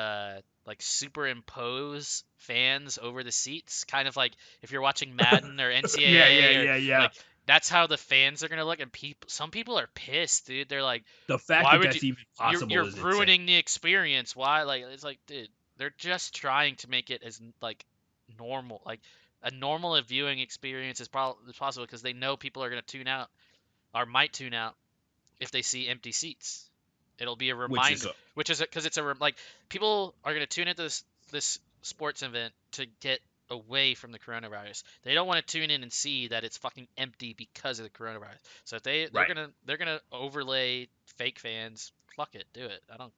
like superimpose fans over the seats, kind of like if you're watching Madden or yeah, yeah, NCAA or yeah, yeah. like that's how the fans are gonna look. And some people are pissed, dude. They're like, The fact why that would you? that's even You're possible is insane. ruining the experience. Why? Like it's like, dude, they're just trying to make it as like normal, like a normal viewing experience is possible because they know people are going to tune out or might tune out if they see empty seats. It'll be a Which is reminder, which is because it's like people are going to tune into this sports event to get away from the coronavirus. They don't want to tune in and see that it's fucking empty because of the coronavirus. So if right. they're gonna overlay fake fans. Fuck it, do it. I don't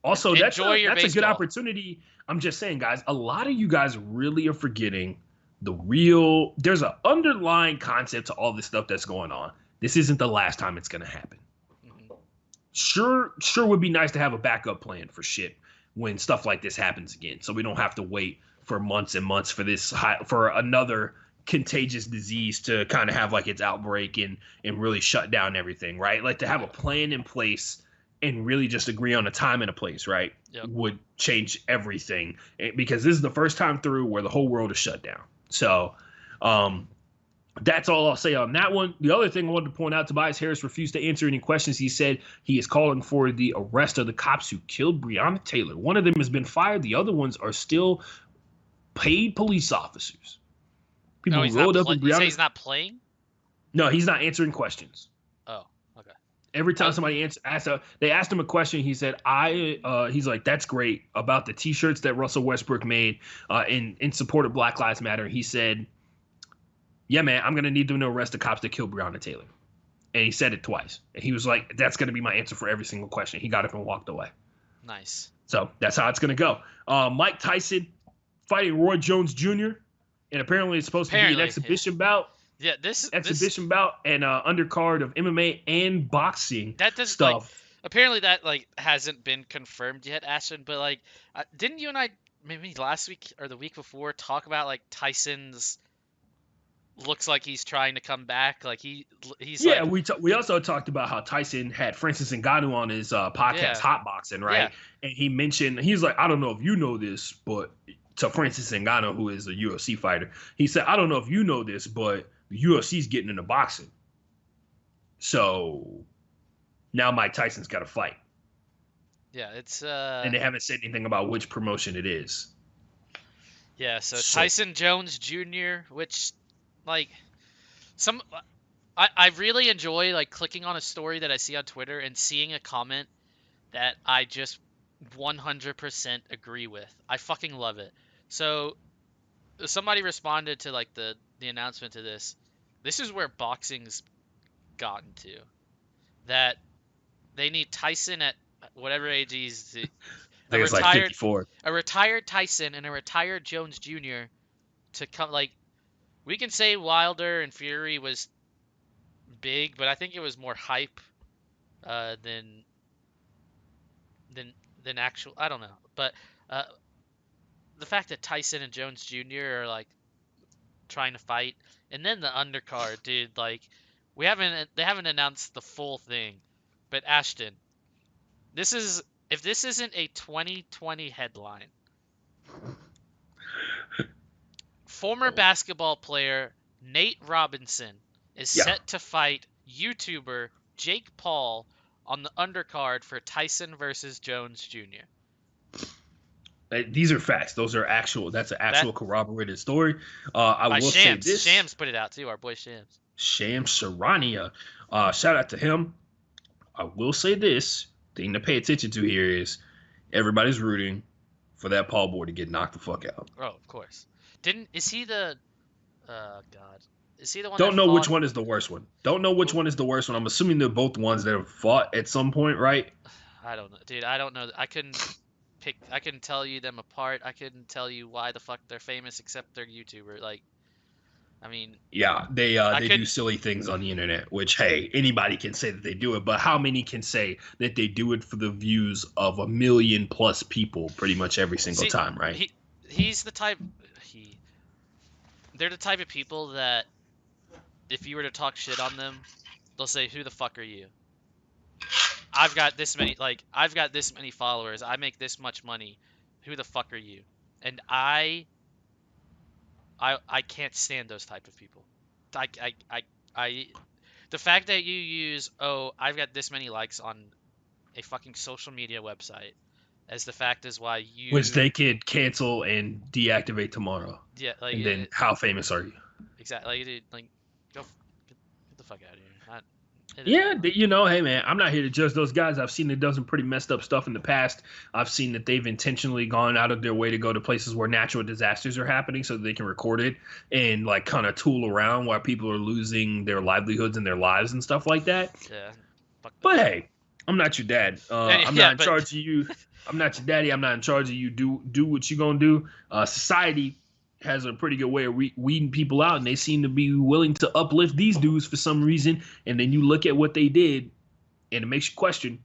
Also, enjoy your that's a good baseball. opportunity. I'm just saying, guys, a lot of you guys really are forgetting the real. There's an underlying concept to all this stuff that's going on. This isn't the last time it's going to happen. Hmm. Sure would be nice to have a backup plan for shit when stuff like this happens again, so we don't have to wait for months and months for another contagious disease to kind of have like its outbreak and really shut down everything, right? Like to have a plan in place and really just agree on a time and a place, right? Yep. Would change everything because this is the first time through where the whole world is shut down. So, that's all I'll say on that one. The other thing I wanted to point out, Tobias Harris refused to answer any questions. He said he is calling for the arrest of the cops who killed Breonna Taylor. One of them has been fired. The other ones are still paid police officers. People Oh, who rolled up in You say Breonna. he's not playing? No, he's not answering questions. Oh, okay. Every time I, somebody they asked him a question, he said, he's like, that's great about the T-shirts that Russell Westbrook made in support of Black Lives Matter. He said, yeah, man, I'm going to need them to arrest the cops that killed Breonna Taylor. And he said it twice. And he was like, that's going to be my answer for every single question. He got up and walked away. nice. So that's how it's going to go. Mike Tyson fighting Roy Jones Jr. And apparently it's supposed to be an exhibition bout. Yeah, Bout and undercard of MMA and boxing that does stuff. like apparently that like hasn't been confirmed yet, Ashton. But like, didn't you and I maybe last week or the week before talk about like Tyson's looks like he's trying to come back? Like he's yeah, like we also talked about how Tyson had Francis Ngannou on his podcast yeah Hot Boxing, right? yeah And he mentioned he's like, I don't know if you know this, but to Francis Ngannou, who is a UFC fighter, he said, I don't know if you know this, but the UFC's getting into boxing. So now Mike Tyson's got to fight. yeah it's And they haven't said anything about which promotion it is. yeah so Tyson Jones Jr., which like some I really enjoy like clicking on a story that I see on Twitter and seeing a comment that I just 100% agree with. I fucking love it. So somebody responded to like the announcement to this. This is where boxing's gotten to. That they need Tyson at whatever age he's I a think it's like retired 54. a retired Tyson and a retired Jones Jr. to come. Like, we can say Wilder and Fury was big, but I think it was more hype uh, than than than actual. I don't know, but uh, the fact that Tyson and Jones Jr. are like trying to fight, and then the undercard, dude. Like, they haven't announced the full thing, but Ashton, this is if this isn't a 2020 headline. Former basketball player Nate Robinson is Yeah. set to fight YouTuber Jake Paul on the undercard for Tyson versus Jones Jr. These are facts. Those are actual. That's an That actual corroborated story. I by will say Shams. this. Shams put it out too, our boy Shams. Sham Sarania. Shout out to him. I will say this. Thing to pay attention to here is everybody's rooting for that Paul boy to get knocked the fuck out. Oh, of course. Is he the God. Is he the one that Don't know which fought? one is the worst one. Don't know which one is the worst one. I'm assuming they're both ones that have fought at some point, right? I don't know. Dude, I don't know. I couldn't tell you them apart. I couldn't tell you why the fuck they're famous except they're YouTuber. Like, I mean, Yeah, I they do couldn't silly things on the internet, which hey, anybody can say that they do it, but how many can say that they do it for the views of 1 million+ people pretty much every single see time, right? he's the type he they're the type of people that if you were to talk shit on them, they'll say, "Who the fuck are you? I've got this many followers. I make this much money. Who the fuck are you?" And I can't stand those type of people. I I I I the fact that you use, "Oh, I've got this many likes on a fucking social media website," as the fact is why Which you they could cancel and deactivate tomorrow. yeah, like And then how famous are you? exactly, like, dude, like get the fuck out of here. It is what Yeah, it is. hey man, I'm not here to judge those guys. I've seen they've done some pretty messed up stuff in the past. I've seen that they've intentionally gone out of their way to go to places where natural disasters are happening so that they can record it and like kind of tool around while people are losing their livelihoods and their lives and stuff like that. Yeah, fuck But those. hey, I'm not your dad. I'm Yeah, not in but charge of you. I'm not your daddy. I'm not in charge of you. Do what you gonna do. Society has a pretty good way of weeding people out, and they seem to be willing to uplift these dudes for some reason. And then you look at what they did, and it makes you question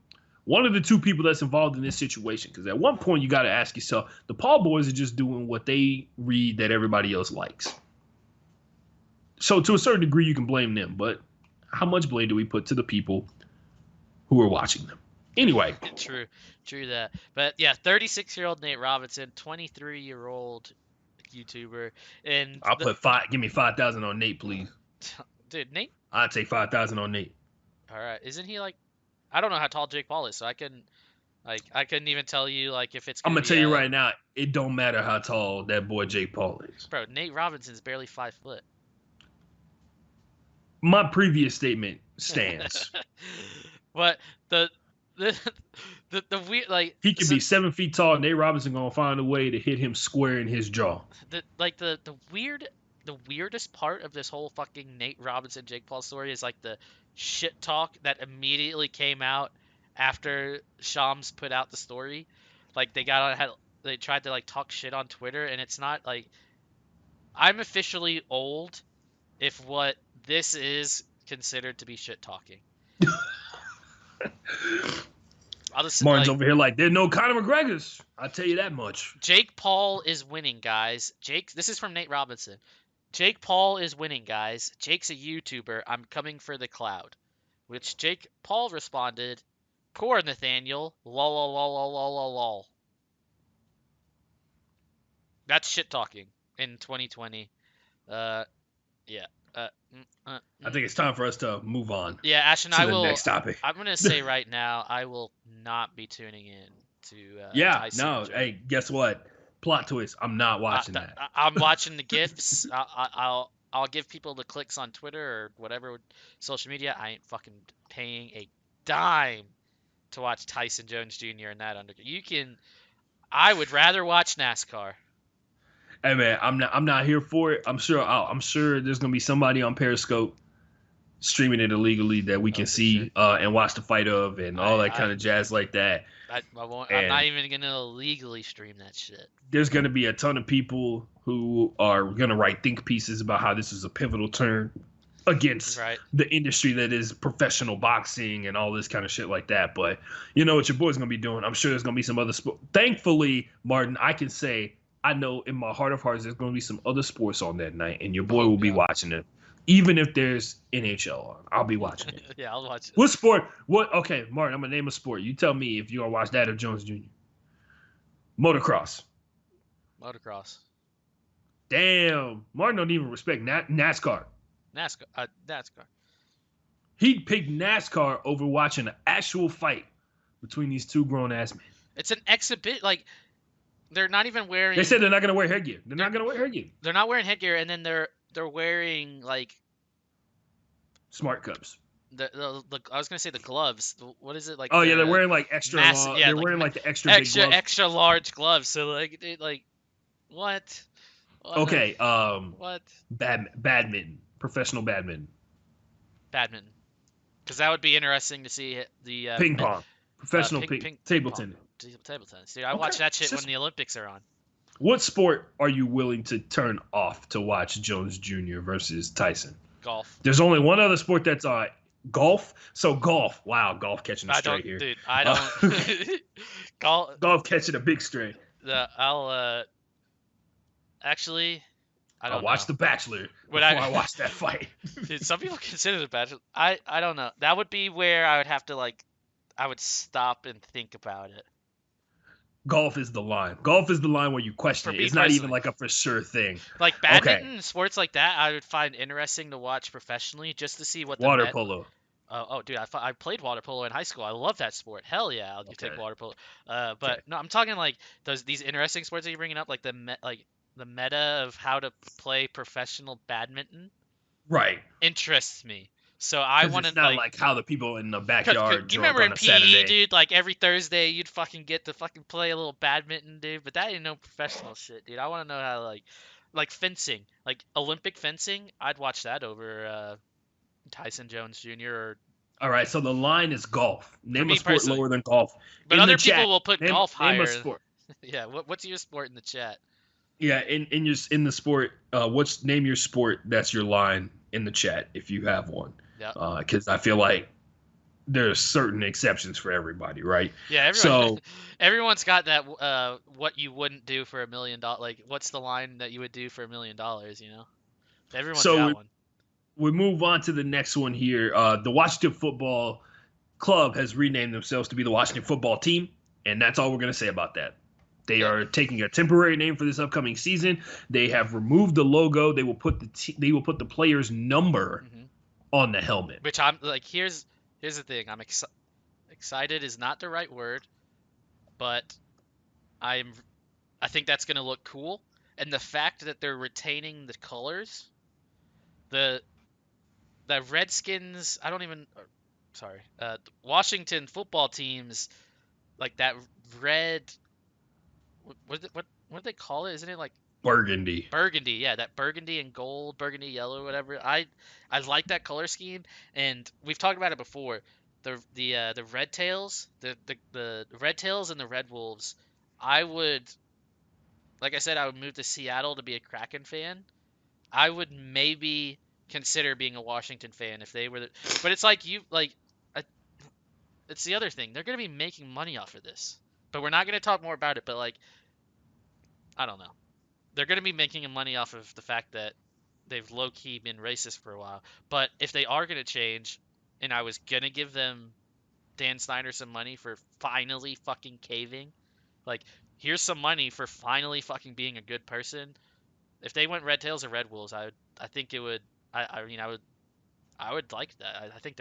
one of the two people that's involved in this situation. Because at one point, you got to ask yourself, the Paul boys are just doing what they read that everybody else likes. So to a certain degree, you can blame them, but how much blame do we put to the people who are watching them? Anyway, true that. But yeah, 36-year-old Nate Robinson, 23-year-old YouTuber, and I'll put five. Give me 5,000 on Nate, please. dude, Nate. I'd take 5,000 on Nate. All right, isn't he like? I don't know how tall Jake Paul is, so I couldn't even tell you like if it's I'm gonna gonna be tell you a right now, it don't matter how tall that boy Jake Paul is. bro. Nate Robinson's barely 5 foot. My previous statement stands. But the the the weird like He could so be 7 feet tall. Nate Robinson gonna find a way to hit him square in his jaw. the weirdest part of this whole fucking Nate Robinson Jake Paul story is like the shit talk that immediately came out after Shams put out the story. Like they tried to like talk shit on Twitter, and it's not like I'm officially old if what this is considered to be shit talking. I'll just Martin's like over here like there's no Conor McGregor's. I'll tell you that much. Jake Paul is winning, guys. This is from Nate Robinson. Jake Paul is winning, guys. Jake's a YouTuber. I'm coming for the cloud. Which Jake Paul responded, "Poor Nathaniel. Lol, lol, lol, lol, lol, lol, lol." That's shit talking in 2020. Uh, yeah. I think it's time for us to move on Yeah, Ashton, to the next topic. I'm gonna say right now, I will not be tuning in to Yeah, Tyson no. Jones. Hey, guess what? Plot twist. I'm not watching that. I'm watching the gifs. I'll give people the clicks on Twitter or whatever social media. I ain't fucking paying a dime to watch Tyson Jones Jr. in that undercard. I would rather watch NASCAR. Hey man, I'm not here for it. I'm sure there's gonna be somebody on Periscope streaming it illegally that we Oh, can for sure. see and watch the fight of and all that kind of jazz like that. I won't. I'm not And even gonna illegally stream that shit. there's gonna be a ton of people who are gonna write think pieces about how this is a pivotal turn against Right. the industry that is professional boxing and all this kind of shit like that. But you know what your boy's gonna be doing. I'm sure there's gonna be some other sport. Thankfully, Martin, I can say I know in my heart of hearts there's gonna be some other sports on that night, and your boy Oh will be god. watching it. Even if there's NHL on, I'll be watching it. Yeah, I'll watch it. What sport? What? Okay, Martin, I'm gonna name a sport. You tell me if you gonna watch that or Jones Jr. Motocross. Motocross. Damn, Martin don't even respect NASCAR. NASCAR. NASCAR. He'd pick NASCAR over watching an actual fight between these two grown ass men. It's an exhibit. Like they're not even wearing. They said they're not gonna wear headgear. They're not gonna wear headgear. They're not wearing headgear, and then they're wearing like Smart cups. the I was gonna say the gloves. What is it like? Oh yeah, they're the wearing like extra long. yeah, They're like wearing like the extra big gloves. extra large gloves. So like what? Okay, What? badminton, professional badminton, Badminton. Because that would be interesting to see the ping pong, professional table pong. tennis. Table tennis. Dude, I Okay, watch that shit it's when just- the Olympics are on. What sport are you willing to turn off to watch Jones Jr. versus Tyson? Golf. There's only one other sport that's golf. So golf. Wow, golf catching a I straight don't, here. dude. I don't. Golf catching a big straight. I'll actually. I don't I'll watch know. The Bachelor Would before I watch that fight. Dude, some people consider The Bachelor. I don't know. That would be where I would have to I would stop and think about it. Golf is the line. Golf is the line where you question For it. me It's not even personally. like a for sure thing. Like badminton, sports like that, I would find interesting to watch professionally just to see what the Water polo. Oh, dude, I played water polo in high school. I love that sport. Hell yeah, I'll take Okay. water polo. But Okay. no, I'm talking like these interesting sports that you're bringing up, like the meta of how to play professional badminton Right. interests me. So I 'Cause want it's to not like how the people in the backyard you drunk remember on in a PE, Saturday. dude, like every Thursday you'd fucking get to fucking play a little badminton, dude. But that ain't no professional shit, dude. I want to know how like fencing, like Olympic fencing. I'd watch that over Tyson Jones Jr. or. All right, so the line is golf. Name me a sport personally. lower than golf. But In other the people chat, will put name, golf name higher. a sport. Yeah, what's your sport in the chat? Yeah, in the sport, name your sport that's your line in the chat if you have one. Yeah. Because I feel like there's certain exceptions for everybody, right? Yeah, So everyone's got that what you wouldn't do for $1 million. Like, what's the line that you would do for $1 million? You know, everyone's got one. we move on to the next one here. The Washington Football Club has renamed themselves to be the Washington Football Team, and that's all we're going to say about that. They are taking a temporary name for this upcoming season. They have removed the logo. They will put the player's number on the helmet. Which I'm like, here's the thing. I'm excited is not the right word, but I think that's going to look cool. And the fact that they're retaining the colors, the Redskins, the Washington football teams, like that red. What do they call it? Isn't it like Burgundy? Burgundy, yeah, that burgundy and gold, burgundy yellow, whatever. I like that color scheme, and we've talked about it before. The red tails, the red tails and the red wolves. I would, like I said, I would move to Seattle to be a Kraken fan. I would maybe consider being a Washington fan if they were. But it's like it's the other thing. They're gonna be making money off of this, but we're not gonna talk more about it. But like, I don't know. They're gonna be making money off of the fact that they've low key been racist for a while. But if they are gonna change, and I was gonna give them Dan Snyder some money for finally fucking caving, like here's some money for finally fucking being a good person. If they went Red Tails or Red Wolves, I think it would. I would like that. I think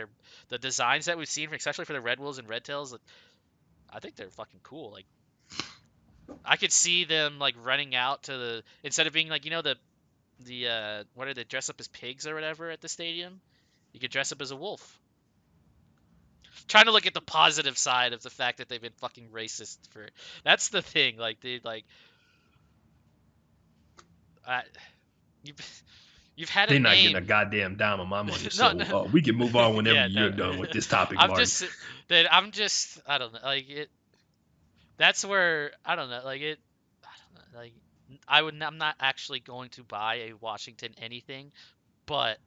the designs that we've seen, especially for the Red Wolves and Red Tails, I think they're fucking cool. Like, I could see them like running out to instead of being like the what are they dress up as pigs or whatever at the stadium, you could dress up as a wolf. trying to look at the positive side of the fact that they've been fucking racist for. That's the thing. Like, dude, like, uh, you've you've had a They're not getting name. a goddamn dime of my money, No, so no, we can move on whenever yeah, no. you're done with this topic, I'm Martin. just that I'm just I don't know. Like it. That's where I don't know. Like it. I don't know. Like I'm not actually going to buy a Washington anything, but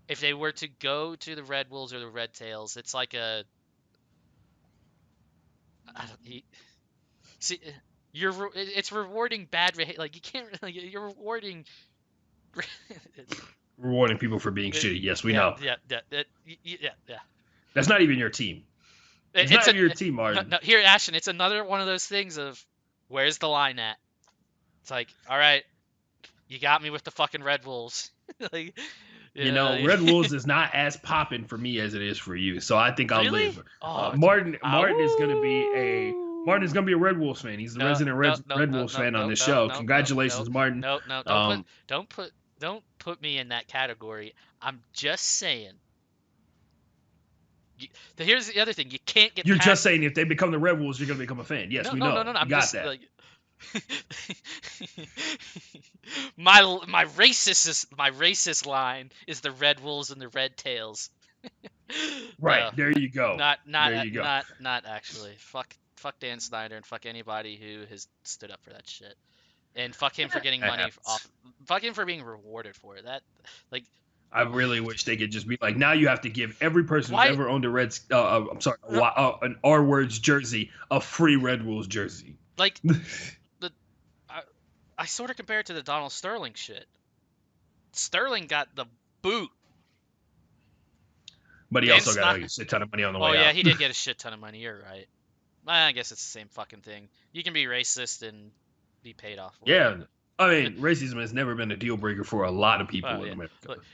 if they were to go to the Red Wolves or the Red Tails, it's like a I don't, see, it's rewarding bad behavior. Like you can't like you're rewarding. Rewarding people for being shitty. Yes, we Yeah, know. yeah. That's not even your team. It's It's not a even your team, no, Martin. no, here, Ashton. It's another one of those things of where's the line at? It's like, all right, you got me with the fucking Red Wolves. Like, You yeah, know, Red Wolves is not as popping for me as it is for you, so I think I'll really? live. Oh, Martin Martin is gonna be a Martin is woo! gonna be a Red Wolves fan. He's the No, resident no, no, Red no, Wolves no, fan on no, this no, show. no, no, no, Congratulations, Martin. no, no. Um, Don't put me in that category. I'm just saying. You, here's the other thing. You can't get you're just past. saying if they become the Red Wolves, you're gonna become a fan. Yes, No, we no, no, know. no, no. We I'm got just that. like my racist line is the Red Wolves and the Red Tails. Right. No, There you go. There you go. not actually. Fuck Dan Snyder and fuck anybody who has stood up for that shit. And fuck him for getting That money happens. off. Fuck him for being rewarded for it. That like I really wish they could just be like, now you have to give every person who's why ever owned a I'm sorry, no, an R words jersey a free Red Wolves jersey. like the I, I sort of compare it to the Donald Sterling shit. Sterling got the boot. But he Dan also got Snyder. a shit ton of money on the Oh way yeah, out. he did get a shit ton of money. You're right. I guess it's the same fucking thing. You can be racist and be paid off for it. Yeah. I mean, racism has never been a deal breaker for a lot of people Well, in yeah. America, Look,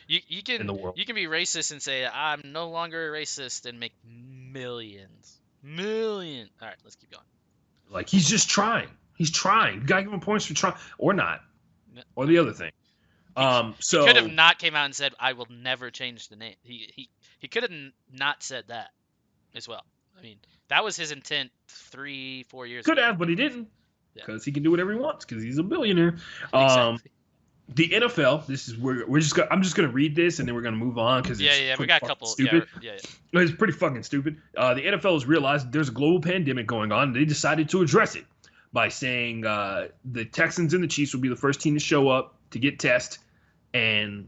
in the world. you can be racist and say I'm no longer a racist and make millions, million. All right, let's keep going. Like, he's just trying. He's trying. You gotta give him points for trying, or not, or No, the other thing. he could have So not came out and said I will never change the name. He could have not said that as well. I mean, that was his intent 3 4 years could ago. have, but he didn't, Yeah, because he can do whatever he wants, because he's a billionaire. Um, exactly. the NFL. This is where we're just. I'm just gonna read this, and then we're gonna move on because Yeah, it's yeah, we pretty got a fucking couple. Yeah, stupid. yeah, yeah. It's pretty fucking stupid. The NFL has realized there's a global pandemic going on. And they decided to address it by saying the Texans and the Chiefs will be the first team to show up to get tested, and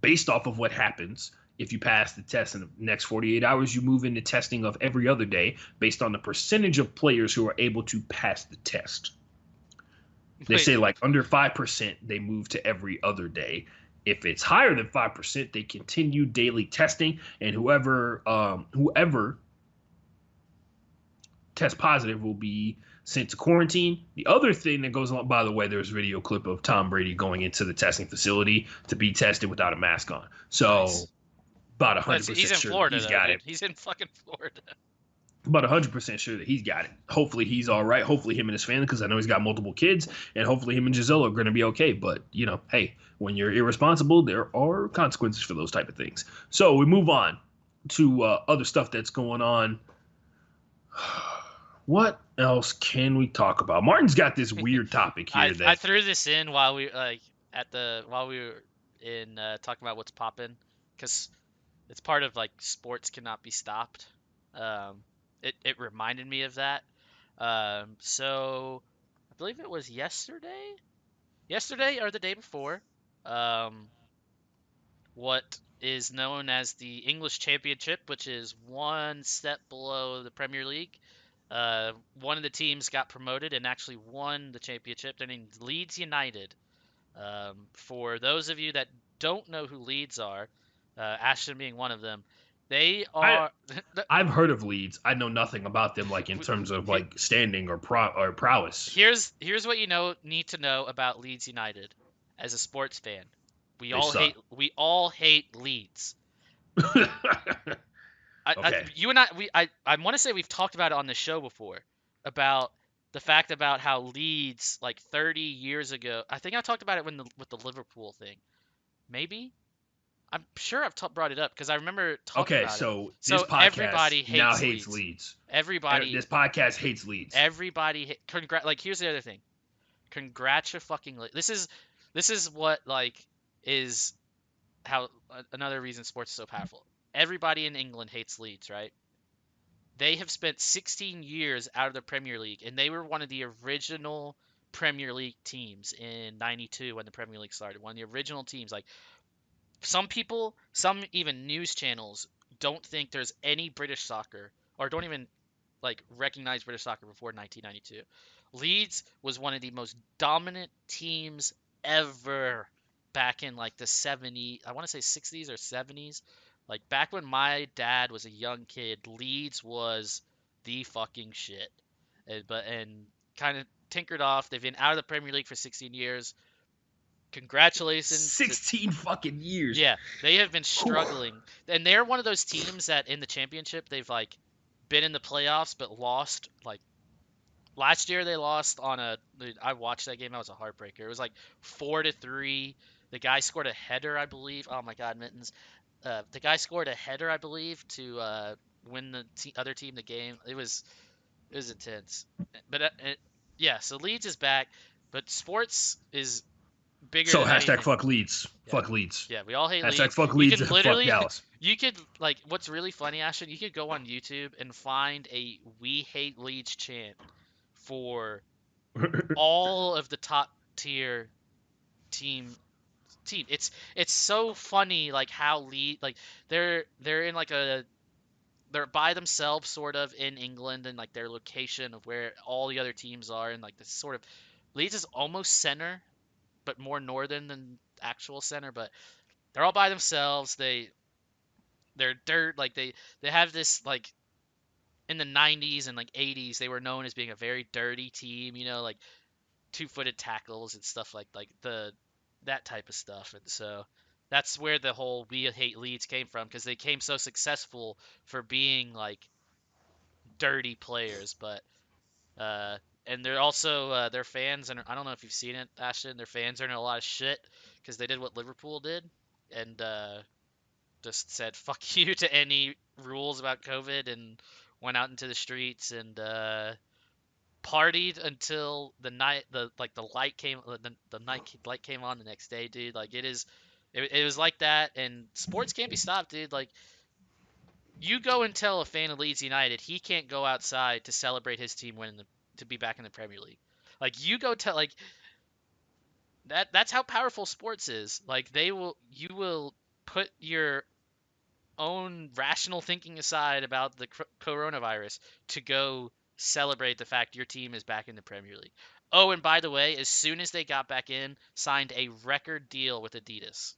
based off of what happens. If you pass the test in the next 48 hours, you move into testing of every other day based on the percentage of players who are able to pass the test. They Wait, say like under 5%, they move to every other day. If it's higher than 5%, they continue daily testing, and whoever tests positive will be sent to quarantine. The other thing that goes on, by the way, there's a video clip of Tom Brady going into the testing facility to be tested without a mask on. So nice. about He's 100% in sure that Florida he's though, got dude. it. He's in fucking Florida. About 100% sure that he's got it. Hopefully he's all right. Hopefully him and his family, because I know he's got multiple kids, and hopefully him and Giselle are going to be okay. But, you know, hey, when you're irresponsible, there are consequences for those type of things. So we move on to other stuff that's going on. What else can we talk about? Martin's got this weird topic here I that threw this in while we while we were in talking about what's popping because it's part of like sports cannot be stopped. Um, it reminded me of that. So I believe it was yesterday or the day before. Um, what is known as the English Championship, which is one step below the Premier League. One of the teams got promoted and actually won the championship. Their name is Leeds United. For those of you that don't know who Leeds are, Ashton being one of them, they I are. I've heard of Leeds. I know nothing about them, like in terms of like standing or prowess. Here's what need to know about Leeds United as a sports fan. They suck. We all hate Leeds. Okay. You and I want to say we've talked about it on the show before about the fact about how Leeds like 30 years ago. I think I talked about it with the Liverpool thing. Maybe. I'm sure I've brought it up because I remember talking Okay, about it. so this So podcast everybody now hates hates Leeds. Leeds. Everybody, This podcast hates Leeds. like here's the other thing. Congratulations. This is what like is how another reason sports is so powerful. Everybody in England hates Leeds, right? They have spent 16 years out of the Premier League, and they were one of the original Premier League teams in '92 when the Premier League started. One of the original teams. Like some people, some even news channels don't think there's any British soccer, or don't even like recognize British soccer before 1992. Leeds was one of the most dominant teams ever back in like the 70s, I want to say 60s or 70s. Like back when my dad was a young kid, Leeds was the fucking shit. And kind of tinkered off. They've been out of the Premier League for 16 years. Congratulations to 16 fucking years. yeah, they have been struggling. And they're one of those teams that in the championship they've like been in the playoffs but lost like last year they lost on a I watched that game, that was a heartbreaker. It was like 4-3. The guy scored a header, I believe. Oh my god, Mittens. The guy scored a header, I believe, to win the other team the game. It was intense. But yeah, so Leeds is back, but sports is bigger So than hashtag anything. fuck Leeds. Yeah. Fuck Leeds. Yeah, we all hate Hashtag Leeds. fuck You Leeds can and fuck literally, Dallas. you could like, what's really funny, Ashton? You could go on YouTube and find a "We Hate Leeds" chant for all of the top tier team. It's so funny, like how Leeds like they're in like they're by themselves sort of in England and like their location of where all the other teams are, and like this sort of Leeds is almost center but more northern than actual center, but they're all by themselves. They're dirt, like they have this like in the 90s and like 80s they were known as being a very dirty team, like two-footed tackles and stuff like the that type of stuff. And so that's where the whole "We Hate Leeds" came from, because they came so successful for being like dirty players. But and they're also their fans, and I don't know if you've seen it, Ashton, their fans are in a lot of shit because they did what Liverpool did, and just said "fuck you" to any rules about COVID, and went out into the streets and partied until the night the light came the night light came on the next day, dude. Like it was like that, and sports can't be stopped, dude. Like you go and tell a fan of Leeds United he can't go outside to celebrate his team winning to be back in the Premier League. Like you go tell like that's how powerful sports is. Like you will put your own rational thinking aside about the coronavirus to go celebrate the fact your team is back in the Premier League. Oh, and by the way, as soon as they got back in, signed a record deal with Adidas.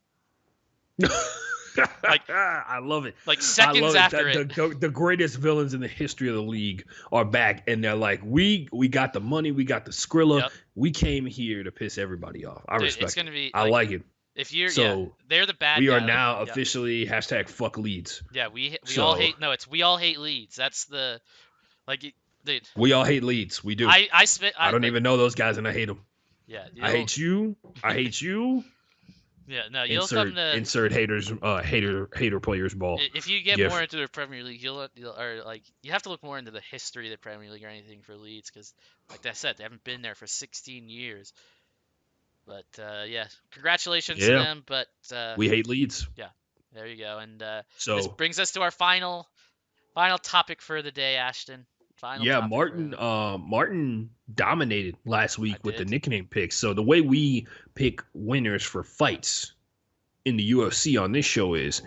Like I love it. Like I seconds love it. after it. The greatest villains in the history of the league are back, and they're like, we got the money, we got the Skrilla, Yep. we came here to piss everybody off. I Dude, respect it's gonna it. be I like it. if you're So they're the bad we are guy. now Yep. officially hashtag fuck Leeds. Yeah, we So- all hate we all hate Leeds. That's the dude. We all hate Leeds. We do. I don't even know those guys, and I hate them. Yeah, I hate you. I hate you. Yeah, no, you'll come to insert haters hater players ball. if you get GIF. more into the Premier League, you'll or like you have to look more into the history of the Premier League or anything for Leeds, because like I said, they haven't been there for 16 years. But yeah, congratulations to Yeah. them. But We hate Leeds. there you go. And So this brings us to our final topic for the day, Ashton. Final yeah, topic Martin dominated last week with the did. nickname picks. So the way we pick winners for fights in the UFC on this show is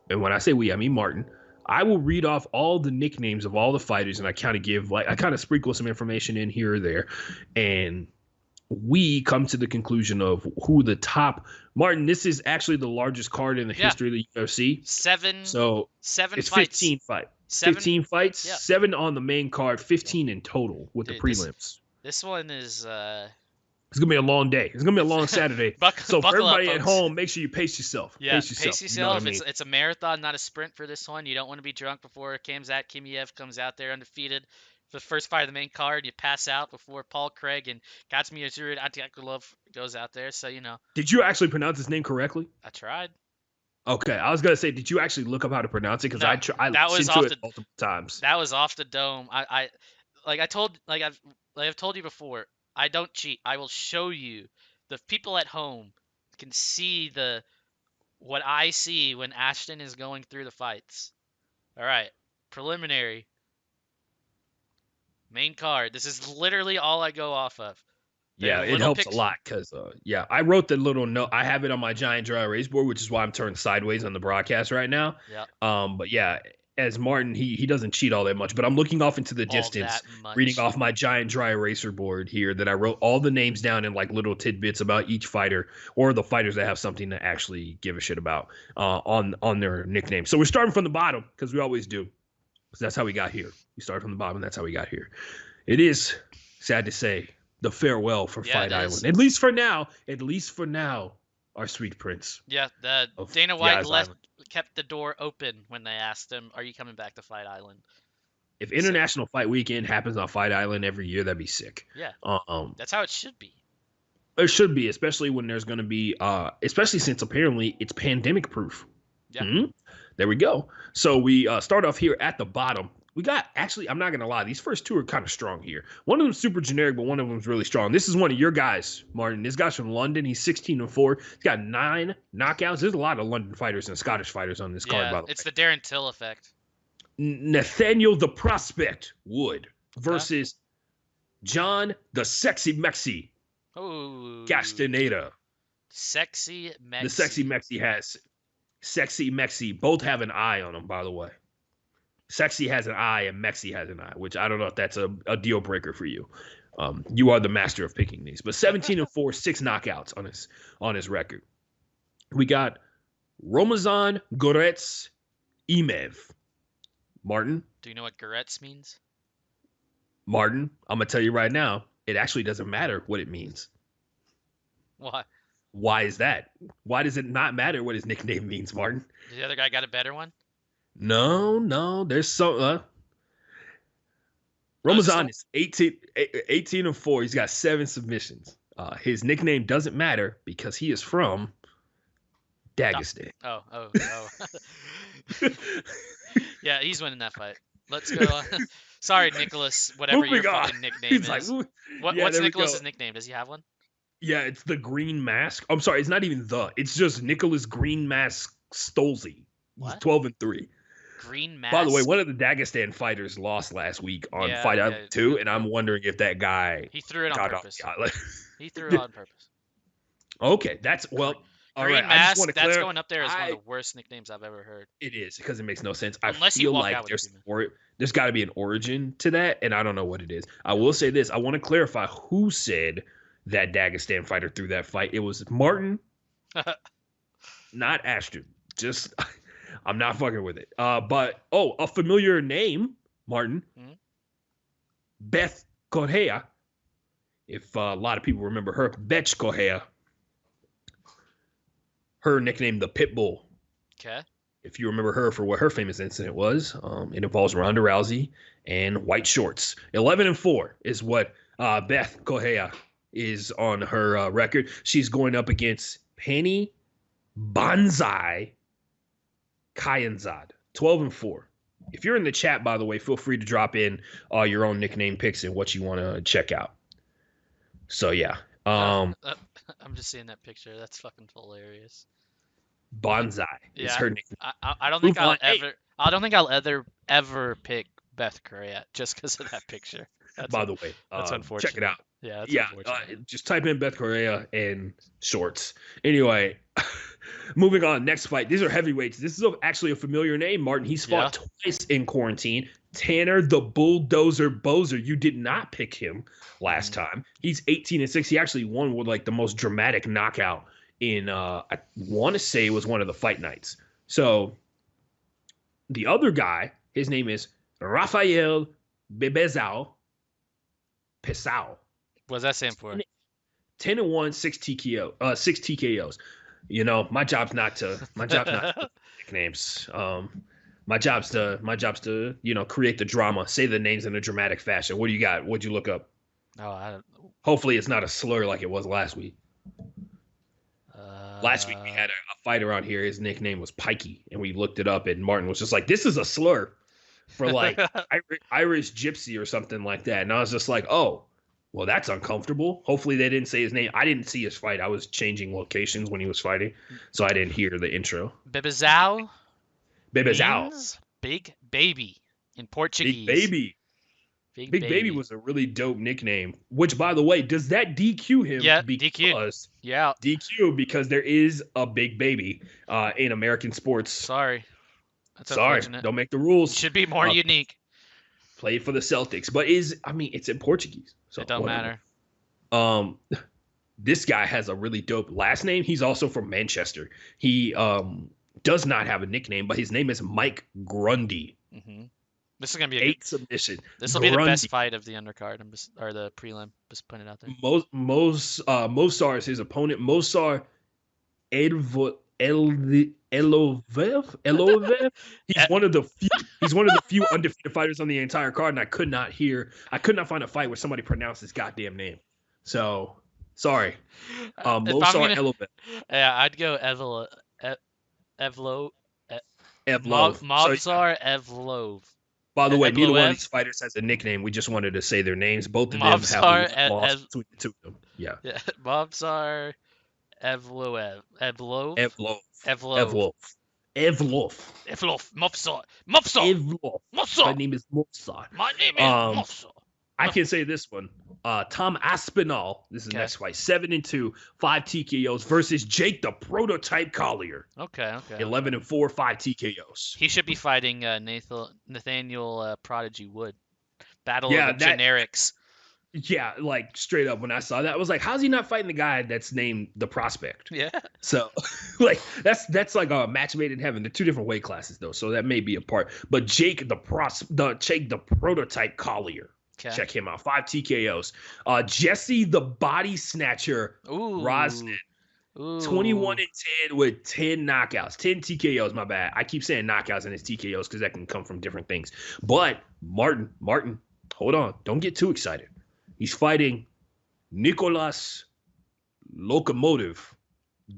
and when I say we, I mean Martin. I will read off all the nicknames of all the fighters, and I kind of sprinkle some information in here or there, and we come to the conclusion of who the top. Martin, this is actually the largest card in the history of the UFC. seven It's fights. 15 fights. 7 15 fights, yeah. 7 on the main card, 15 in total with the Dude, prelims. This one is It's gonna be a long day. It's gonna be a long Saturday. So for buckle up, everybody at folks. home, make sure you pace yourself. Yeah, pace yourself. pace You know what yourself. I mean? It's a marathon, not a sprint for this one. You don't want to be drunk before Khamzat Chimaev comes out there undefeated the first fight of the main card. You pass out before Paul Craig and Katsuyori Atiakulov goes out there. So Did you actually pronounce his name correctly? I tried. Okay, I was gonna say, did you actually look up how to pronounce it? Because No, I that was listened off to it the multiple times. that was off the dome. I've told you before. I don't cheat. I will show you. The people at home can see what I see when Ashton is going through the fights. All right, preliminary main card. This is literally all I go off of. Yeah, it helps a lot because, I wrote the little note. I have it on my giant dry erase board, which is why I'm turned sideways on the broadcast right now. Yeah. But yeah, as Martin, he doesn't cheat all that much, but I'm looking off into the distance, reading off my giant dry eraser board here that I wrote all the names down in like little tidbits about each fighter or the fighters that have something to actually give a shit about on their nickname. So we're starting from the bottom because we always do. Because that's how we got here. We started from the bottom. That's how we got here. It is sad to say the farewell for Fight Island. At least for now. At least for now, our sweet prince. Yeah, Dana White kept the door open when they asked him, "Are you coming back to Fight Island?" If International Fight Weekend happens on Fight Island every year, that'd be sick. Yeah. That's how it should be. It should be, especially when there's going to be, especially since apparently it's pandemic proof. Yeah. Mm-hmm. There we go. So we start off here at the bottom. We got, actually, I'm not going to lie, these first two are kind of strong here. One of them's super generic, but one of them's really strong. This is one of your guys, Martin. This guy's from London. He's 16-4. He's got 9 knockouts. There's a lot of London fighters and Scottish fighters on this card, by the way. It's the Darren Till effect. Nathaniel the Prospect Wood versus John the Sexy Mexi Castaneda. Sexy Mexi. The Sexy Mexi has Sexy Mexi. Both have an eye on them, by the way. Sexy has an eye and Mexi has an eye, which I don't know if that's a deal breaker for you. You are the master of picking these. But 17-4, 6 knockouts on his record. We got Ramazan Goretz Imev. Martin? Do you know what Goretz means? Martin, I'm going to tell you right now, it actually doesn't matter what it means. Why? Why is that? Why does it not matter what his nickname means, Martin? The other guy got a better one? No. There's some. Ramazan is 18-4. He's got 7 submissions. His nickname doesn't matter because he is from Dagestan. Oh. Yeah, he's winning that fight. Let's go on. Sorry, Nicholas, whatever your fucking nickname is. What's Nicholas's nickname? Does he have one? Yeah, it's the Green Mask. I'm sorry, it's not even the. It's just Nicholas Green Mask Stolze. He's 12-3. Green Mask. By the way, one of the Dagestan fighters lost last week on Fight Island 2, and I'm wondering if that guy threw it on purpose. He threw it on purpose. Okay, that's Green Mask, that's going up there as one of the worst nicknames I've ever heard. It is because it makes no sense. Unless I feel like there's got to be an origin to that, and I don't know what it is. I will say this: I want to clarify who said that Dagestan fighter threw that fight. It was Martin, not Ashton. Just, I'm not fucking with it. But a familiar name, Martin. Mm-hmm. Beth Correa. If a lot of people remember her, Beth Correa. Her nickname, the Pitbull. Okay. If you remember her for what her famous incident was, it involves Ronda Rousey and white shorts. 11-4 is what Beth Correa is on her record. She's going up against Penny Banzai Kayanzad. 12-4. If you're in the chat, by the way, feel free to drop in your own nickname picks and what you want to check out. So yeah. I'm just seeing that picture. That's fucking hilarious. Bonsai is her nickname. I don't think I'll ever pick Beth Correa just because of that picture. By the way, that's unfortunate. Check it out. Yeah. Just type in Beth Correa and shorts. Anyway, moving on. Next fight. These are heavyweights. This is actually a familiar name, Martin. He's fought twice in quarantine. Tanner the Bulldozer Bozer. You did not pick him last time. He's 18-6. He actually won with like the most dramatic knockout in I want to say it was one of the fight nights. So the other guy, his name is Rafael Bebezao Pesao. What's that stand for? 10-1, 6 TKOs. You know, my job's not to nicknames. My job's to create the drama, say the names in a dramatic fashion. What do you got? What'd you look up? Oh, I don't. Hopefully, it's not a slur like it was last week. Last week we Uh, had a fight around here. His nickname was Pikey, and we looked it up, and Martin was just like, "This is a slur for like Irish gypsy or something like that." And I was just like, "Oh, well, that's uncomfortable." Hopefully, they didn't say his name. I didn't see his fight. I was changing locations when he was fighting, so I didn't hear the intro. Bibizao Bebezao, means big baby in Big Portuguese. Baby. Big Big Baby baby. was a really dope nickname. Which, by the way, does that DQ him? Yeah, DQ. Because Yeah. DQ because there is a Big Baby in American sports. Sorry. That's Sorry, unfortunate. don't make the It rules. should be more unique. Played for the Celtics, but it's in Portuguese, so It don't whatever. matter. This guy has a really dope last name. He's also from Manchester. He does not have a nickname, but his name is Mike Grundy. hmm This is gonna be a 8 good. submission. This will be the best Grundy. fight of the undercard. Or the prelim. Just putting it out there. Mosar is his opponent. Mosar Elovev. Eh. He's one of the few undefeated fighters on the entire card, and I could not find a fight where somebody pronounced his goddamn name. So sorry. Mosar Elovev. Yeah, I'd go Evlo. Evlo. Evlov. Mobsar Evlov. By the way, neither one of Evloev? these fighters has a nickname. We just wanted to say their names. Both of them Mobsar have a loss between the two of them. Yeah. Yeah, Mobsar Evloev. Evlov. Evlov. Evlov. Evlov. Evlov. Mobsar. Mobsar. Evlov. My Mobsar. name is Mozart. My name is Um, Mobsar. I can say this one. Tom Aspinall. This is the Okay. next fight. 7-2, 5 TKOs versus Jake the Prototype Collier. Okay. 11-4, 5 TKOs. He should be fighting Nathaniel Prodigy Wood. Battle Yeah, of the generics. Yeah, like straight up when I saw that, I was like, how's he not fighting the guy that's named the Prospect? Yeah. So, like, that's like a match made in heaven. They're two different weight classes though, so that may be a part. But Jake the Prototype Collier. Okay. Check him out. 5 TKOs. Jesse the Body Snatcher Ooh. Rosnan. Ooh. 21-10 with 10 knockouts. 10 TKOs, my bad. I keep saying knockouts and it's TKOs because that can come from different things. But Martin, hold on. Don't get too excited. He's fighting Nicolas Locomotive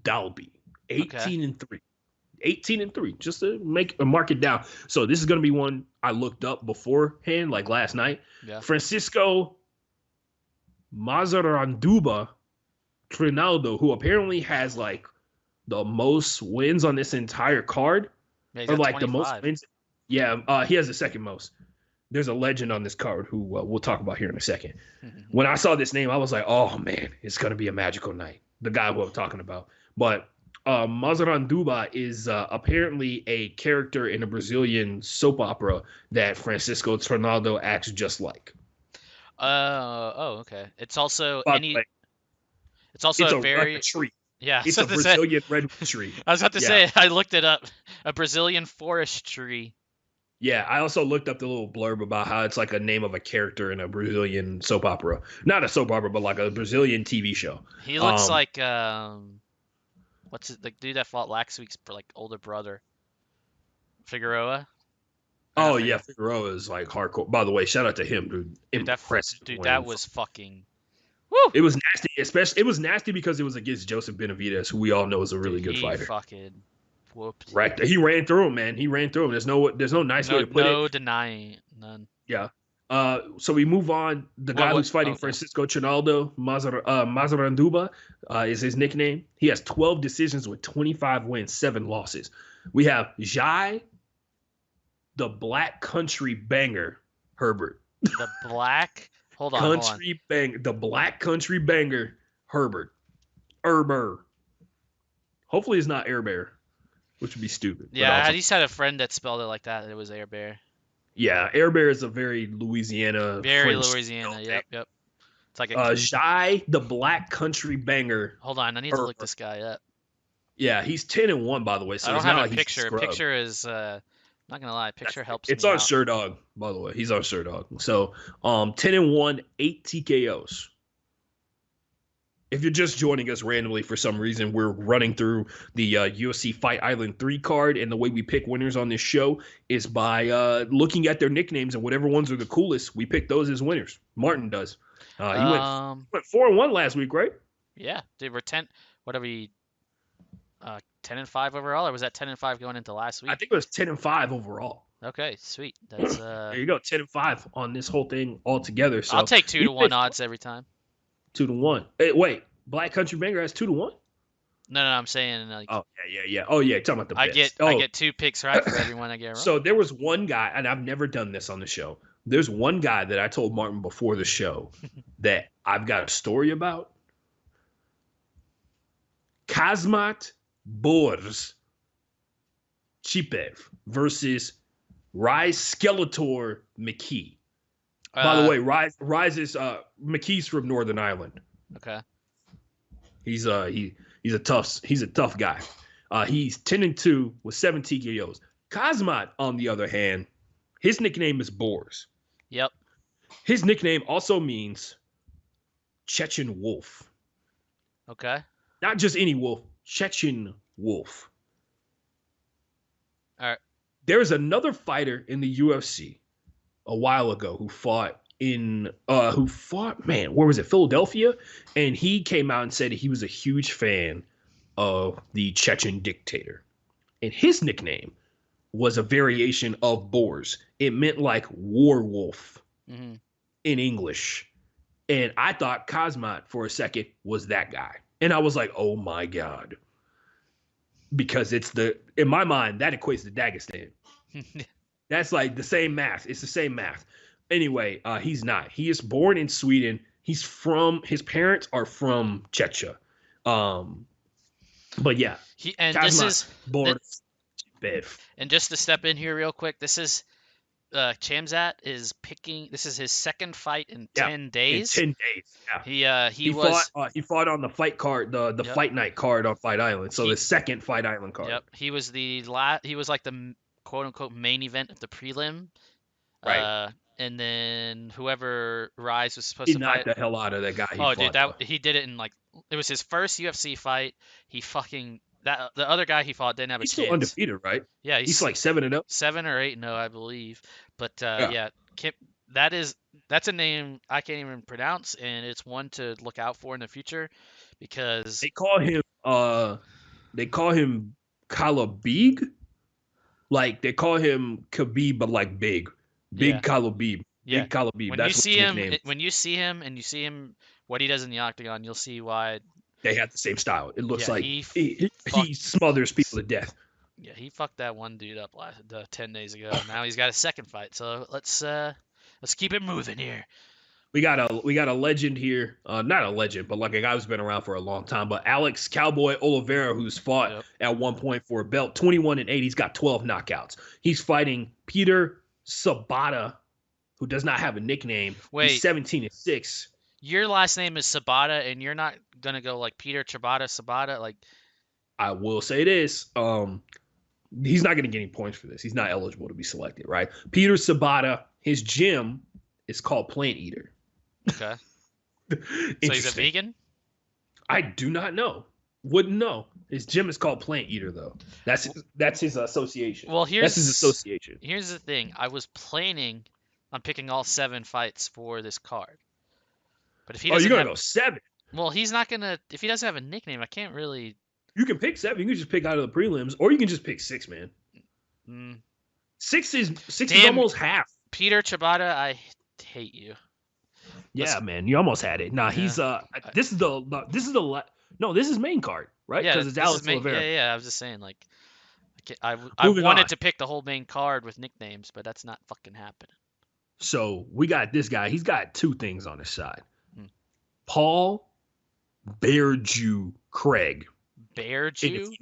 Dalby. 18-3. 18-3, just to mark it down. So this is going to be one I looked up beforehand, like last night. Yeah. Francisco Mazaranduba Trinaldo, who apparently has like the most wins on this entire card, Yeah, he's or got like the most 25. wins. Yeah, he has the second most. There's a legend on this card who we'll talk about here in a second. When I saw this name, I was like, oh man, it's going to be a magical night. The guy who I'm talking about. But Mazaranduba is apparently a character in a Brazilian soap opera that Francisco Trinaldo acts just like. Okay. It's also By the way, It's also it's a very like a tree. yeah. It's a Brazilian redwood tree. I was about to say I looked it up. A Brazilian forest tree. Yeah, I also looked up the little blurb about how it's like a name of a character in a Brazilian soap opera. Not a soap opera, but like a Brazilian TV show. He looks like what's it, the dude that fought last week's like older brother, Figueroa. Oh yeah, Figueroa is like hardcore. By the way, shout out to him, dude. Impressive. That was fucking. Woo! It was nasty, especially it was nasty because it was against Joseph Benavidez, who we all know is a really good fighter. Fucking whooped. Right, he ran through him, man. He ran through him. There's no nice way to put it. No denying, none. Yeah. So we move on. The guy who's fighting Francisco Trinaldo, Mazaranduba, is his nickname. He has 12 decisions with 25 wins, 7 losses. We have Jai, the Black Country Banger, Herbert. The Black. Hold on. The Black Country Banger, Herbert. Hopefully it's not Air Bear, which would be stupid. Yeah, I just had a friend that spelled it like that. And it was Air Bear. Yeah, Air Bear is a very Louisiana. Louisiana. Yep. It's like a Jai, the Black Country Banger. Hold on, I need to look this guy up. Yeah, he's 10-1 by the way. So I don't it's have not a like picture. Picture is not gonna lie. Picture helps. It's me on out. Sherdog, by the way. He's on Sherdog. So 10-1, 8 TKOs. If you're just joining us randomly for some reason, we're running through the UFC Fight Island 3 card, and the way we pick winners on this show is by looking at their nicknames, and whatever ones are the coolest, we pick those as winners. Martin does. He went 4-1 last week, right? Yeah, dude, we're 10. What are we? 10-5 overall, or was that 10-5 going into last week? I think it was 10-5 overall. Okay, sweet. That's there you go, 10-5 on this whole thing altogether. So I'll take 2-1 odds every time. 2-1. Hey, wait, Black Country Banger has 2-1. No, I'm saying like. Oh yeah. Oh yeah, talking about the bets. I get 2 picks right for everyone I get wrong. So there was one guy, and I've never done this on the show. There's one guy that I told Martin before the show that I've got a story about. Kazmat Borz Chipev versus Rise Skeletor McKee. By the way, Rise is McKee's from Northern Ireland. Okay. He's a tough guy. He's 10-2 with 7 TKOs. Kazmat, on the other hand, his nickname is Boars. Yep. His nickname also means Chechen wolf. Okay. Not just any wolf, Chechen wolf. All right. There's another fighter in the UFC a while ago who fought where was it, Philadelphia, and he came out and said he was a huge fan of the Chechen dictator, and his nickname was a variation of Boars. It meant like war wolf in English, and I thought Kazmat for a second was that guy, and I was like, oh my god, because in my mind that equates to Dagestan. That's like the same math. It's the same math. Anyway, he's not. He is born in Sweden. His parents are from Czechia. But yeah. This is born and just to step in here real quick, this is Chamzat is picking. This is his second fight in 10 days. In 10 days. Yeah. He fought on the fight card, the fight night card on Fight Island. So the second Fight Island card. Yep. He was he was like the quote unquote main event of the prelim. Right. And then whoever Rise was supposed to fight. He knocked the hell out of that guy. He did it in it was his first UFC fight. He fucking the other guy he fought didn't have a chance. He's still undefeated, right? Yeah, he's like 7-0. 7 or 8-0, I believe. But that's a name I can't even pronounce, and it's one to look out for in the future because they call him Kalabig. Like they call him Khabib, but like big Kalabib. Yeah. Big Kalabib. When you see him and you see him what he does in the octagon, you'll see why they have the same style. It looks like he smothers people to death. Yeah, he fucked that one dude up 10 days ago. Now he's got a second fight. So let's keep it moving here. We got a legend here. Not a legend, but like a guy who's been around for a long time. But Alex Cowboy Oliveira, who's fought at one point for a belt, 21-8. He's got 12 knockouts. He's fighting Peter Sabata, who does not have a nickname. Wait, he's 17-6. Your last name is Sabata, and you're not gonna go like Peter Sabata. Like, I will say this. He's not gonna get any points for this. He's not eligible to be selected, right? Peter Sabata, his gym is called Plant Eater. Okay. So he's a vegan? I do not know. Wouldn't know. His gym is called Plant Eater, though. That's his association. Well, that's his association. Here's the thing. I was planning on picking all 7 fights for this card. But if he doesn't you're gonna go 7? Well, he's not gonna. If he doesn't have a nickname, I can't really. You can pick 7. You can just pick out of the prelims, or you can just pick 6, man. 6 is almost half. Peter Chibata, I hate you. Yeah, man, you almost had it. Nah, he's this is main card, right? Yeah, because it's Alex Oliveira. Yeah. I was just saying, like, I wanted to pick the whole main card with nicknames, but that's not fucking happening. So we got this guy. He's got 2 things on his side. Paul Bearjew Craig. Bearjew?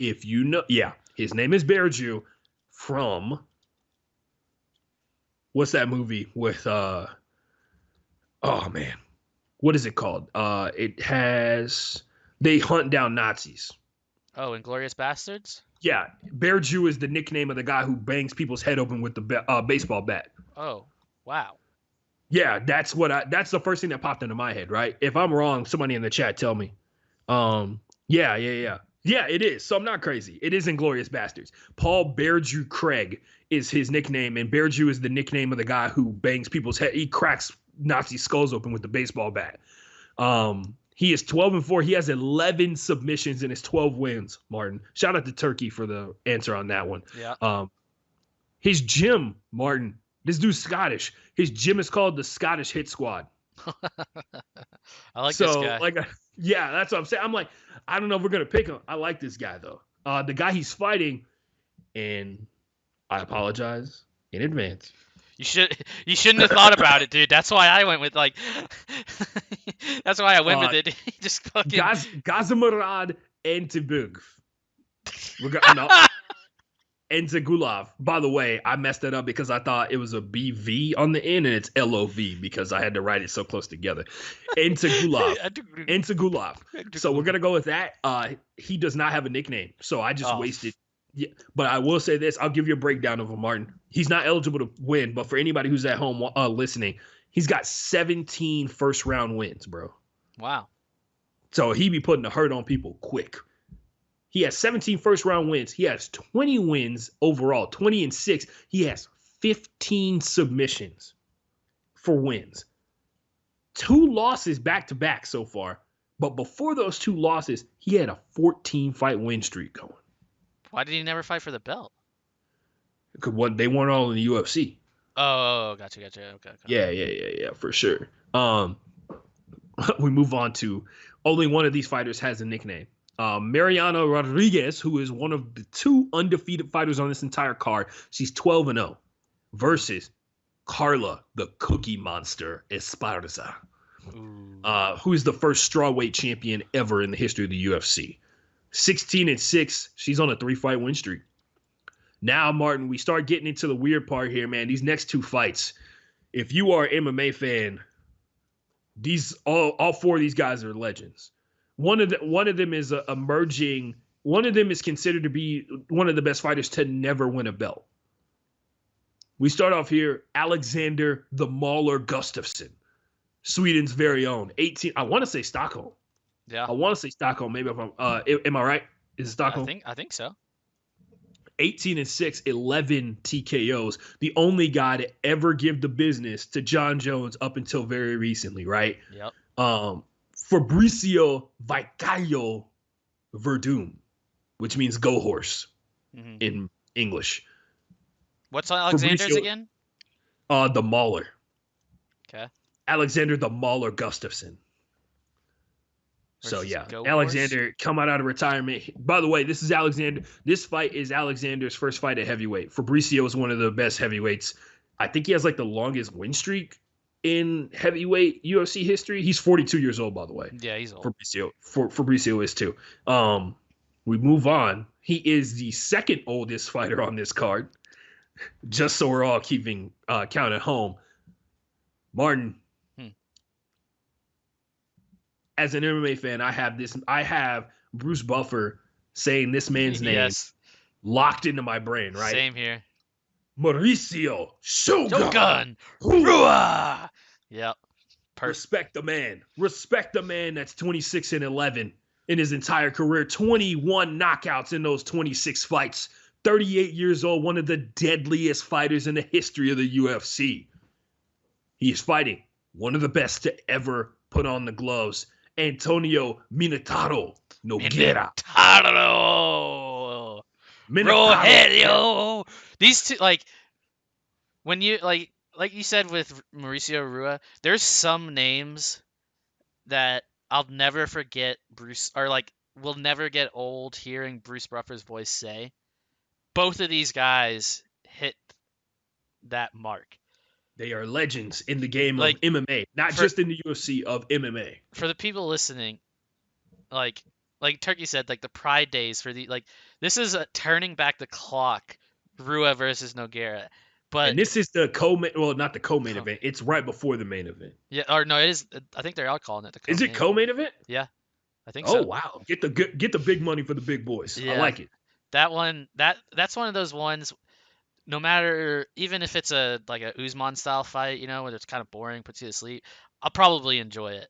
If you know, yeah, his name is Bearjew from what's that movie with oh man, what is it called? They hunt down Nazis. Oh, Inglourious Bastards? Yeah, Bearjew is the nickname of the guy who bangs people's head open with the baseball bat. Oh, wow. Yeah, that's the first thing that popped into my head, right? If I'm wrong, somebody in the chat tell me. Yeah. Yeah, it is. So I'm not crazy. It is Inglorious Bastards. Paul Beardew Craig is his nickname, and Beardew is the nickname of the guy who bangs people's head. He cracks Nazi skulls open with the baseball bat. He is 12-4. He has 11 submissions in his 12 wins, Martin. Shout out to Turkey for the answer on that one. Yeah. His gym, Martin, this dude's Scottish. His gym is called the Scottish Hit Squad. I like this guy. Yeah, that's what I'm saying. I'm like, I don't know if we're gonna pick him. I like this guy though. The guy he's fighting, and I apologize in advance. You shouldn't have thought about it, dude. That's why I went with like. That's why I went with it. Just fucking. Gazimarad Entebug. No. Entagulov. By the way, I messed that up because I thought it was a BV on the end and it's LOV because I had to write it so close together. Entagulov. So we're gonna go with that. He does not have a nickname, so I just wasted. Yeah, but I will say this: I'll give you a breakdown of him, Martin. He's not eligible to win, but for anybody who's at home listening, he's got 17 first-round wins, bro. Wow. So he be putting the hurt on people quick. He has 17 first-round wins. He has 20 wins overall, 20-6. He has 15 submissions for wins. 2 losses back-to-back so far. But before those 2 losses, he had a 14-fight win streak going. Why did he never fight for the belt? Because they weren't all in the UFC. Oh, gotcha. Okay. Yeah, for sure. We move on to only one of these fighters has a nickname. Mariana Rodriguez, who is one of the 2 undefeated fighters on this entire card. She's 12-0 versus Carla, the Cookie Monster Esparza, who is the first strawweight champion ever in the history of the UFC. 16-6. She's on a 3-fight win streak. Now, Martin, we start getting into the weird part here, man. These next 2 fights, if you are an MMA fan, all 4 of these guys are legends. One of them is emerging. One of them is considered to be one of the best fighters to never win a belt. We start off here, Alexander the Mauler Gustafsson, Sweden's very own. 18. I want to say Stockholm. Yeah. I want to say Stockholm. Maybe if I'm. Am I right? Is it Stockholm? I think so. 18-6, 11 TKOs. The only guy to ever give the business to John Jones up until very recently, right? Yep. Fabricio Vicario Verdum, which means go horse in English. What's Alexander's again? The Mauler. Okay. Alexander the Mauler Gustafsson. So yeah, Alexander coming out of retirement. By the way, this is Alexander. This fight is Alexander's first fight at heavyweight. Fabricio is one of the best heavyweights. I think he has like the longest win streak in heavyweight UFC history. He's 42 years old, by the way. Yeah, he's old. Fabricio is too. We move on. He is the second oldest fighter on this card. Just so we're all keeping count at home. Martin. As an MMA fan, I have Bruce Buffer saying this man's name locked into my brain, right? Same here. Mauricio Shogun Rua. Yep. Respect the man. Respect the man that's 26-11 in his entire career. 21 knockouts in those 26 fights. 38 years old, one of the deadliest fighters in the history of the UFC. He is fighting one of the best to ever put on the gloves. Antonio Minotauro Nogueira. Rogelio. These two, like, when you like you said with Mauricio Rua, there's some names that I'll never forget. Bruce, or like, we'll never get old hearing Bruce Buffer's voice say. Both of these guys hit that mark. They are legends in the game of MMA, not just in the UFC, of MMA. For the people listening, like Turkey said, like the Pride days for this is a turning back the clock, Rua versus Nogueira. And this is the not the co-main event. It's right before the main event. Yeah, or no, it is. I think they're all calling it the co-main. Is it co-main event? Yeah, I think so. Oh wow, get the big money for the big boys. Yeah. I like it. That one, that's one of those ones. no matter, even if it's a like a Usman style fight, where it's kind of boring, puts you to sleep, I'll probably enjoy it.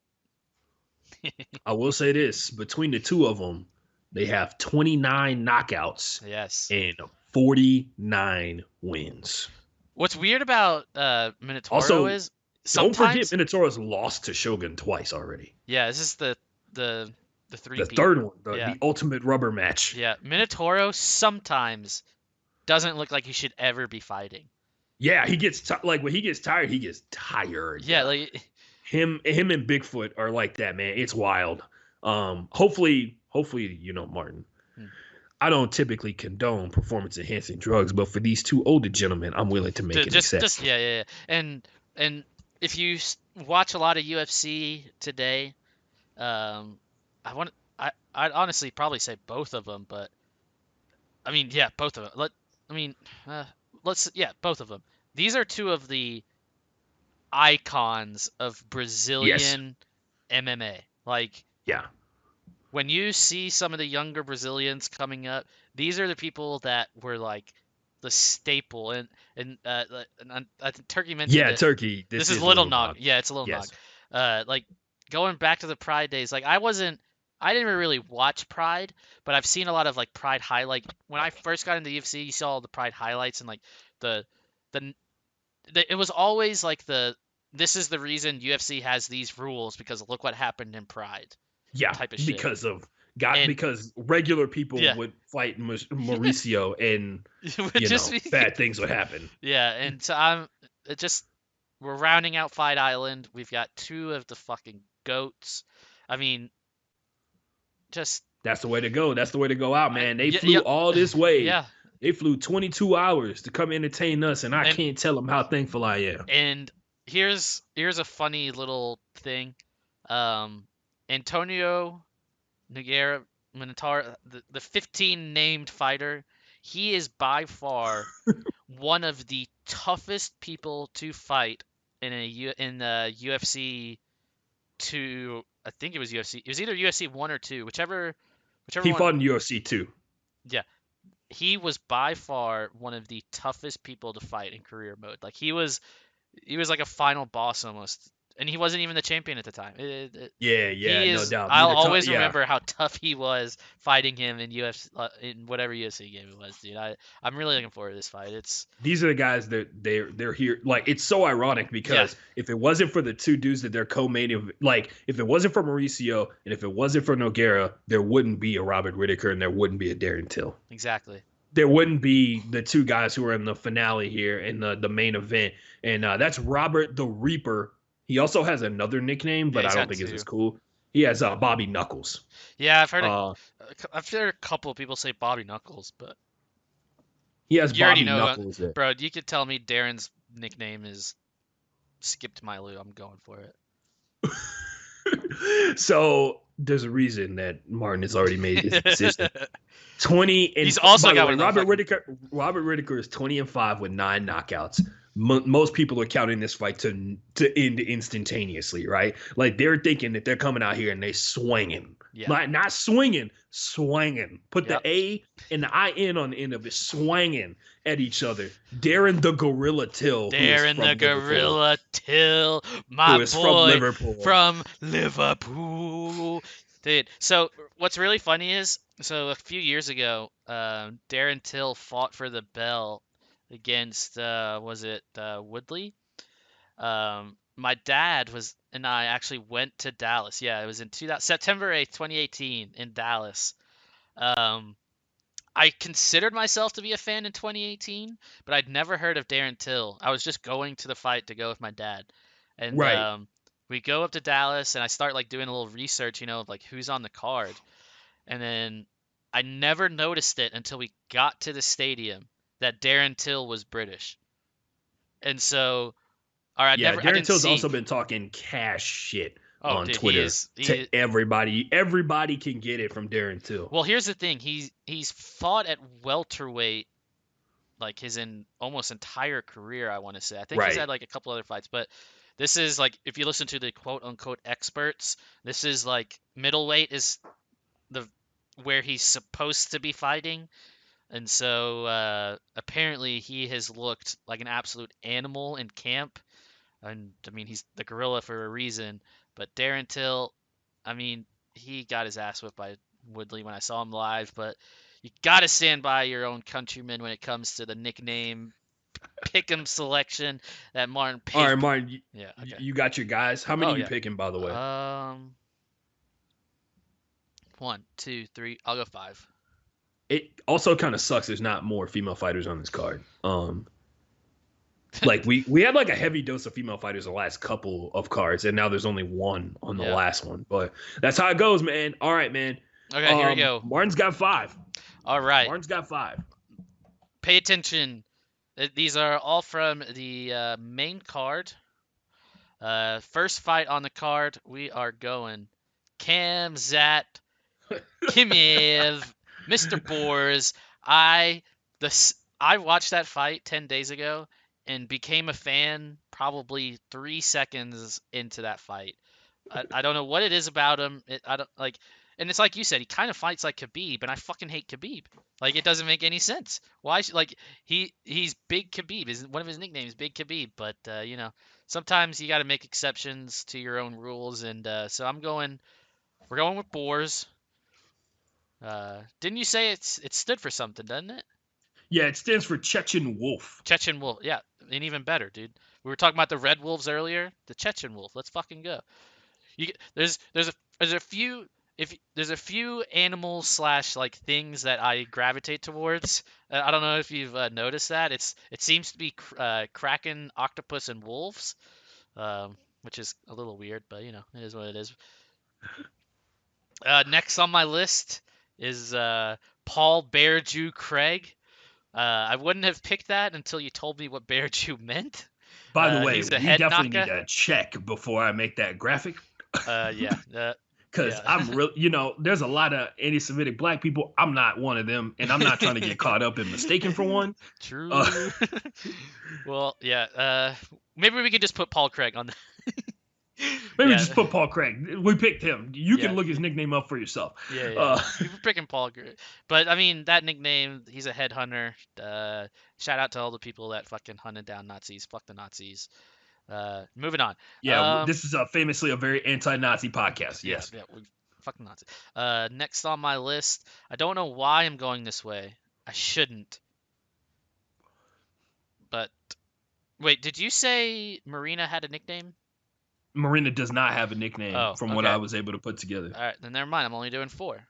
I will say this: between the two of them, they have 29 knockouts Yes. and 49 wins. What's weird about Minotauro Also, is don't forget sometimes, Minotaurus lost to Shogun twice already. yeah, this is the the The three-peat. third one, the, Yeah. the ultimate rubber match. Yeah, Minotauro sometimes doesn't look like he should ever be fighting. Yeah, he gets like when he gets tired, he gets tired. Yeah, like Him and Bigfoot are like that, man. It's wild. Hopefully, Martin. hmm. I don't typically condone performance enhancing drugs, but for these two older gentlemen, I'm willing to make an just exception. yeah. And if you watch a lot of UFC today, um, I'd honestly probably say both of them, but I mean, yeah, both of them. I mean, uh, yeah, both of them. These are two of the icons of Yes. Brazilian MMA. Like, Yeah. when you see some of the younger Brazilians coming up, these are the people that were like the staple. And I think Turkey mentioned Yeah, it. Turkey. This This is is Little Little Nog. Nog. Yeah, it's a Little Nog. Yes. Like going back to the Pride days, like I didn't really watch Pride, but I've seen a lot of like Pride highlight. When I first got into UFC, you saw all the Pride highlights and like the the, it was always like this is the reason UFC has these rules because look what happened in Pride Yeah, type of shit. because of God, And because regular people yeah, would fight Mauricio, and it would just be bad things would happen. yeah. And so it just we're rounding out Fight Island. We've got two of the fucking goats. I mean, just That's the way to go. That's the way to go out, man. They yeah, flew all this way. yeah. They flew 22 hours to come entertain us, and I And can't tell them how thankful I am. and here's a funny little thing. Um, Antonio Nogueira Minotaur, the 15 named fighter, he is by far one of the toughest people to fight in the UFC two. I think it was UFC. It was either UFC one or two, whichever He one. fought in UFC too. Yeah, he was by far one of the toughest people to fight in career mode. Like he was like a final boss almost, and he wasn't even the champion at the time. Yeah, yeah, He no is. doubt. I'll Neither, always yeah. remember how tough he was fighting him in UFC, in whatever UFC game it was, dude. I'm really looking forward to this fight. It's These are the guys that they're here. Like, it's so ironic yeah, because if it wasn't for the two dudes that they're co-main, like if it wasn't for Mauricio and if it wasn't for Nogueira, there wouldn't be a Robert Whitaker and there wouldn't be a Darren Till. exactly. There wouldn't be the two guys who are in the finale here in the main event, and that's Robert the Reaper. He also has another nickname, Yeah, but I he's don't got think it's as two. cool. He has Bobby Knuckles. Yeah, Uh, I've heard a couple of people say Bobby Knuckles, but he has you already Bobby know, Knuckles there. bro. You could tell me Darren's nickname is Skipped My Lou. I'm going for it. So there's a reason that Martin has already made his decision. 20 and He's also by the got way, one of the Robert Whitaker is 20-5 with 9 knockouts. Most people are counting this fight to end instantaneously, right? Like they're thinking that they're coming out here and they swinging, yeah, like not swinging, swinging. Put the yep. A and the IN on the end of it, swinging at each other. Darren the Gorilla Till, Darren the Gorilla Till, who my is from boy Liverpool. from Liverpool. Dude, so what's really funny is, so a few years ago, Darren Till fought for the belt against, was it Woodley? My dad and I actually went to Dallas. Yeah, it was in September 8th, 2018 in Dallas. Um, I considered myself to be a fan in 2018, but I'd never heard of Darren Till. I was just going to the fight to go with my dad. And Right. we go up to Dallas and I start like doing a little research, of like who's on the card. And then I never noticed it until we got to the stadium that Darren Till was British. And so, or Yeah, I Darren didn't Till's see. also been talking cash shit Oh, on dude, Twitter to he everybody. Everybody can get it from Darren Till. well, here's the thing. He's fought at welterweight like almost entire career, I want to say. I think he's Right. had like a couple other fights, but this is like if you listen to the quote unquote experts, this is like middleweight is the where he's supposed to be fighting. And so apparently he has looked like an absolute animal in camp. And I mean, he's the gorilla for a reason. But Darren Till, I mean, he got his ass whipped by Woodley when I saw him live. But you got to stand by your own countrymen when it comes to the nickname pick'em selection that Martin All paid. right, Martin, you, Yeah. you Okay. you got your guys. How many Oh you yeah. picking, by the way? 1, 2, 3. I'll go 5. It also kind of sucks. There's not more female fighters on this card. Like we had like a heavy dose of female fighters the last couple of cards, and now there's only one on the Yeah. last one. But that's how it goes, man. All right, man. Okay, here we go. Martin's got 5. All right. Martin's got 5. Pay attention. These are all from the main card. First fight on the card, we are going Kamzat Kimiev, Mr. Boers. I watched that fight 10 days ago and became a fan probably 3 seconds into that fight. I don't know what it is about him. I don't like, and it's like you said, he kind of fights like Khabib, and I fucking hate Khabib. Like it doesn't make any sense. Why? Like he's Big Khabib. One of his nicknames, Big Khabib. But sometimes you got to make exceptions to your own rules, and so we're going with Boers. Didn't you say it stood for something, doesn't it? Yeah, it stands for Chechen Wolf. Chechen Wolf. Yeah, and even better, dude. We were talking about the Red Wolves earlier. The Chechen Wolf. Let's fucking go. There's a few animals slash like things that I gravitate towards. I don't know if you've noticed that. It seems to be Kraken, octopus, and wolves, which is a little weird, but it is what it is. Next on my list is Paul Bear Jew Craig. I wouldn't have picked that until you told me what Bear Jew meant. By the way, he's we a head definitely knocker. need to check before I make that graphic. Yeah. Because Yeah. I'm really, there's a lot of anti-Semitic black people. I'm not one of them, and I'm not trying to get caught up in mistaken for one. True. Well, yeah. Maybe we could just put Paul Craig on. Maybe Yeah. just put Paul Craig. We picked him. You Yeah. can look his nickname up for yourself. Yeah. We're picking Paul Craig, but I mean that nickname. He's a headhunter. Shout out to all the people that fucking hunted down Nazis. Fuck the Nazis. Moving on. Yeah, this is famously a very anti-Nazi podcast. Yes. Yeah. Fucking Nazis. Next on my list. I don't know why I'm going this way. I shouldn't. But wait, did you say Marina had a nickname? Marina does not have a nickname from what I was able to put together. All right, then never mind. I'm only doing 4.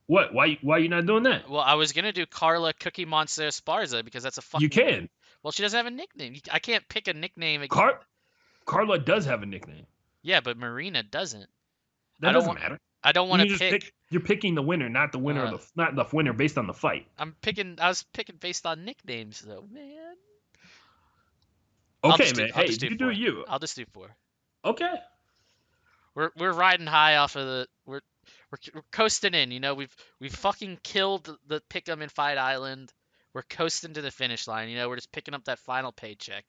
What? Why are you not doing that? Well, I was gonna do Carla Cookie Monster Esparza because that's a fucking. You can. Well, she doesn't have a nickname. I can't pick a nickname. Carla does have a nickname. Yeah, but Marina doesn't. That doesn't matter. I don't want to pick. You're picking the winner, not the winner not the winner based on the fight. I was picking based on nicknames, though, man. Okay, man. Hey, you do you. I'll just do 4. Okay. We're riding high off of the. We're coasting in. We've fucking killed the pick'em in Fight Island. We're coasting to the finish line. We're just picking up that final paycheck.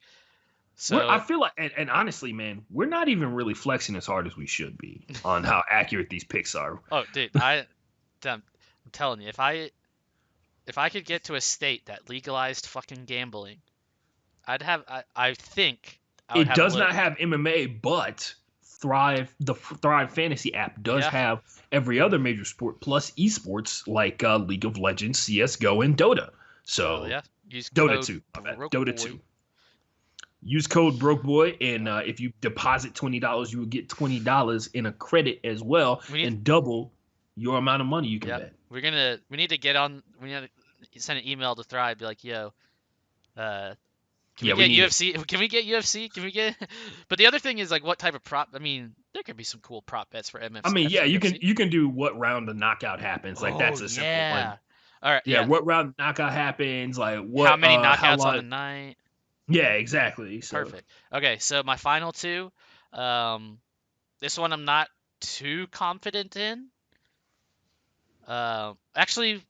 So I feel like, and honestly, man, we're not even really flexing as hard as we should be on how accurate these picks are. Oh, dude, I'm telling you, if I could get to a state that legalized fucking gambling, I'd have. I think I would it does not have MMA, but the Thrive Fantasy app does have every other major sport plus esports like League of Legends, CS:GO, and Dota. So use Dota 2. Dota 2. Use code BrokeBoy, and if you deposit $20, you will get $20 in a credit as well, and double your amount of money you can bet. We need to get on. We need to send an email to Thrive, be like, yo, can we get UFC? Can we get UFC? Can we get? But the other thing is like, what type of prop? I mean, there could be some cool prop bets for MFC. I mean, yeah, you can do what round the knockout happens. Like that's a simple one. All right. Yeah, what round the knockout happens? Like what? How many knockouts on a night? Yeah, exactly. So. Perfect. Okay, so my final 2. This one I'm not too confident in. Actually,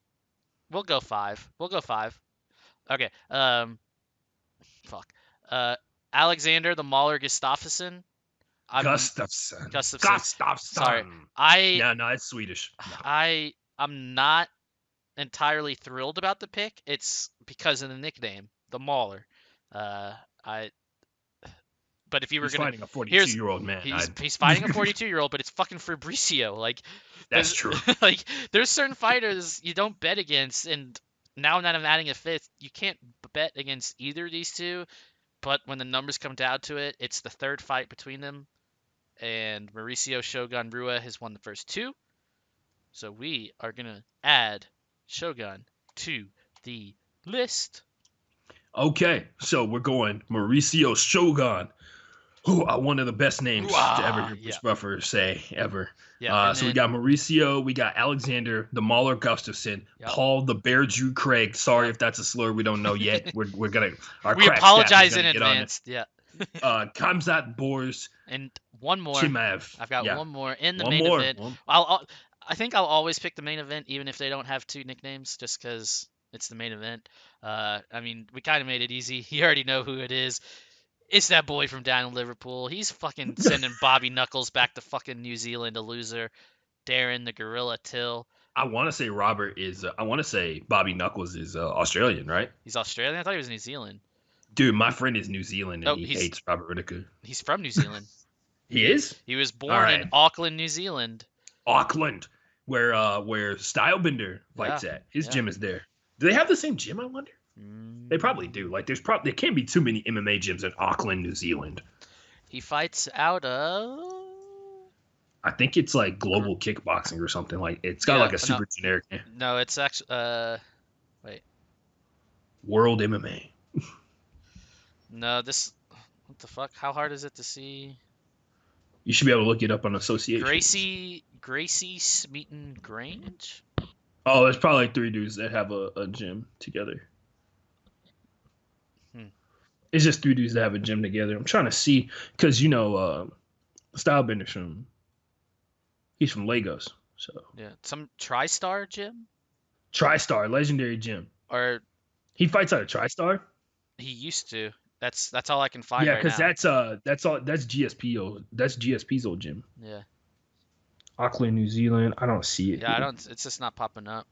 we'll go 5. Okay. Fuck. Alexander the Mauler Gustafsson. Gustafsson. Sorry. No, it's Swedish. No. I'm not entirely thrilled about the pick, it's because of the nickname, the Mauler. Uh, I But if you were He's gonna, fighting a 42 here's year old man. he's fighting a 42-year-old, but it's fucking Fabricio. Like That's there's true. like there's certain fighters you don't bet against, and now that I'm adding a fifth, you can't bet against either of these two. But when the numbers come down to it, it's the third fight between them, and Mauricio Shogun Rua has won the first two. So we are gonna add Shogun to the list. Okay, so we're going Mauricio Shogun. Who one of the best names to ever hear Yeah, Bruce Buffer say ever. yeah, and So we then got Mauricio, we got Alexander, the Mauler Gustafson, yep, Paul the Bear Jew Craig. Sorry yep. if that's a slur we don't know yet. We're gonna our We crack staff is apologize in gonna get on it. advance. Yeah. Kamzat Bors And one more. Chimaev. I've got Yeah, one more in the one main more. event. I think I'll always pick the main event, even if they don't have two nicknames, just because it's the main event. I mean, we kind of made it easy. You already know who it is. It's that boy from down in Liverpool. He's fucking sending Bobby Knuckles back to fucking New Zealand, a loser. Darren the Gorilla Till. I want to say Robert is. I want to say Bobby Knuckles is Australian, right? He's Australian. I thought he was New Zealand. Dude, my friend is New Zealand and Oh, he hates Robert Whittaker. he's from New Zealand. He is? He was All born right. in Auckland, New Zealand. Auckland, where Stylebender fights at. His gym is there. Do they have the same gym? I wonder. They probably do. Like, there can't be too many MMA gyms in Auckland, New Zealand. He fights out of. I think it's like Global Kickboxing or something. Like, it's got like a super generic name. No, it's actually. Wait. World MMA. No, this. What the fuck? How hard is it to see? You should be able to look it up on association. Gracie Smeaton Grange. Oh, there's probably like 3 dudes that have a gym together. It's just 3 dudes that have a gym together. I'm trying to see because Stylebender's he's from Lagos, so yeah, some TriStar gym. TriStar, legendary gym. Or he fights out of TriStar. He used to. That's all I can find. Yeah, because that's GSP. That's GSP's old gym. Yeah. Auckland, New Zealand. I don't see it. Yeah, I don't. It's just not popping up.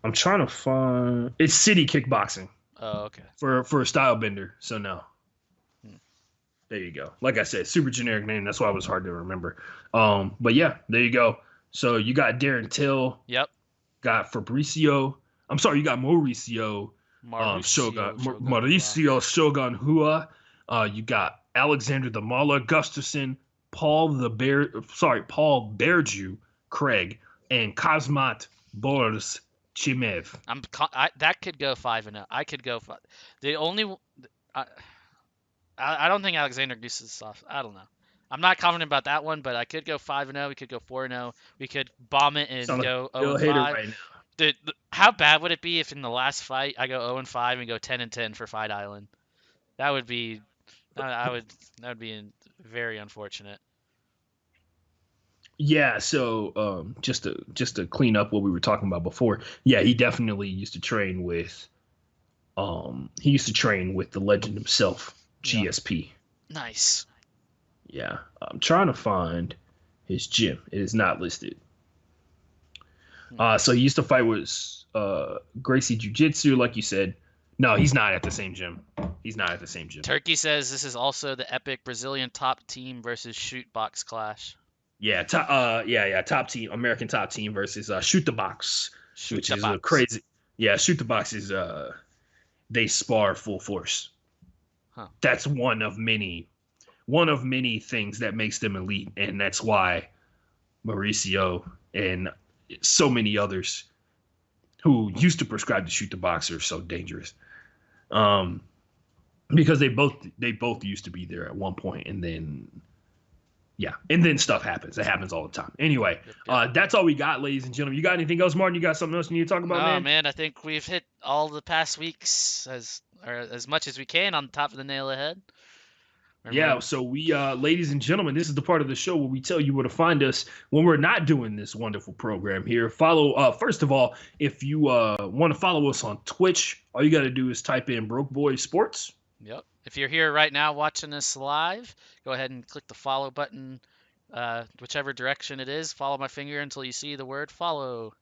I'm trying to find. It's City Kickboxing. Oh, okay. For a Stylebender, so no. There you go. Like I said, super generic name. That's why it was hard to remember. But yeah, there you go. So you got Darren Till. Yep. Got Fabricio. I'm sorry, you got Mauricio. Shogun. Mauricio Shogun Hua. You got Alexander the Mauler Gustafson, Paul Bearjew Craig, and Kazmat Boris Chimev. That could go 5-0. I could go 5. The only I don't think Alexander Goose is soft. I don't know. I'm not confident about that one, but I could go 5-0. We could go 4-0. We could bomb it and go 0-5. Right now. How bad would it be if in the last fight I go 0-5 and go 10-10 for Fight Island? That would be that would be very unfortunate. Yeah, so just to clean up what we were talking about before. Yeah, he definitely used to train with the legend himself, GSP. Yeah. Nice. Yeah, I'm trying to find his gym. It is not listed. So he used to fight with Gracie Jiu-Jitsu, like you said. No, he's not at the same gym. Turkey says this is also the epic Brazilian top team versus shoot box clash. Yeah, top team, American top team versus Shoot the Box, which is a crazy. Yeah, Shoot the Box is they spar full force. Huh. That's one of many things that makes them elite, and that's why Mauricio and so many others who used to prescribe to Shoot the Box are so dangerous. Because they both used to be there at one point, and then stuff happens. It happens all the time. Anyway, that's all we got, ladies and gentlemen. You got anything else, Martin? You got something else you need to talk about, man? Oh, man, I think we've hit all the past weeks as much as we can on the top of the nail ahead. Yeah, so we, ladies and gentlemen, this is the part of the show where we tell you where to find us when we're not doing this wonderful program here. First of all, if you want to follow us on Twitch, all you got to do is type in Broke Boy Sports. Yep. If you're here right now watching us live, go ahead and click the follow button, whichever direction it is. Follow my finger until you see the word follow.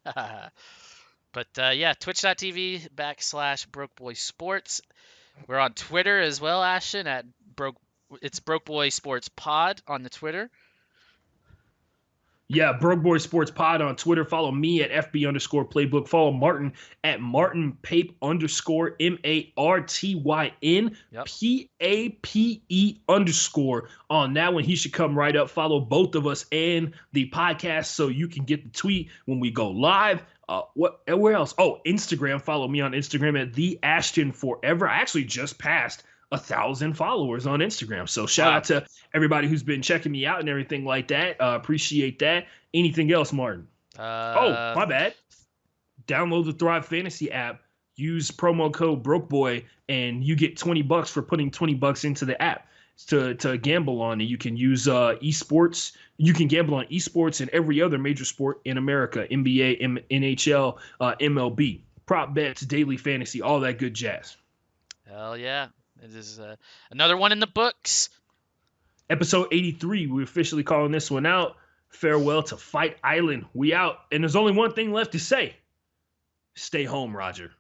But yeah, twitch.tv/BrokeBoySports. We're on Twitter as well, Ashton, at it's Broke Boy Sports Pod on the Twitter. Yeah, Broke Boy Sports Pod on Twitter. Follow me at FB_playbook. Follow Martin at Martin Pape _ MartynPape_ on that one. He should come right up. Follow both of us and the podcast so you can get the tweet when we go live. Where else? Oh, Instagram. Follow me on Instagram at the Ashton Forever. I actually just passed 1,000 followers on Instagram. So shout out to everybody who's been checking me out and everything like that. Appreciate that. Anything else, Martin? Oh, my bad. Download the Thrive Fantasy app. Use promo code BrokeBoy, and you get $20 for putting $20 into the app to gamble on. And you can use esports. You can gamble on esports and every other major sport in America: NBA, NHL, MLB, prop bets, daily fantasy, all that good jazz. Hell yeah. It is another one in the books. Episode 83. We're officially calling this one out. Farewell to Fight Island. We out. And there's only one thing left to say. Stay home, Roger.